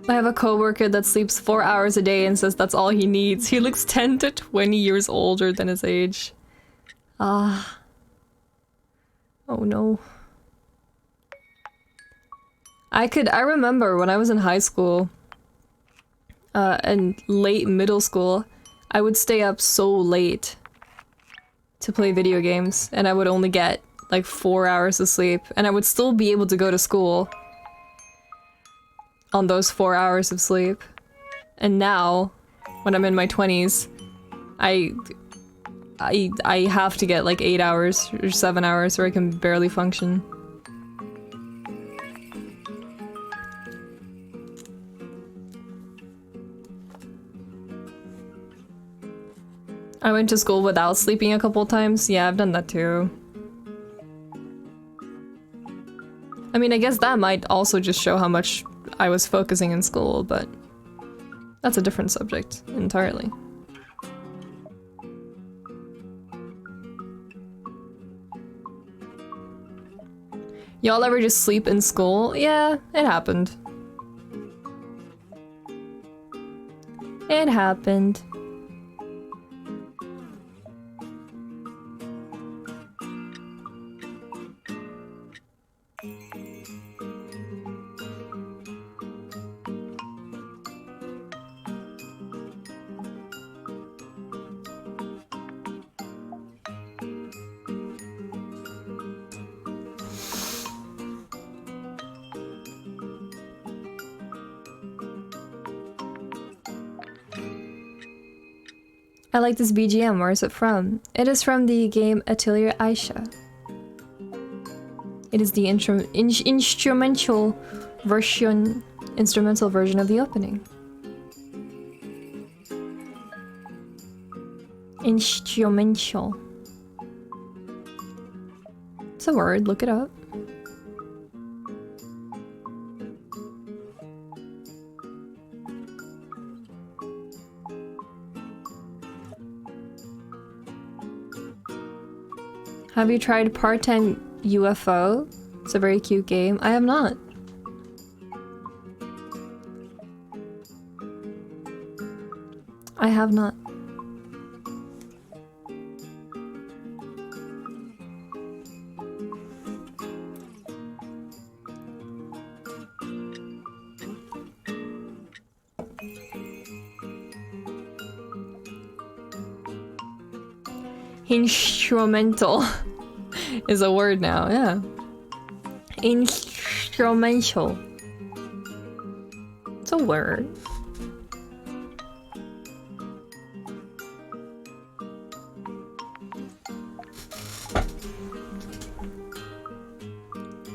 I have a coworker that sleeps 4 hours a day and says that's all he needs. He looks 10 to 20 years older than his age. Ah. Oh no. I remember when I was in high school, and late middle school, I would stay up so late to play video games, and I would only get like 4 hours of sleep, and I would still be able to go to school on those 4 hours of sleep. And now, when I'm in my 20s, I have to get like 8 hours or 7 hours or I can barely function. I went to school without sleeping a couple times. Yeah, I've done that too. I mean, I guess that might also just show how much I was focusing in school, but that's a different subject entirely. Y'all ever just sleep in school? Yeah, it happened. It happened. I like this BGM, where is it from? It is from the game Atelier Aisha. It is the instrumental version of the opening. Instrumental. It's a word, look it up. Have you tried Part-Time UFO? It's a very cute game. I have not. I have not. Instrumental is a word now, yeah. Instrumental. It's a word.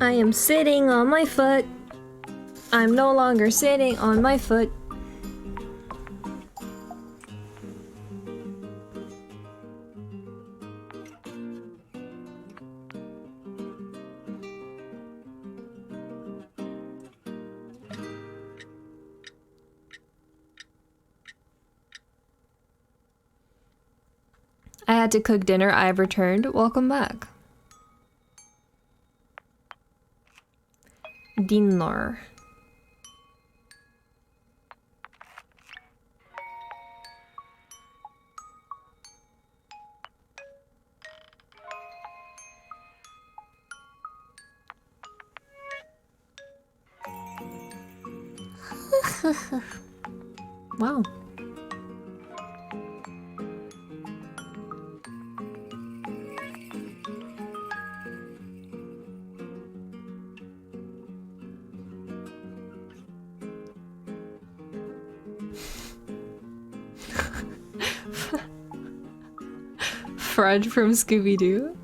I am sitting on my foot. I'm no longer sitting on my foot. I had to cook dinner. I've returned. Welcome back. Dinner. Wow. Fred from Scooby-Doo?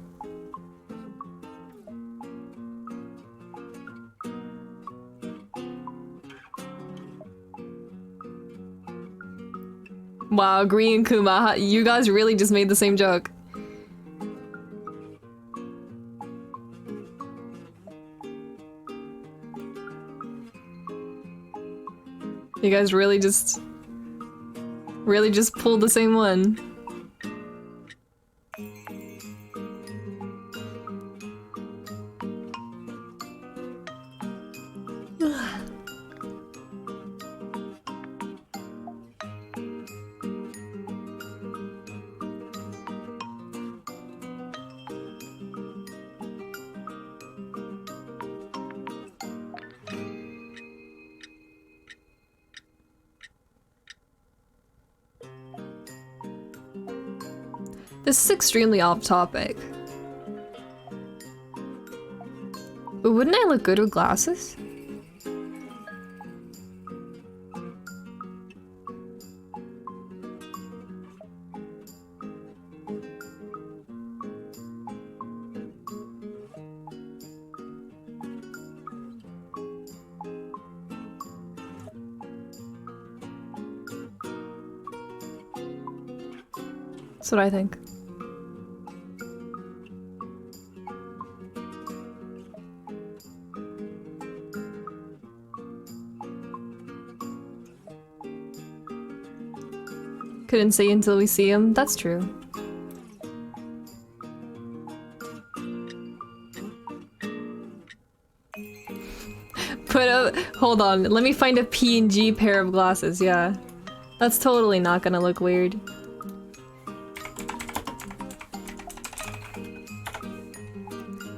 Wow, Green and Kuma, you guys really just made the same joke. You guys really just pulled the same one. This is extremely off topic. But wouldn't I look good with glasses? That's what I think. Couldn't see until we see him. That's true. Hold on, let me find a P&G pair of glasses, yeah. That's totally not gonna look weird.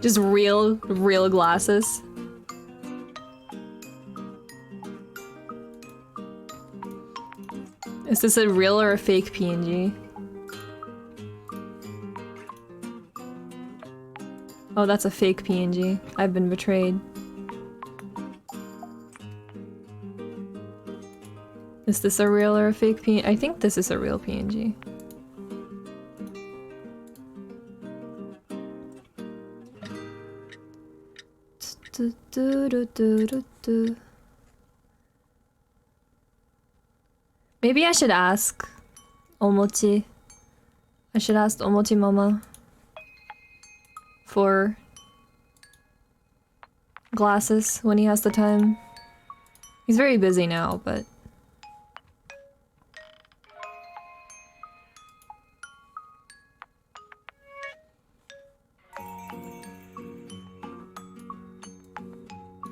Just real glasses. Is this a real or a fake PNG? Oh, that's a fake PNG. I've been betrayed. Is this a real or a fake PNG? I think this is a real PNG. Maybe I should ask Omochi. I should ask Omochi Mama for glasses when he has the time. He's very busy now, but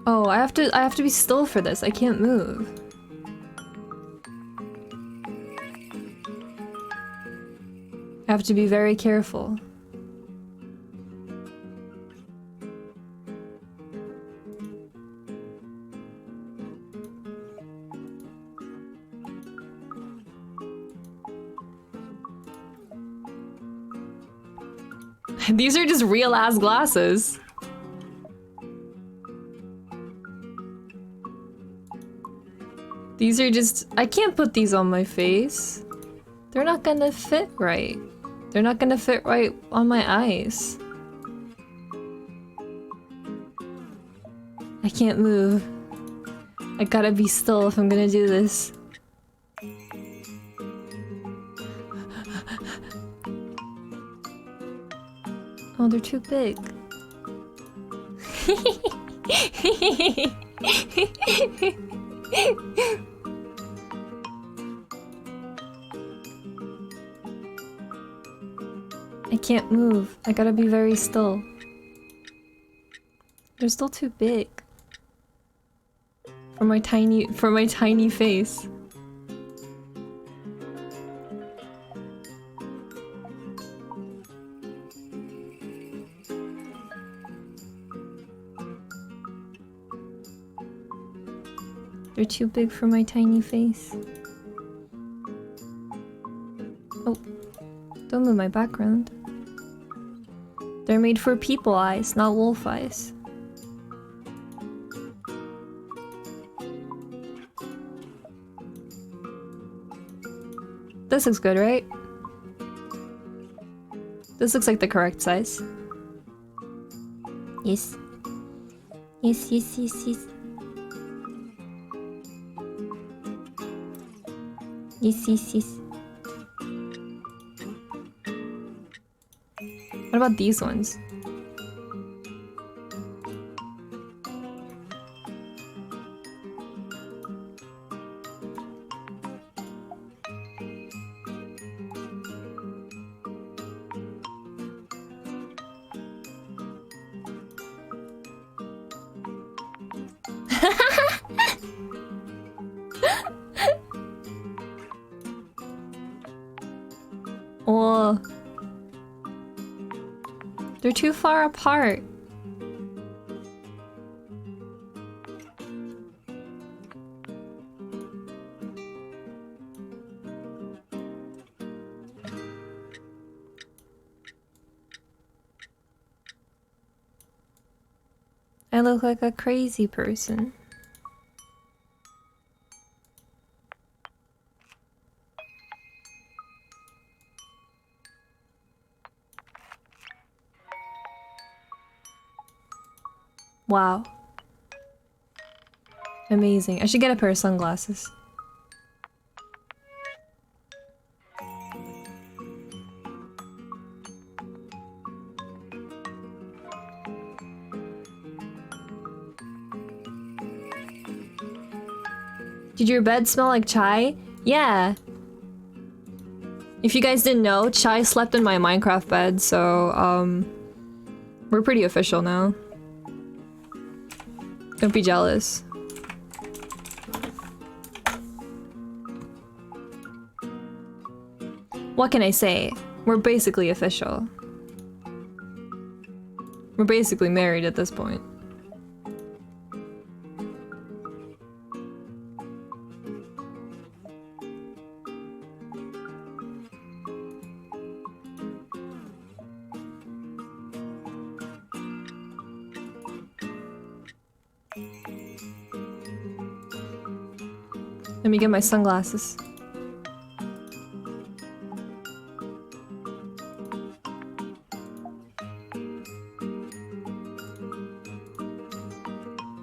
Oh, I have to be still for this. I can't move. I have to be very careful. These are just real ass glasses. These are just... I can't put these on my face. They're not gonna fit right. They're not gonna fit right on my eyes. I can't move. I gotta be still if I'm gonna do this. Oh, they're too big. I can't move. I gotta be very still. They're still too big. For my tiny face. They're too big for my tiny face. Oh, don't move my background. They're made for people eyes, not wolf eyes. This looks good, right? This looks like the correct size. Yes. Yes, yes, yes, yes. Yes, yes, yes. What about these ones? Oh, they're too far apart. I look like a crazy person. Wow. Amazing. I should get a pair of sunglasses. Did your bed smell like chai? Yeah. If you guys didn't know, Chai slept in my Minecraft bed, so, we're pretty official now. Don't be jealous. What can I say? We're basically official. We're basically married at this point. Let me get my sunglasses.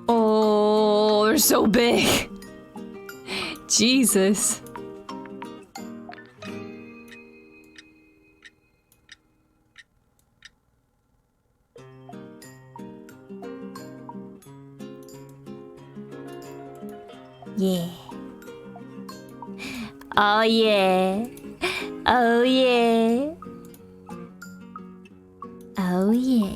Oh, they're so big. Jesus. Yeah. Oh yeah. Oh yeah. Oh yeah.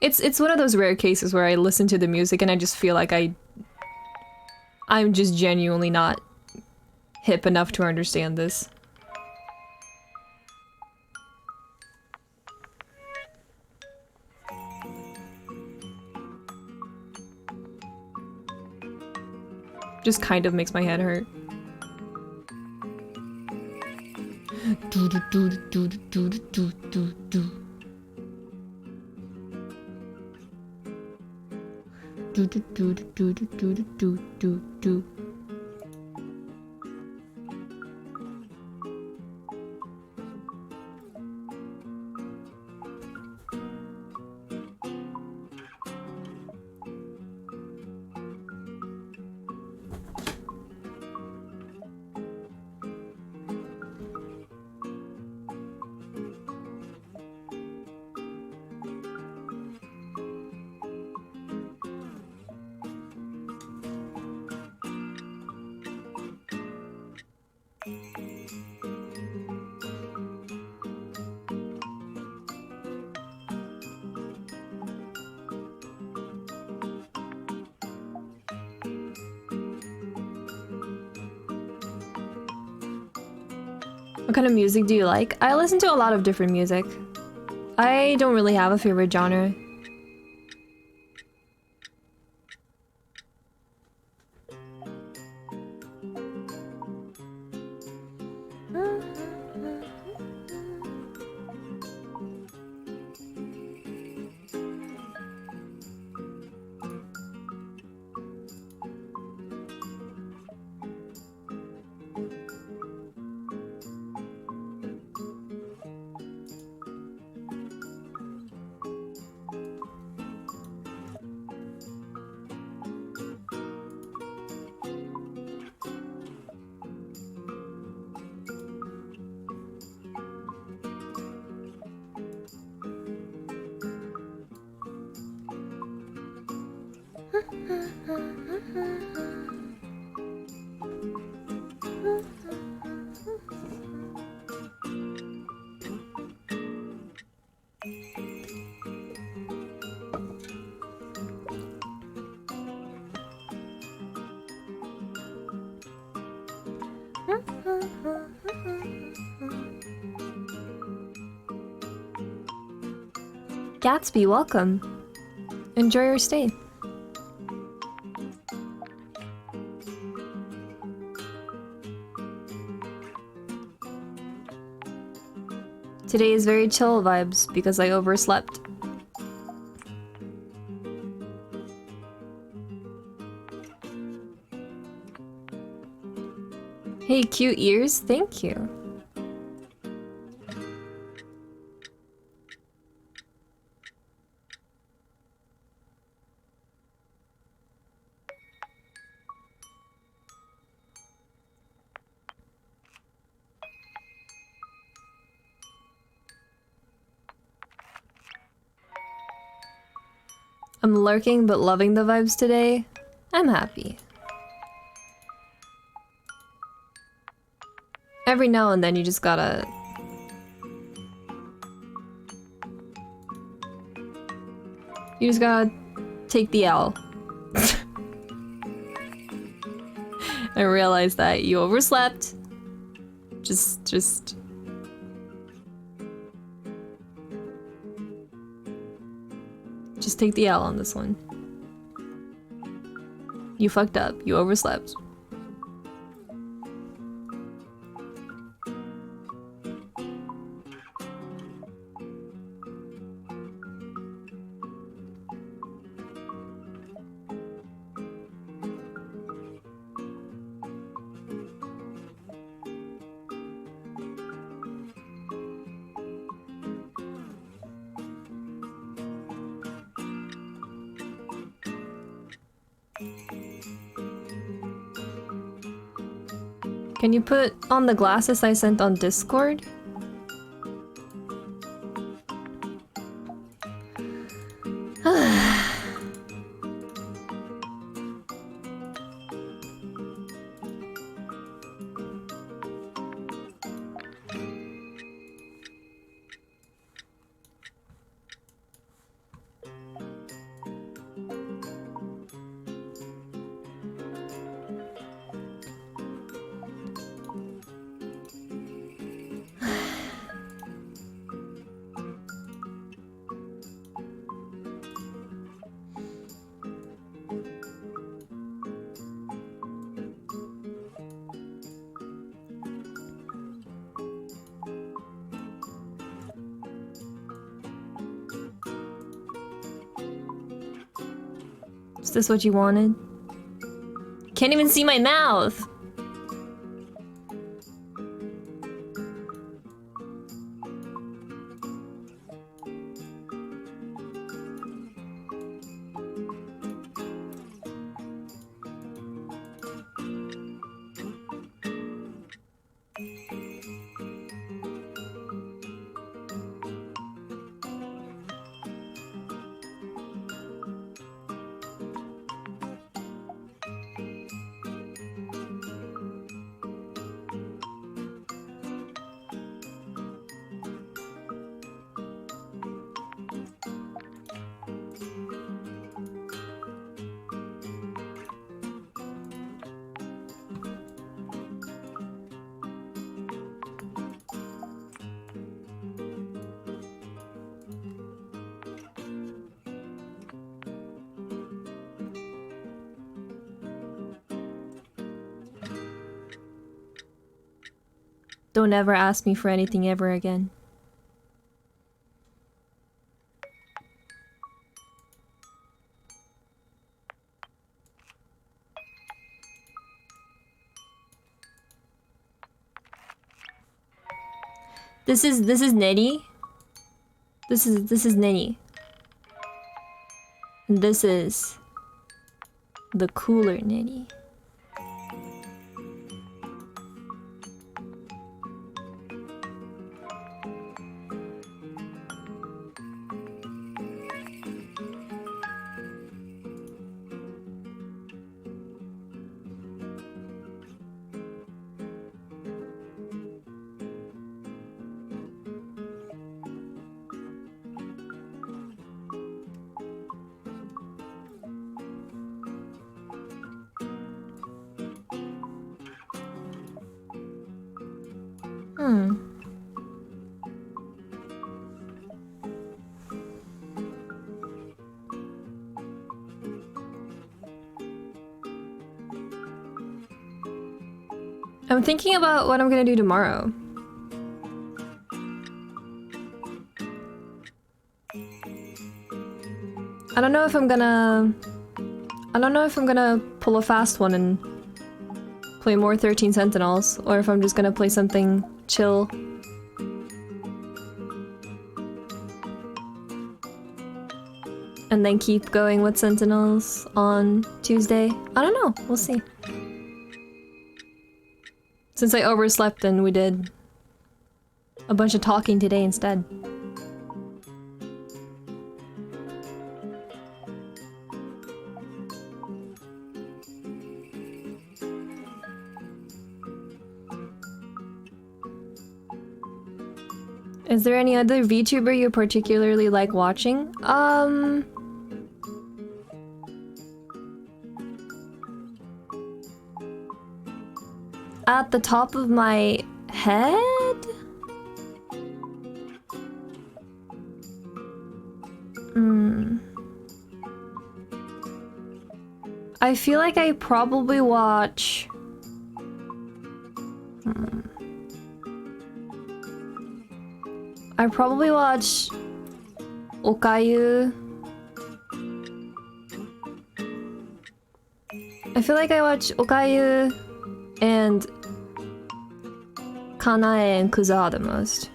It's one of those rare cases where I listen to the music and I just feel like I'm just genuinely not hip enough to understand this. Just kind of makes my head hurt. What kind of music do you like? I listen to a lot of different music. I don't really have a favorite genre. Gatsby, welcome. Enjoy your stay. Today is very chill vibes because I overslept. Hey, cute ears, thank you. I'm lurking but loving the vibes today. I'm happy. Every now and then you just gotta... You just gotta take the L. I realized that you overslept. Just take the L on this one. You fucked up. You overslept. Can you put on the glasses I sent on Discord? Is this what you wanted? Can't even see my mouth! Don't ever ask me for anything ever again. This is Nerine. This is Nerine. And this is the cooler Nerine. I'm thinking about what I'm gonna do tomorrow. I don't know if I'm gonna pull a fast one and play more 13 Sentinels, or if I'm just gonna play something chill. And then keep going with Sentinels on Tuesday. I don't know, we'll see. Since I overslept and we did a bunch of talking today instead. Is there any other VTuber you particularly like watching? At the top of my head? I feel like I probably watch... I probably watch Okayu. I feel like I watch Okayu and Kanae and Kuza the most.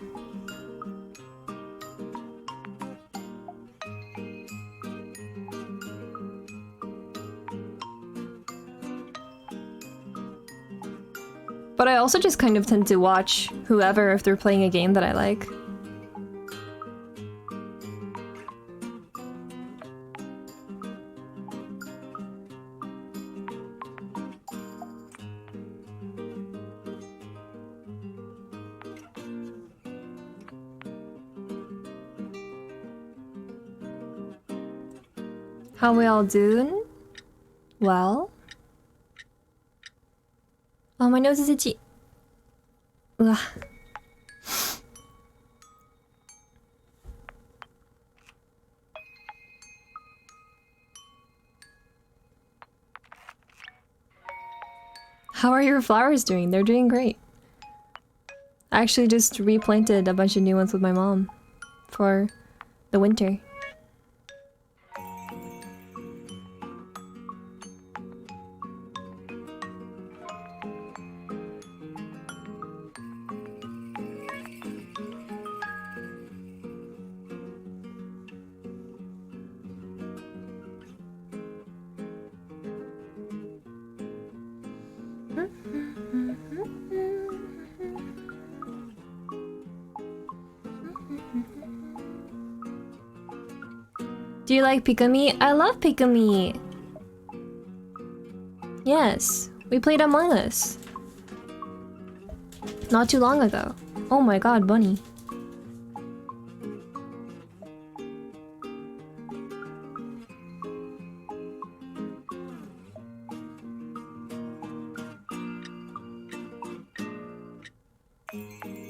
But I also just kind of tend to watch whoever if they're playing a game that I like. How we all doing? Well? Oh, my nose is itchy. Ugh. How are your flowers doing? They're doing great. I actually just replanted a bunch of new ones with my mom for the winter. Do you like Pikami? I love Pikami! Yes, we played Among Us. Not too long ago. Oh my god, Bunny.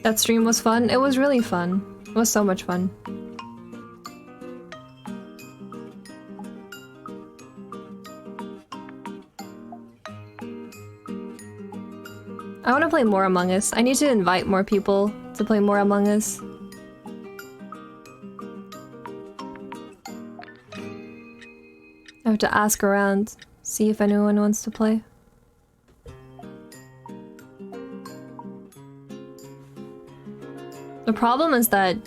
That stream was fun. It was really fun. It was so much fun. I want to play more Among Us. I need to invite more people to play more Among Us. I have to ask around, see if anyone wants to play. The problem is that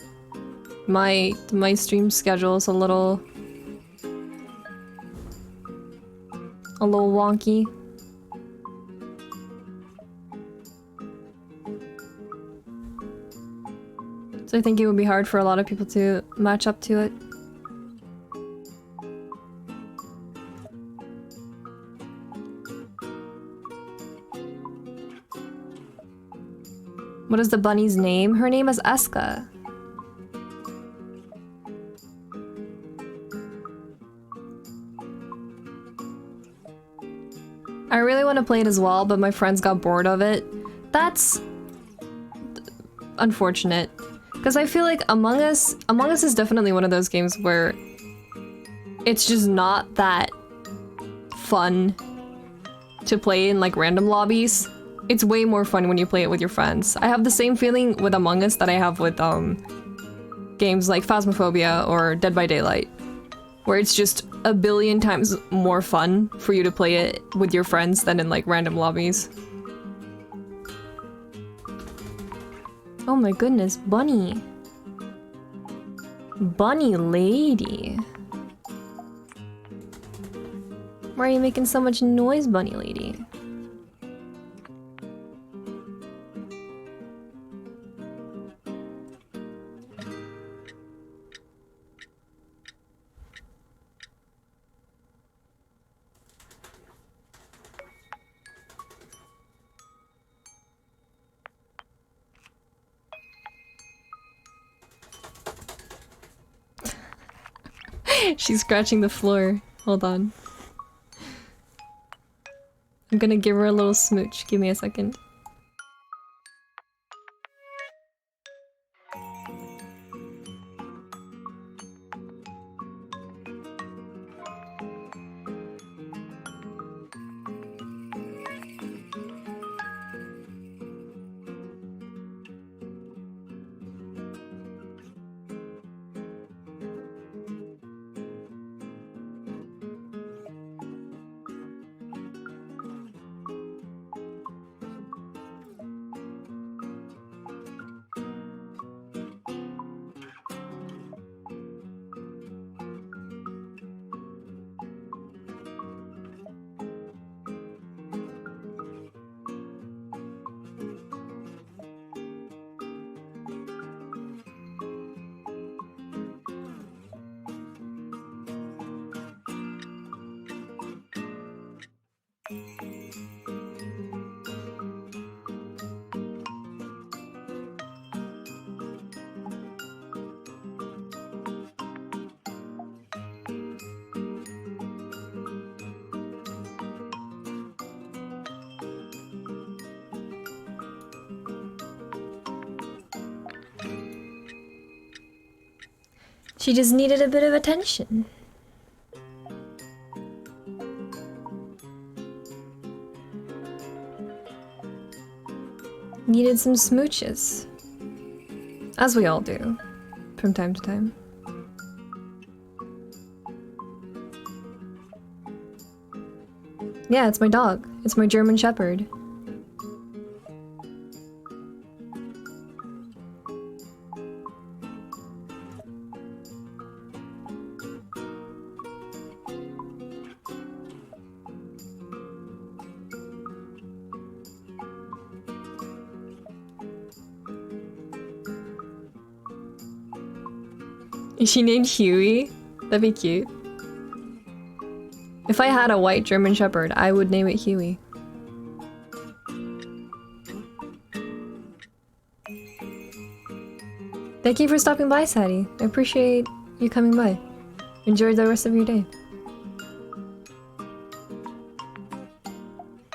my stream schedule is a little wonky. So I think it would be hard for a lot of people to match up to it. What is the bunny's name? Her name is Eska. I really want to play it as well, but my friends got bored of it. That's unfortunate. Because I feel like Among Us is definitely one of those games where it's just not that fun to play in like random lobbies. It's way more fun when you play it with your friends. I have the same feeling with Among Us that I have with games like Phasmophobia or Dead by Daylight, where it's just a billion times more fun for you to play it with your friends than in like random lobbies. Oh my goodness, Bunny. Bunny lady. Why are you making so much noise, Bunny lady? She's scratching the floor. Hold on. I'm gonna give her a little smooch. Give me a second. She just needed a bit of attention. Needed some smooches. As we all do, from time to time. Yeah, it's my dog. It's my German Shepherd. Is she named Huey? That'd be cute. If I had a white German Shepherd, I would name it Huey. Thank you for stopping by, Sadie. I appreciate you coming by. Enjoy the rest of your day.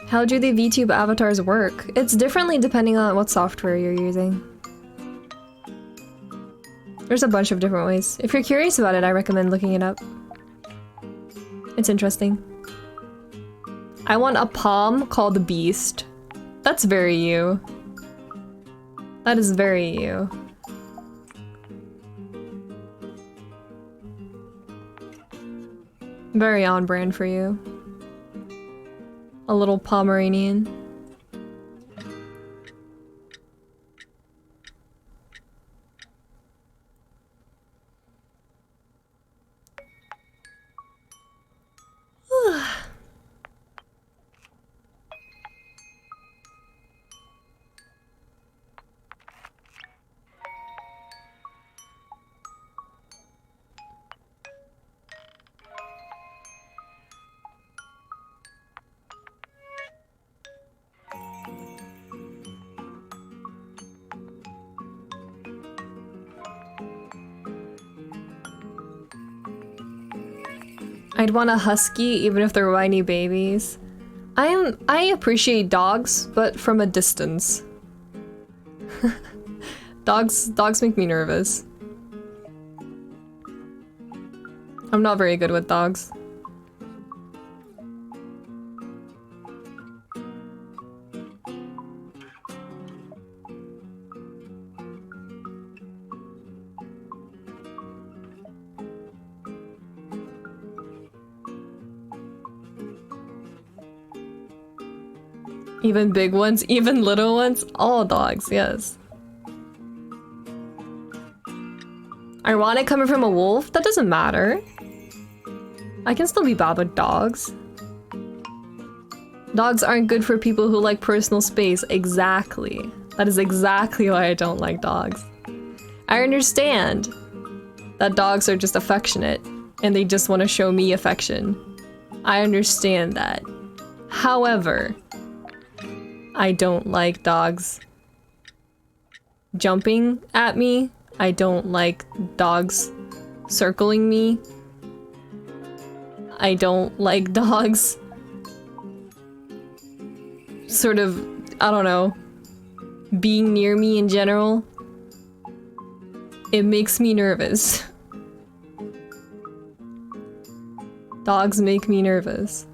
How do the VTube avatars work? It's differently depending on what software you're using. There's a bunch of different ways. If you're curious about it, I recommend looking it up. It's interesting. I want a palm called the Beast. That's very you. That is very you. Very on brand for you. A little Pomeranian. I'd want a husky even if they're whiny babies. I appreciate dogs, but from a distance. Dogs make me nervous. I'm not very good with dogs. Even big ones, even little ones, all dogs, yes. Ironic coming from a wolf? That doesn't matter. I can still be bad with dogs. Dogs aren't good for people who like personal space. Exactly. That is exactly why I don't like dogs. I understand that dogs are just affectionate and they just want to show me affection. I understand that. However, I don't like dogs jumping at me. I don't like dogs circling me. I don't like dogs sort of, I don't know, being near me in general. It makes me nervous. Dogs make me nervous.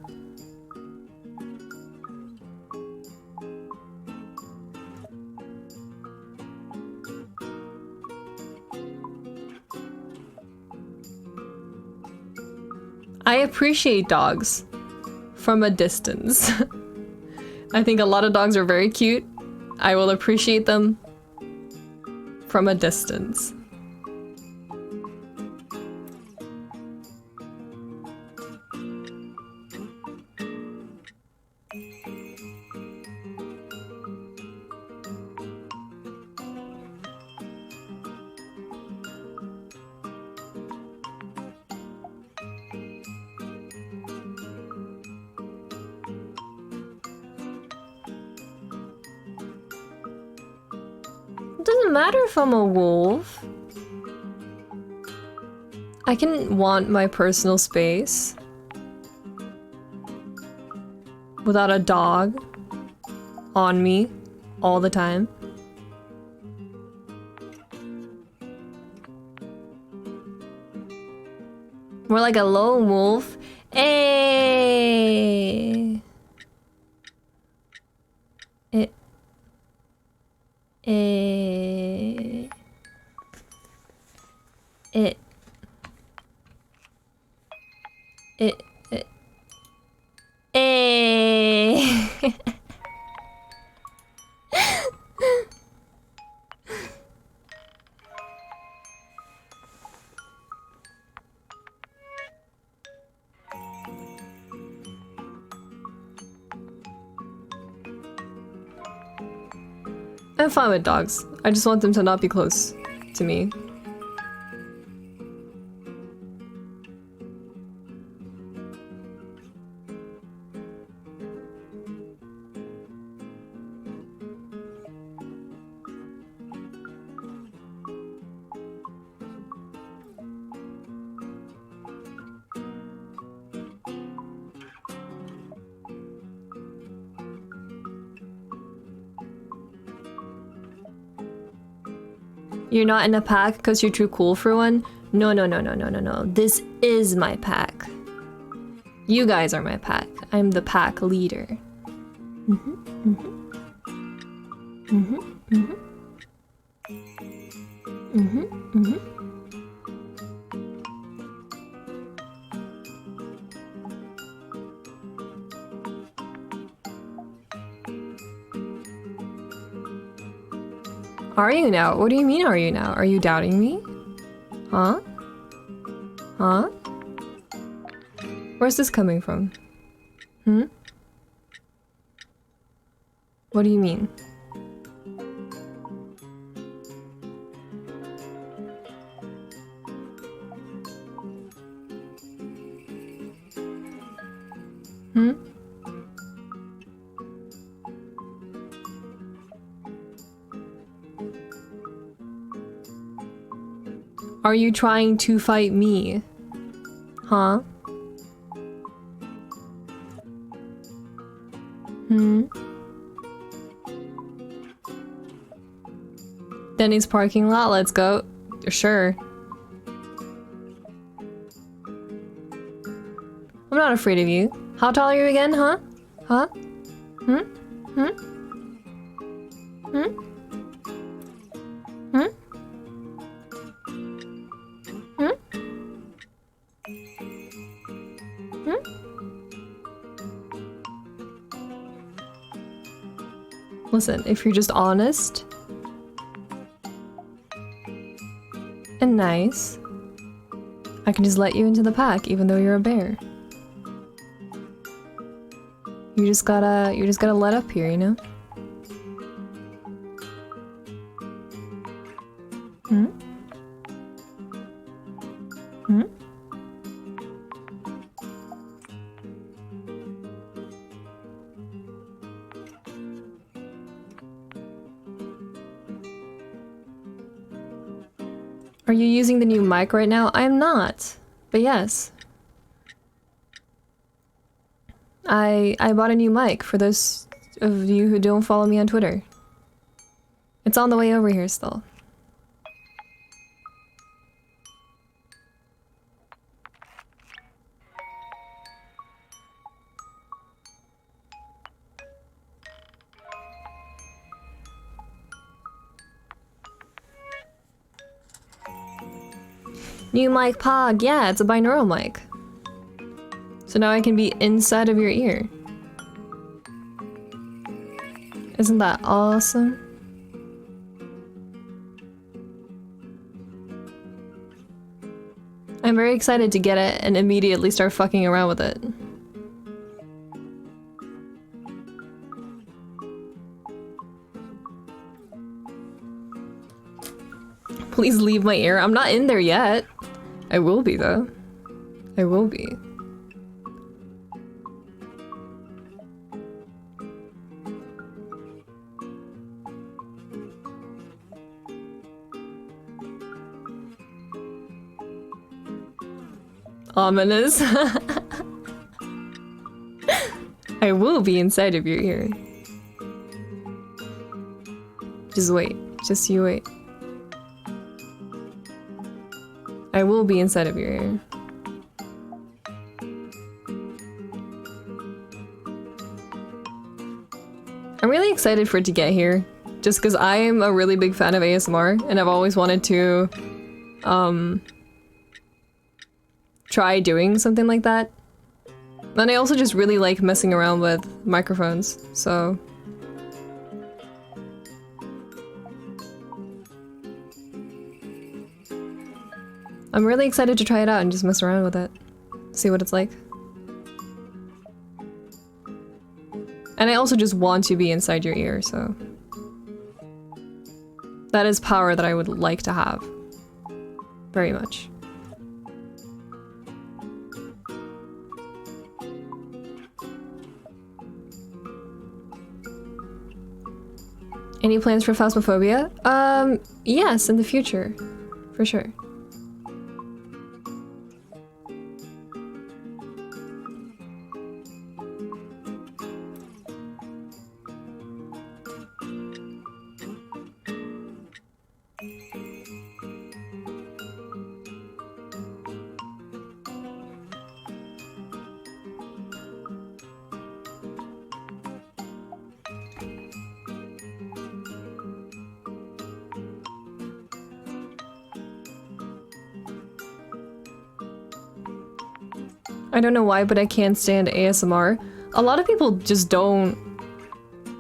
I appreciate dogs from a distance. I think a lot of dogs are very cute. I will appreciate them from a distance. Doesn't matter if I'm a wolf. I can want my personal space without a dog on me all the time. More like a lone wolf. Hey. It. It. It. It. I'm fine with dogs. I just want them to not be close to me. You're not in a pack because you're too cool for one? No, no, no, no, no, no, no. This is my pack. You guys are my pack. I'm the pack leader. Are you now? What do you mean, are you now? Are you doubting me? Huh? Huh? Where's this coming from? Hmm? What do you mean? Hmm? Are you trying to fight me? Huh? Hmm? Denny's parking lot, let's go. Sure. I'm not afraid of you. How tall are you again, huh? Huh? Hmm? Hmm? Hmm? Hmm? Hmm? Hmm? Listen, if you're just honest and nice, I can just let you into the pack even though you're a bear. You just gotta let up here, you know? Hmm? Hmm? Are you using the new mic right now? I am not, but yes. I bought a new mic for those of you who don't follow me on Twitter. It's on the way over here still. New mic pog, yeah, it's a binaural mic. So now I can be inside of your ear. Isn't that awesome? I'm very excited to get it and immediately start fucking around with it. Please leave my ear. I'm not in there yet. I will be though. I will be. Ominous. I will be inside of your ear. Just wait. Just you wait. I will be inside of your ear. I'm really excited for it to get here. Just because I am a really big fan of ASMR and I've always wanted to try doing something like that. And I also just really like messing around with microphones, so... I'm really excited to try it out and just mess around with it. See what it's like. And I also just want to be inside your ear, so... That is power that I would like to have. Very much. Any plans for Phasmophobia? Yes, in the future. For sure. I don't know why, but I can't stand ASMR. A lot of people just don't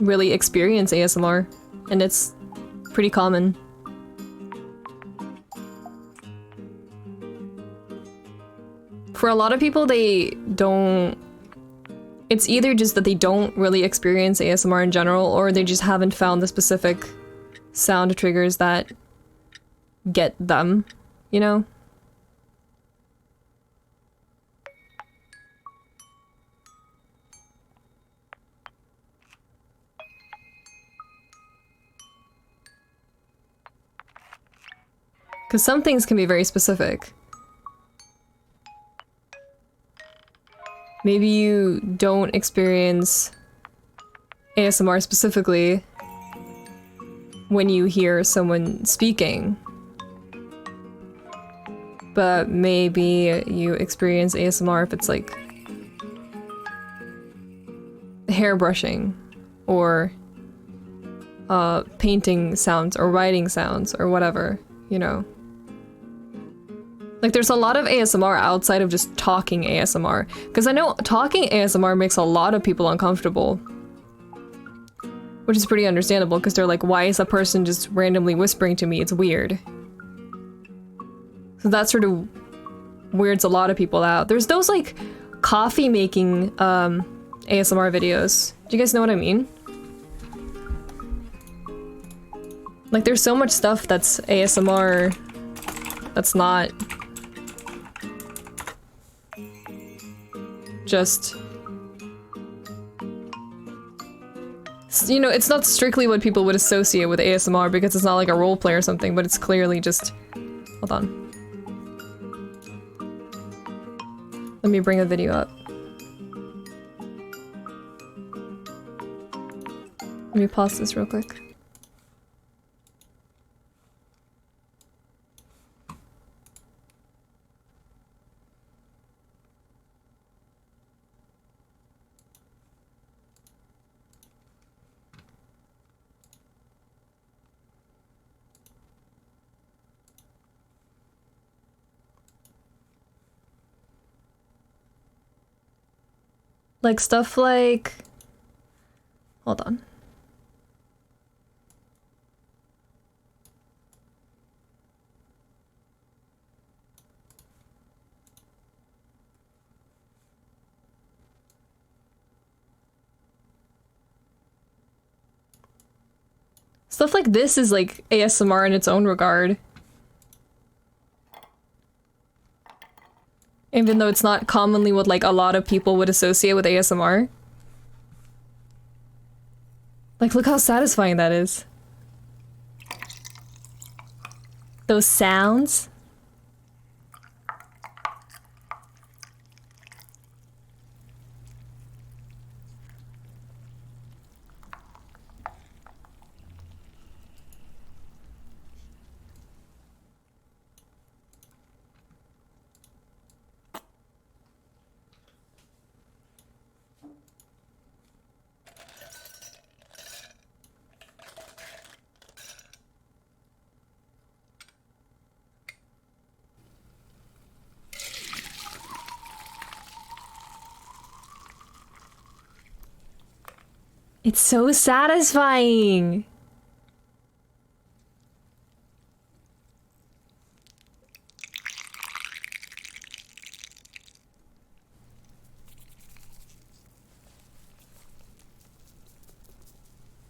really experience ASMR, and it's pretty common. For a lot of people, they don't... It's either just that they don't really experience ASMR in general, or they just haven't found the specific sound triggers that get them, you know? Because some things can be very specific. Maybe you don't experience ASMR specifically when you hear someone speaking. But maybe you experience ASMR if it's like hair brushing or painting sounds or writing sounds or whatever, you know. Like, there's a lot of ASMR outside of just talking ASMR. Because I know talking ASMR makes a lot of people uncomfortable. Which is pretty understandable, because they're like, why is a person just randomly whispering to me? It's weird. So that sort of weirds a lot of people out. There's those, like, coffee making ASMR videos. Do you guys know what I mean? Like, there's so much stuff that's ASMR that's not just, you know, it's not strictly what people would associate with ASMR because it's not like a roleplay or something, but it's clearly just... Hold on. Let me bring a video up. Let me pause this real quick. Like stuff like... Hold on. Stuff like this is like ASMR in its own regard. Even though it's not commonly what like a lot of people would associate with ASMR. Like, look how satisfying that is. Those sounds. It's so satisfying.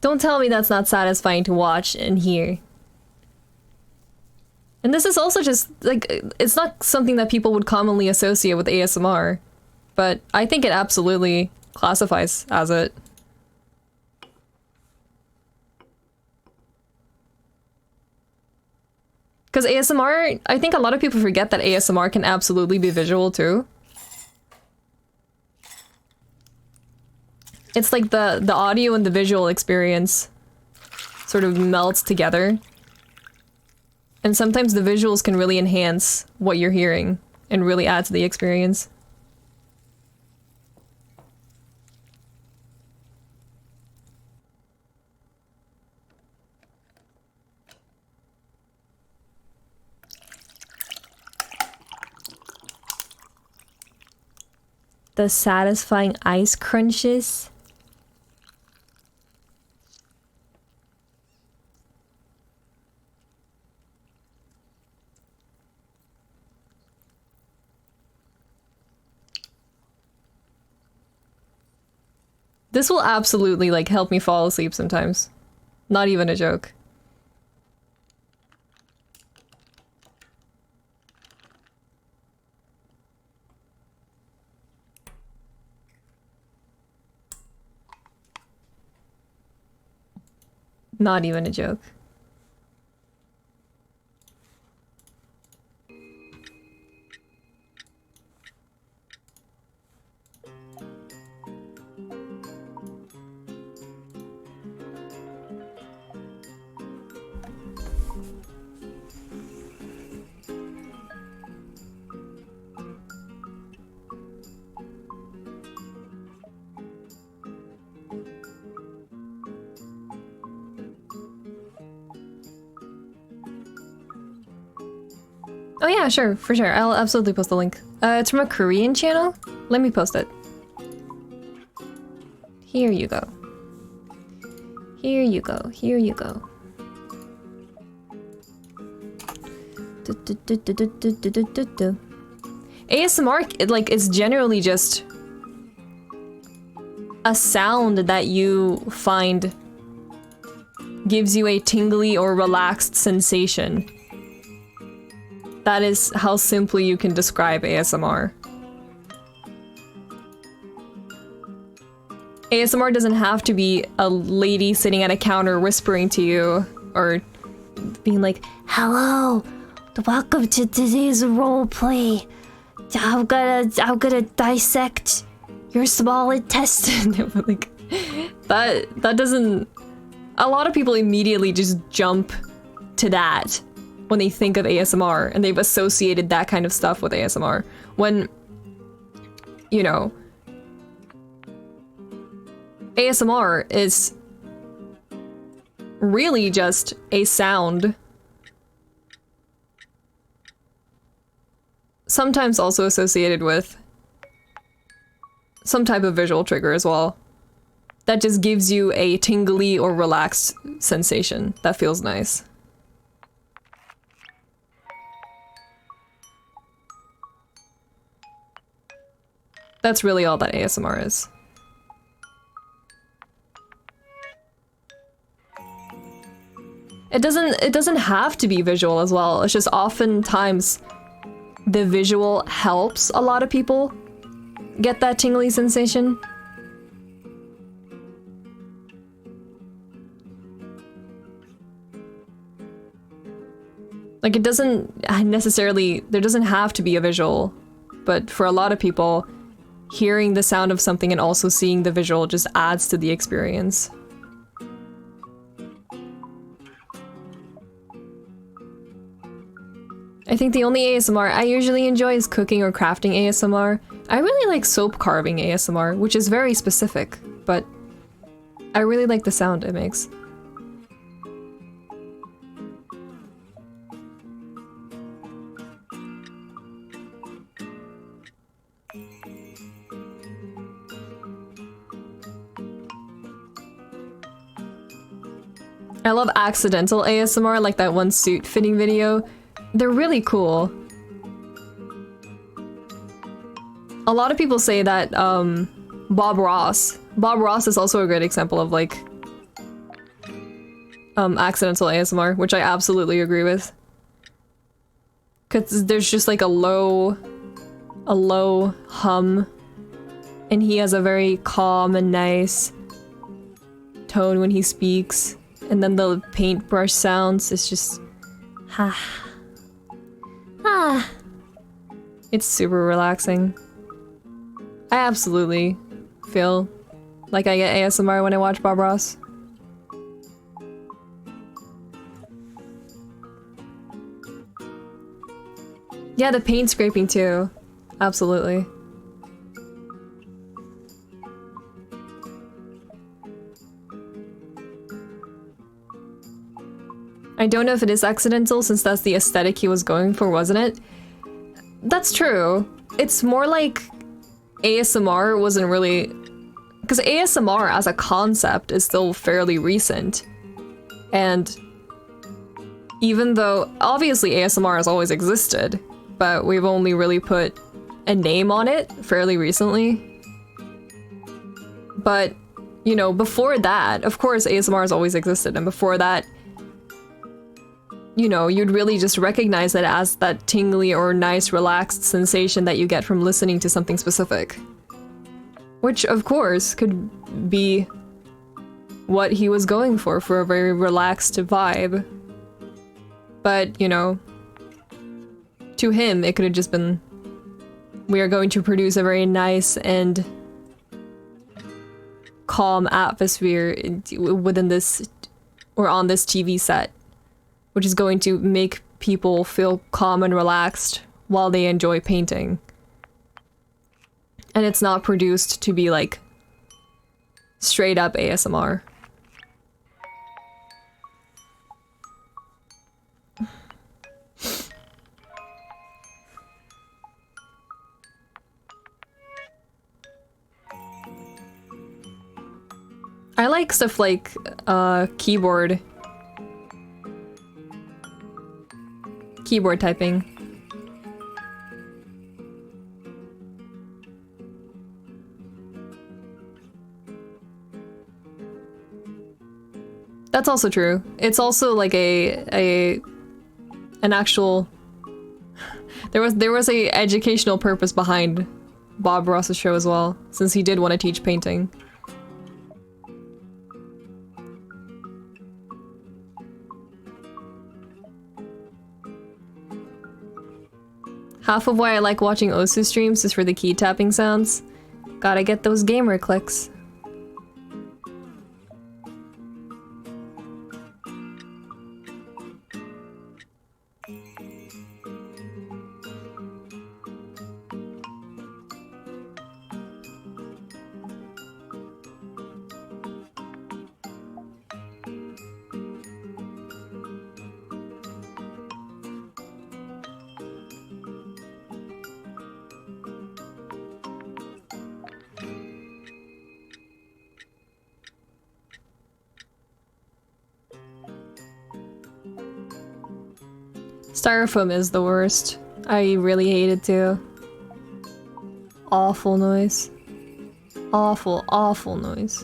Don't tell me that's not satisfying to watch and hear. And this is also just, like, it's not something that people would commonly associate with ASMR, but I think it absolutely classifies as it. Because ASMR, I think a lot of people forget that ASMR can absolutely be visual too. It's like the audio and the visual experience sort of melts together. And sometimes the visuals can really enhance what you're hearing and really add to the experience. The satisfying ice crunches. This will absolutely, like, help me fall asleep sometimes. Not even a joke. Not even a joke. Oh yeah, sure, for sure. I'll absolutely post the link. It's from a Korean channel. Let me post it. Here you go. Here you go. Here you go. ASMR, like, it's generally just a sound that you find gives you a tingly or relaxed sensation. That is how simply you can describe ASMR. ASMR doesn't have to be a lady sitting at a counter whispering to you, or being like, "Hello, welcome to today's roleplay. I'm gonna dissect your small intestine." Like, that doesn't. A lot of people immediately just jump to that when they think of ASMR, and they've associated that kind of stuff with ASMR. When, you know, ASMR is really just a sound, sometimes also associated with some type of visual trigger as well, that just gives you a tingly or relaxed sensation that feels nice. That's really all that ASMR is. It doesn't have to be visual as well. It's just oftentimes the visual helps a lot of people get that tingly sensation. Like, it doesn't necessarily, there doesn't have to be a visual, but for a lot of people, hearing the sound of something and also seeing the visual just adds to the experience. I think the only ASMR I usually enjoy is cooking or crafting ASMR. I really like soap carving ASMR, which is very specific, but I really like the sound it makes. I love accidental ASMR, like that one suit fitting video. They're really cool. A lot of people say that Bob Ross is also a great example of, like, accidental ASMR, which I absolutely agree with. 'Cause there's just like a low hum, and he has a very calm and nice tone when he speaks. And then the paintbrush sounds, it's just... It's super relaxing. I absolutely feel like I get ASMR when I watch Bob Ross. Yeah, the paint scraping too. Absolutely. I don't know if it is accidental, since that's the aesthetic he was going for, wasn't it? That's true. It's more like ASMR wasn't really... Because ASMR as a concept is still fairly recent. And even though, obviously ASMR has always existed, but we've only really put a name on it fairly recently. But, you know, before that, of course ASMR has always existed, and before that, you know, you'd really just recognize it as that tingly or nice relaxed sensation that you get from listening to something specific. Which, of course, could be what he was going for a very relaxed vibe. But, you know, to him, it could have just been, we are going to produce a very nice and calm atmosphere within this, or on this TV set, which is going to make people feel calm and relaxed while they enjoy painting. And it's not produced to be like straight up ASMR. I like stuff like keyboard typing. That's also true. It's also like an actual there was a educational purpose behind Bob Ross's show as well, since he did want to teach painting. Half of why I like watching Osu streams is for the key tapping sounds. Gotta get those gamer clicks. Styrofoam is the worst. I really hate it too. Awful noise. Awful, awful noise.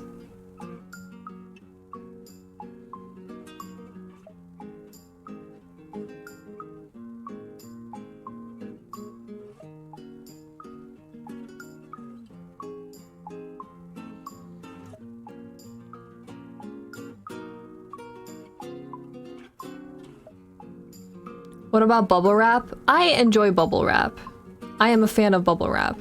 What about bubble wrap? I enjoy bubble wrap. I am a fan of bubble wrap.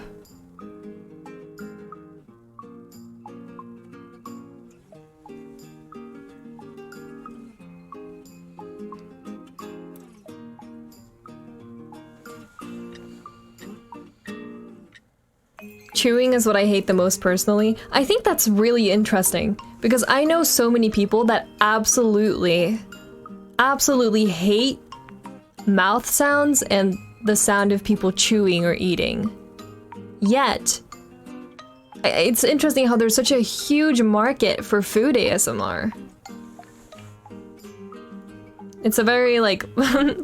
Chewing is what I hate the most personally. I think that's really interesting because I know so many people that absolutely hate mouth sounds and the sound of people chewing or eating. Yet, it's interesting how there's such a huge market for food ASMR. It's a very, like,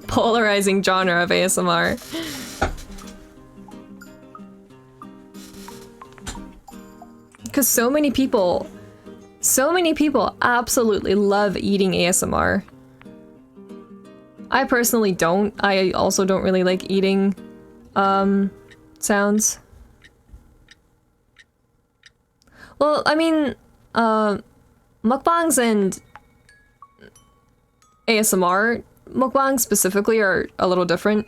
polarizing genre of ASMR. Because so many people absolutely love eating ASMR. I personally don't. I also don't really like eating sounds. Well, I mean, mukbangs and ASMR mukbangs specifically are a little different,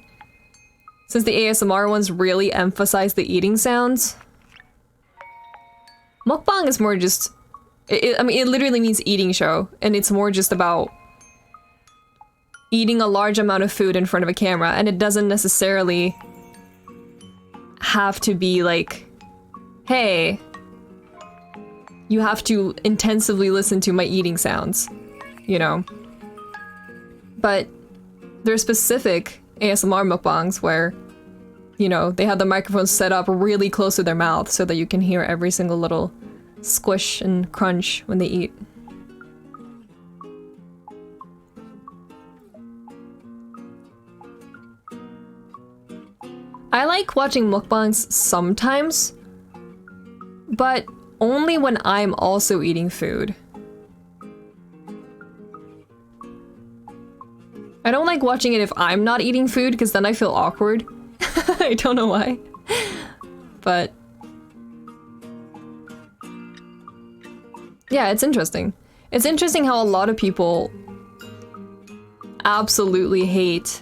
since the ASMR ones really emphasize the eating sounds. Mukbang is more just, I mean, it literally means eating show, and it's more just about eating a large amount of food in front of a camera, and it doesn't necessarily have to be like, hey, you have to intensively listen to my eating sounds, you know? But there's specific ASMR mukbangs where you know, they have the microphone set up really close to their mouth so that you can hear every single little squish and crunch when they eat. I like watching mukbangs sometimes, but only when I'm also eating food. I don't like watching it if I'm not eating food, because then I feel awkward. I don't know why. But... yeah, it's interesting. It's interesting how a lot of people absolutely hate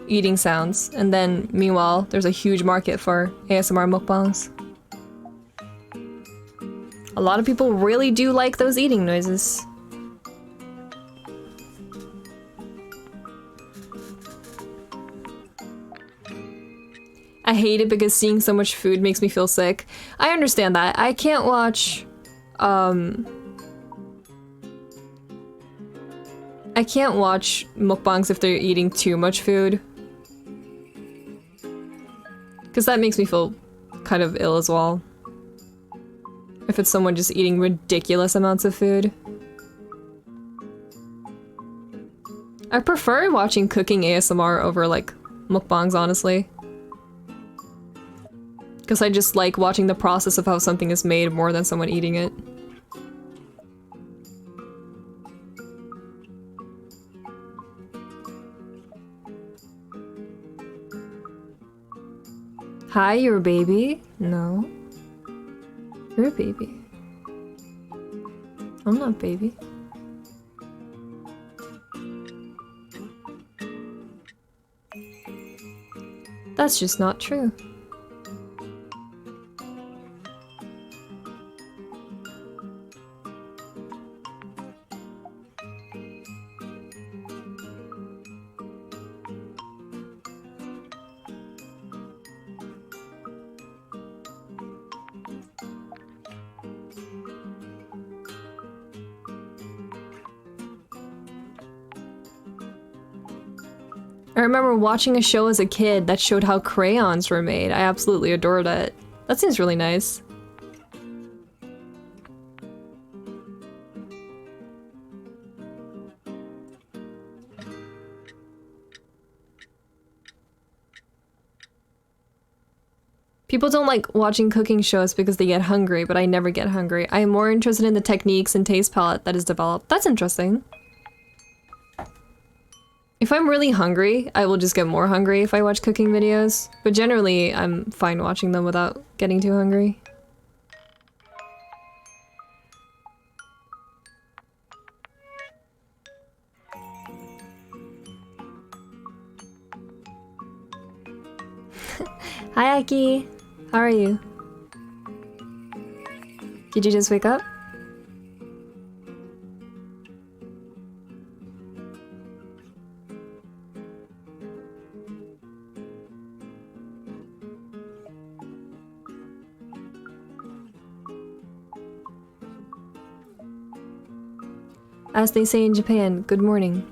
eating sounds, and then meanwhile there's a huge market for ASMR mukbangs. A lot of people really do like those eating noises. I hate it because seeing so much food makes me feel sick. I understand that. I can't watch I can't watch mukbangs if they're eating too much food. Because that makes me feel kind of ill as well. If it's someone just eating ridiculous amounts of food. I prefer watching cooking ASMR over, like, mukbangs, honestly. Because I just like watching the process of how something is made more than someone eating it. Hi, you're a baby? No. You're a baby. I'm not a baby. That's just not true. I remember watching a show as a kid that showed how crayons were made. I absolutely adored it. That seems really nice. People don't like watching cooking shows because they get hungry, but I never get hungry. I am more interested in the techniques and taste palette that is developed. That's interesting. If I'm really hungry, I will just get more hungry if I watch cooking videos, but generally I'm fine watching them without getting too hungry. Hi Aki! How are you? Did you just wake up? As they say in Japan, good morning.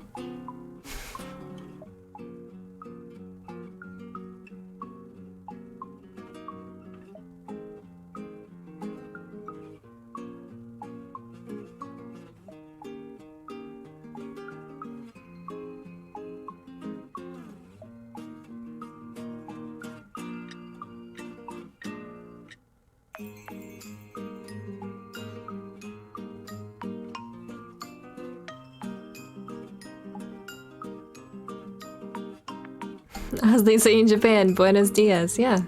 As they say in Japan, buenos dias. Yeah,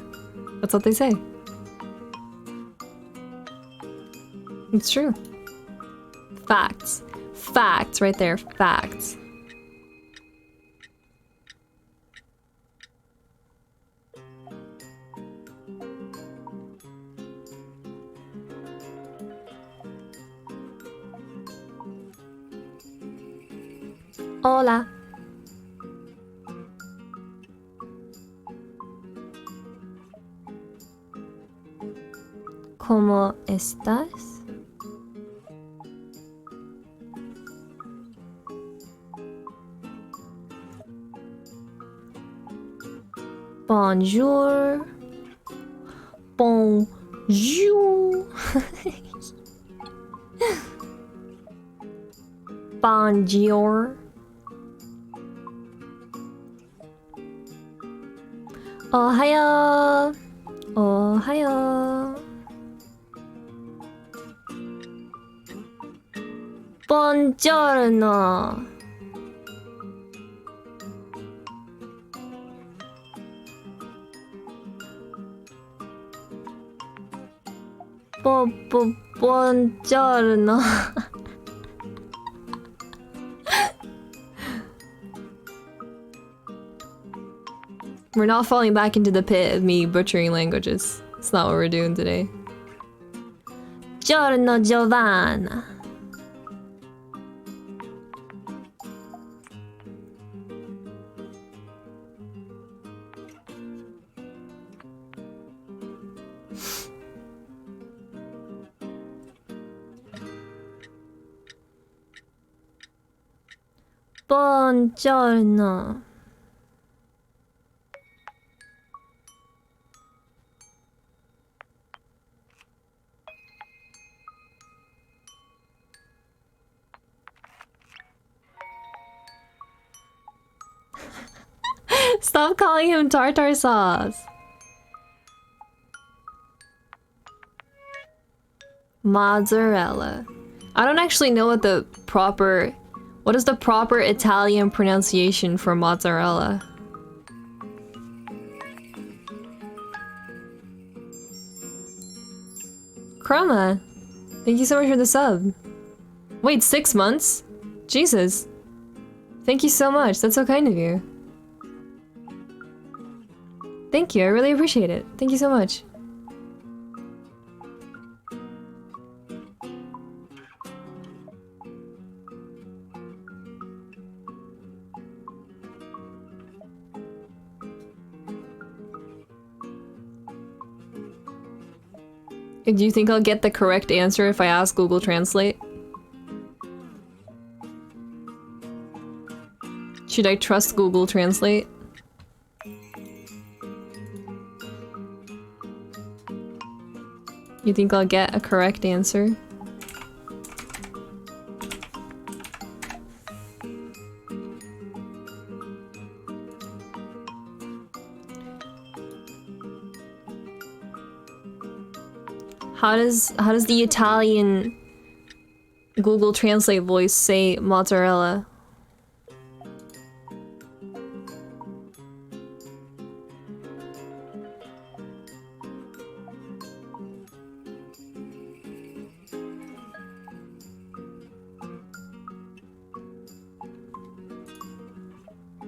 that's what they say. It's true. Facts. Facts right there. Facts. Hola. ¿Cómo estás? Bonjour. Bonjour. Bonjour. Ohayo. Ohayo. Buongiorno. Buongiorno. We're not falling back into the pit of me butchering languages. It's not what we're doing today. Giorno Giovanna. Buongiorno. Stop calling him tartar sauce. Mozzarella. I don't actually know what the proper... What is the proper Italian pronunciation for mozzarella? Chroma. Thank you so much for the sub. Wait, 6 months? Jesus. Thank you so much. That's so kind of you. Thank you, I really appreciate it. Thank you so much. Do you think I'll get the correct answer if I ask Google Translate? Should I trust Google Translate? You think I'll get a correct answer? How does the Italian Google Translate voice say mozzarella?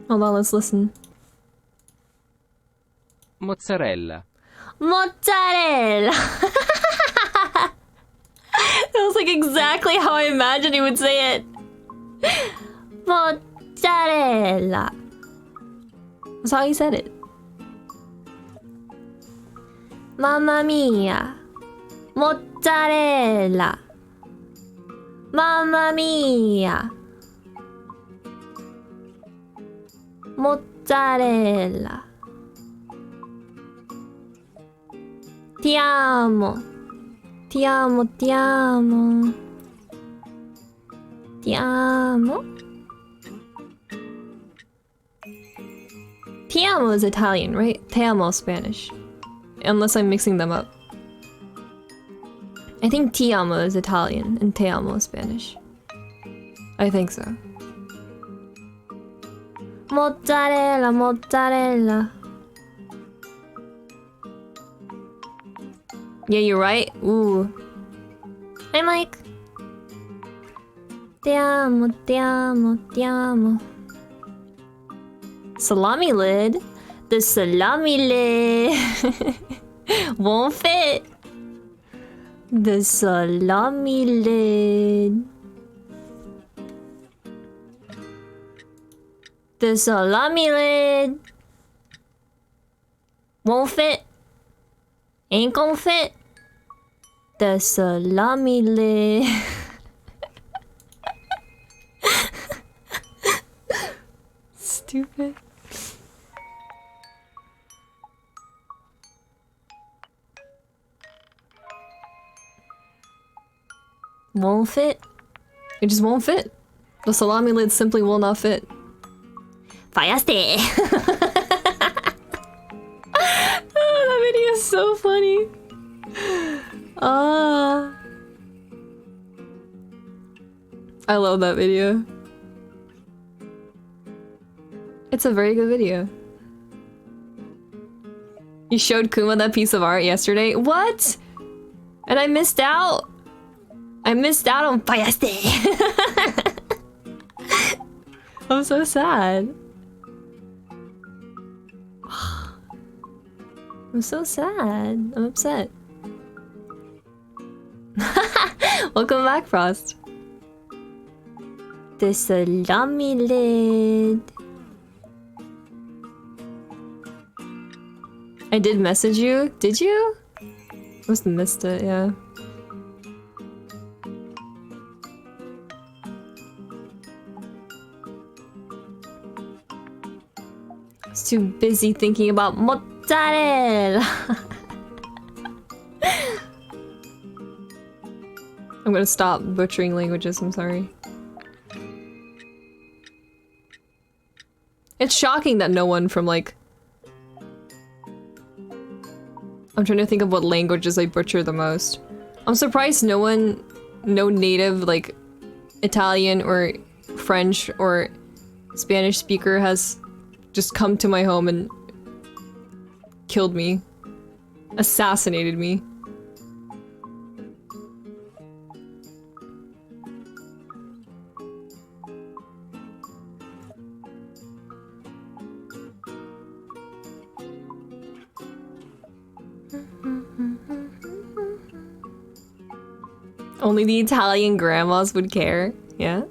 Hold on, let's listen. Mozzarella. Mozzarella! That was like exactly how I imagined he would say it. Mozzarella. That's how he said it. Mamma mia. Mozzarella. Mamma mia. Mozzarella. Ti amo. Ti amo, ti amo. Ti amo. Ti amo is Italian, right? Te amo is Spanish. Unless I'm mixing them up. I think ti amo is Italian and te amo is Spanish. I think so. Mozzarella, mozzarella. Yeah, you're right. Ooh. Hi, Mike. Te amo, te amo, te amo. Salami lid? The salami lid won't fit. The salami lid. The salami lid won't fit. Ain't gonna fit. The salami lid. Stupid. Won't fit? It just won't fit. The salami lid simply will not fit. Fallaste! Oh, that video is so funny. I love that video. It's a very good video. You showed Kuma that piece of art yesterday? What? And I missed out? I missed out on Fallaste! I'm so sad. I'm so sad. I'm upset. Welcome back, Frost. The salami lid. I did message you. Did you? Must have missed it, yeah. I was too busy thinking about mozzarella. I'm gonna stop butchering languages, I'm sorry. It's shocking that no one from like... I'm trying to think of what languages I butcher the most. I'm surprised no native like Italian or French or Spanish speaker has just come to my home and killed me. Assassinated me. Only the Italian grandmas would care, yeah?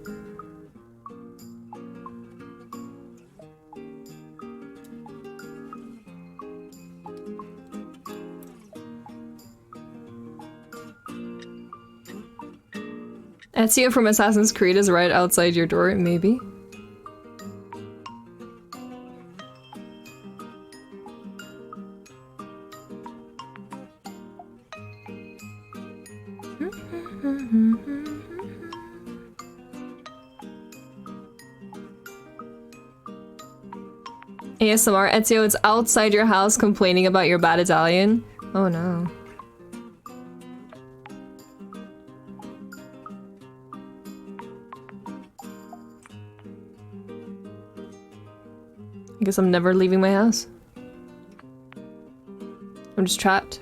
Ezio from Assassin's Creed is right outside your door, maybe? ASMR, Ezio, it's outside your house complaining about your bad Italian. Oh no. I guess I'm never leaving my house. I'm just trapped.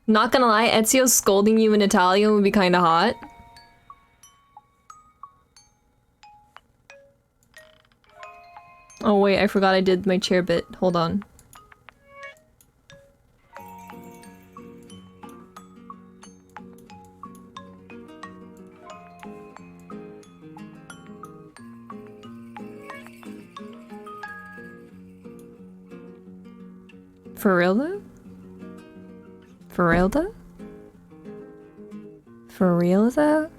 Not gonna lie, Ezio scolding you in Italian would be kinda hot. Oh wait, I forgot I did my chair bit. Hold on. For real though? For real though? For real though?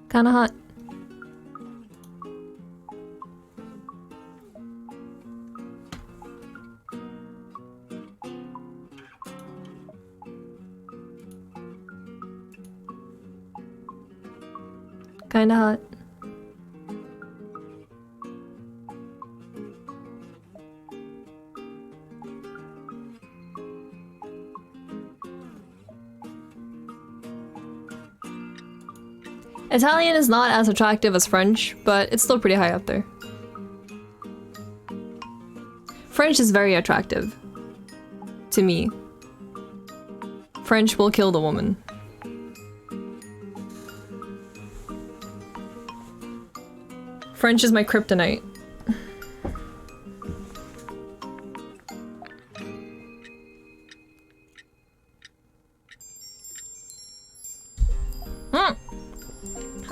Kinda hot. Kinda hot. Italian is not as attractive as French, but it's still pretty high up there. French is very attractive. To me. French will kill the woman. French is my kryptonite.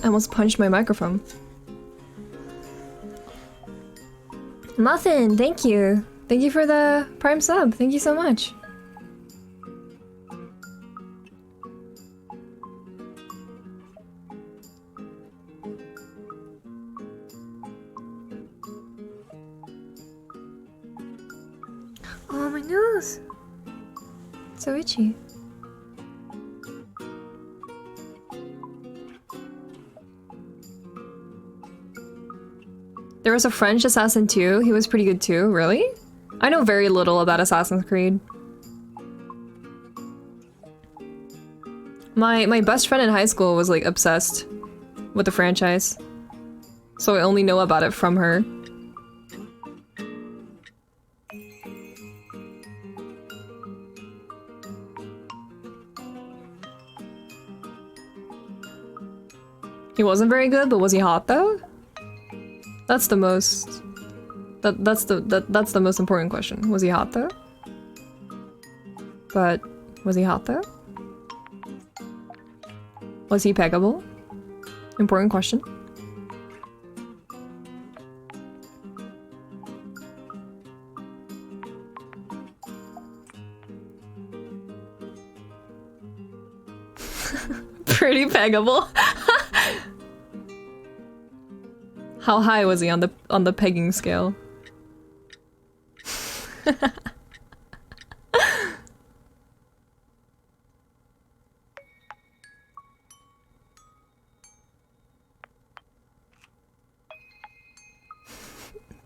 I almost punched my microphone. Nothing, thank you. Thank you for the Prime sub. Thank you so much. Oh, my nose. So itchy. There was a French Assassin too. He was pretty good too. Really? I know very little about Assassin's Creed. My best friend in high school was like obsessed with the franchise. So I only know about it from her. He wasn't very good, but was he hot though? That's the most... That's the most important question. Was he hot though? But was he hot though? Was he peggable? Important question. Pretty peggable. How high was he on the pegging scale?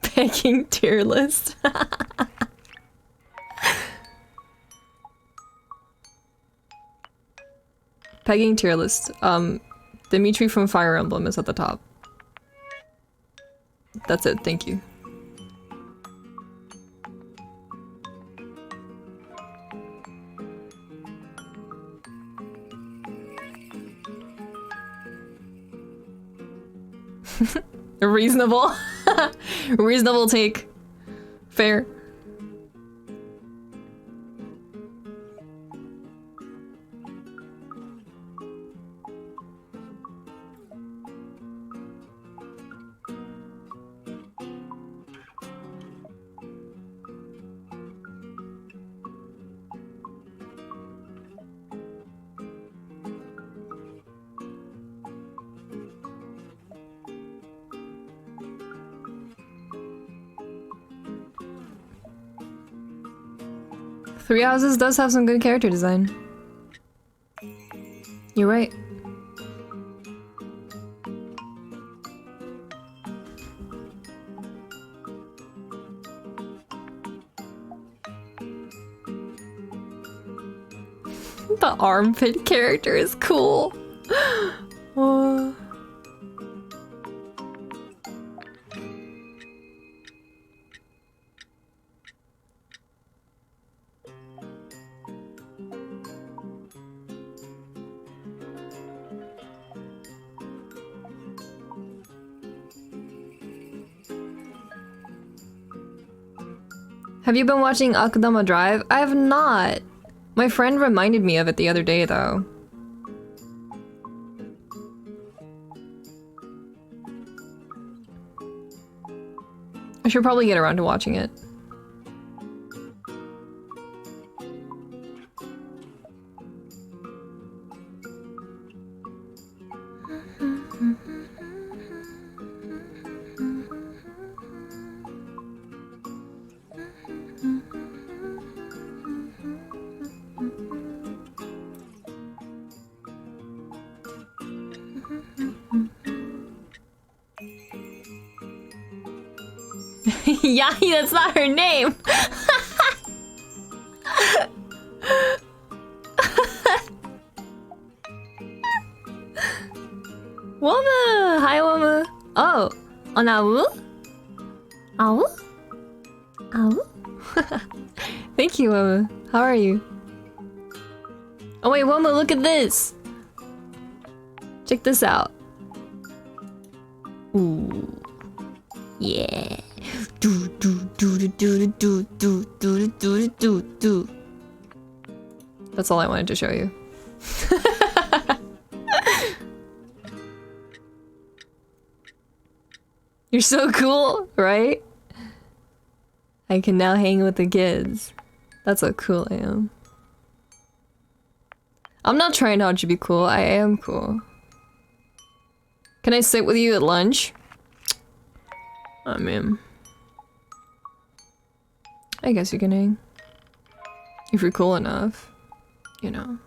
Pegging tier list. Pegging tier list. Dimitri from Fire Emblem is at the top. That's it, thank you. Reasonable. Reasonable take. Fair. Three Houses does have some good character design. You're right. The armpit character is cool. Oh. Have you been watching Akudama Drive? I have not. My friend reminded me of it the other day, though. I should probably get around to watching it. Yahi, that's not her name! Woma! Hi, Woma! Oh! Onawu? Ow? Ow? Thank you, Woma. How are you? Oh wait, Woma, look at this! Check this out. Ooh. Yeah. Do do do do do do do do do do do. That's all I wanted to show you. You're so cool, right? I can now hang with the kids. That's how cool I am. I'm not trying hard to be cool, I am cool. Can I sit with you at lunch? I mean... I guess you can hang. If you're cool enough, you know.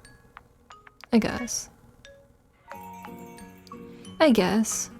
I guess. I guess.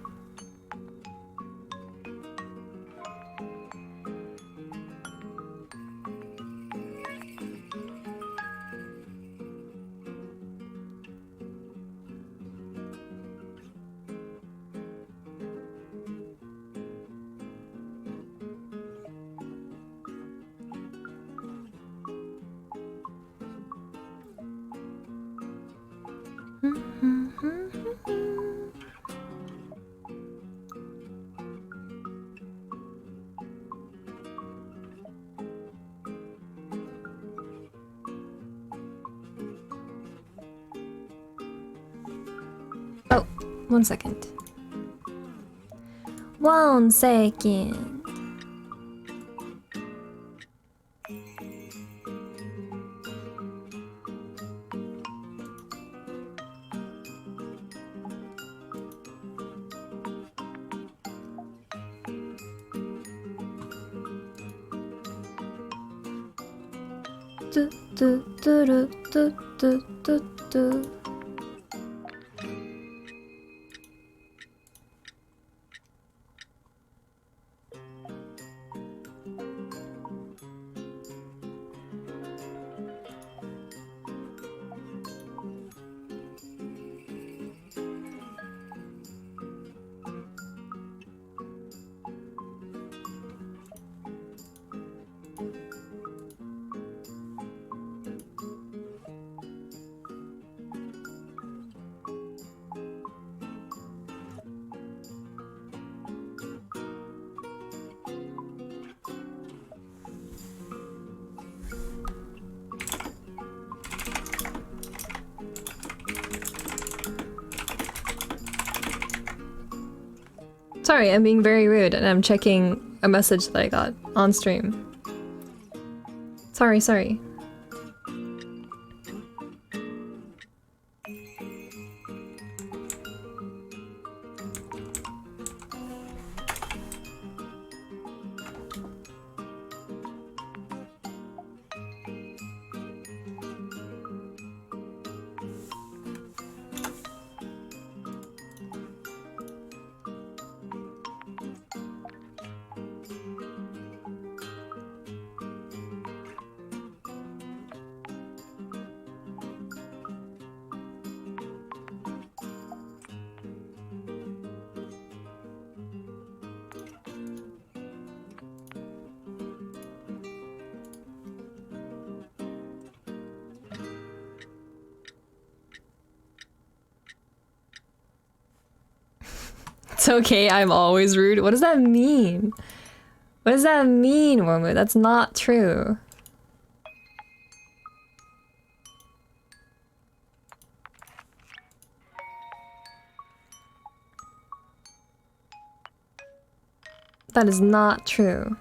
Oh, 1 second. 1 second. Do, do, do, do, do, do, do, do. Sorry, I'm being very rude and I'm checking a message that I got on stream. Sorry, sorry. It's okay, I'm always rude. What does that mean? What does that mean, Wormwood? That's not true. That is not true.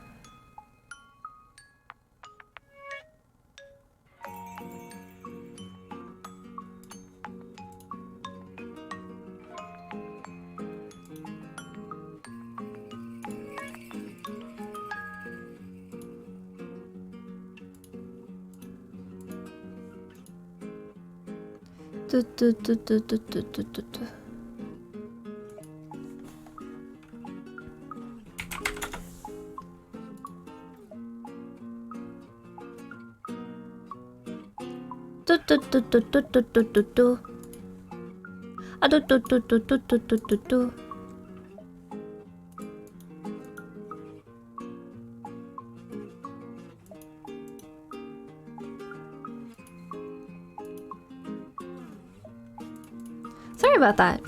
Du, du, du, du, du, du, du, du, du. Du, du, du, du, du, du, du, du, du. Ah, du, du, du, du, du, du, du, du, du. Sorry about that.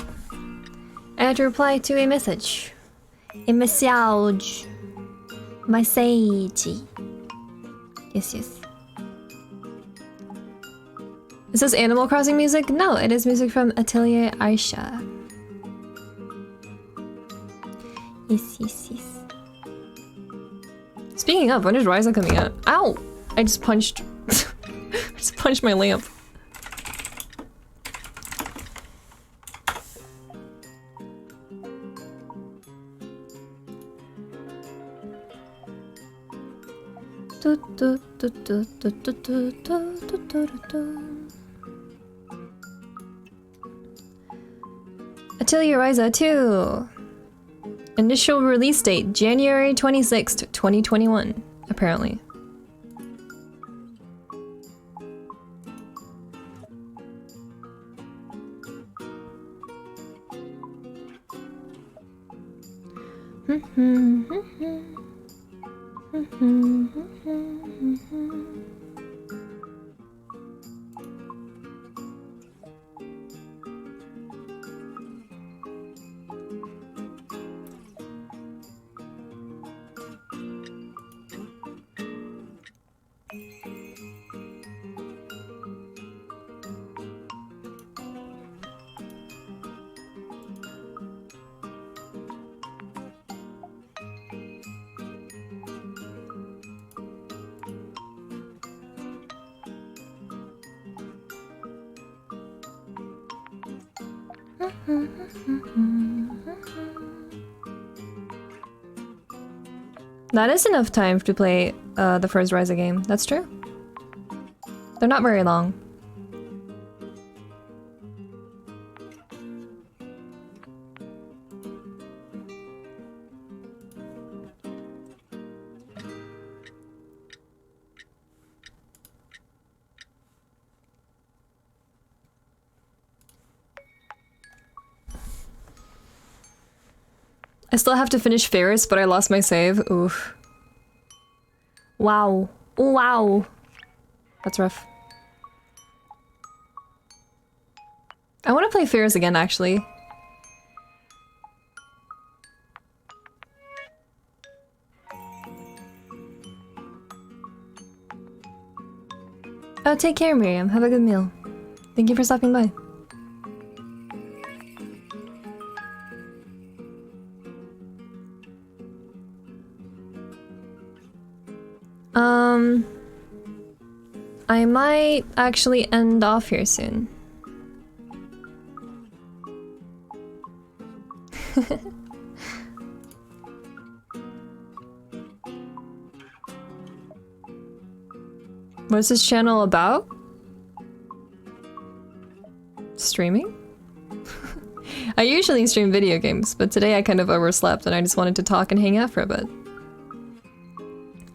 I had to reply to a message. A message. Message. Yes, yes. Is this Animal Crossing music? No, it is music from Atelier Aisha. Yes, yes, yes. Speaking of, when is Ryza coming out? Ow! I just punched... I just punched my lamp. Atelier Ryza 2. Initial release date January 26th, 2021, apparently. That is enough time to play the first Ryza game. That's true. They're not very long. I still have to finish Ferris, but I lost my save. Oof. Wow. Wow. That's rough. I want to play Ferris again, actually. Oh, take care, Miriam. Have a good meal. Thank you for stopping by. I might actually end off here soon. What's this channel about? Streaming? I usually stream video games, but today I kind of overslept and I just wanted to talk and hang out for a bit.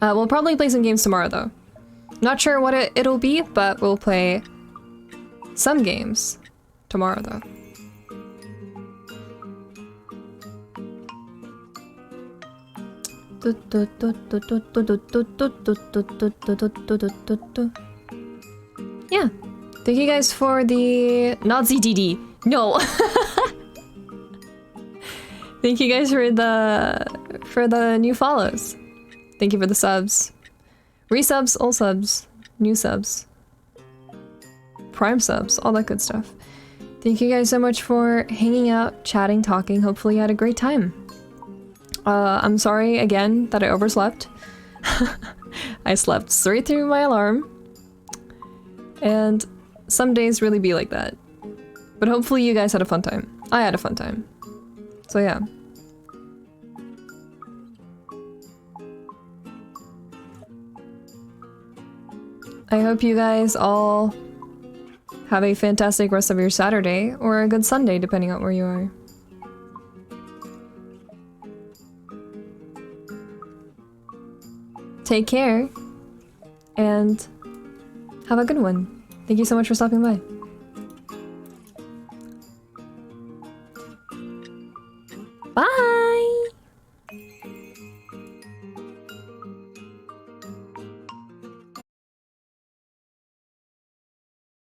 We'll probably play some games tomorrow, though. Not sure what it'll be, but we'll play some games tomorrow, though. Yeah. Thank you guys for the... Not ZDD. No! Thank you guys for the new follows. Thank you for the subs. Resubs, old subs, new subs. Prime subs, all that good stuff. Thank you guys so much for hanging out, chatting, talking. Hopefully you had a great time. I'm sorry again that I overslept. I slept straight through my alarm. And some days really be like that. But hopefully you guys had a fun time. I had a fun time. So yeah. I hope you guys all have a fantastic rest of your Saturday, or a good Sunday, depending on where you are. Take care, and have a good one. Thank you so much for stopping by. Bye!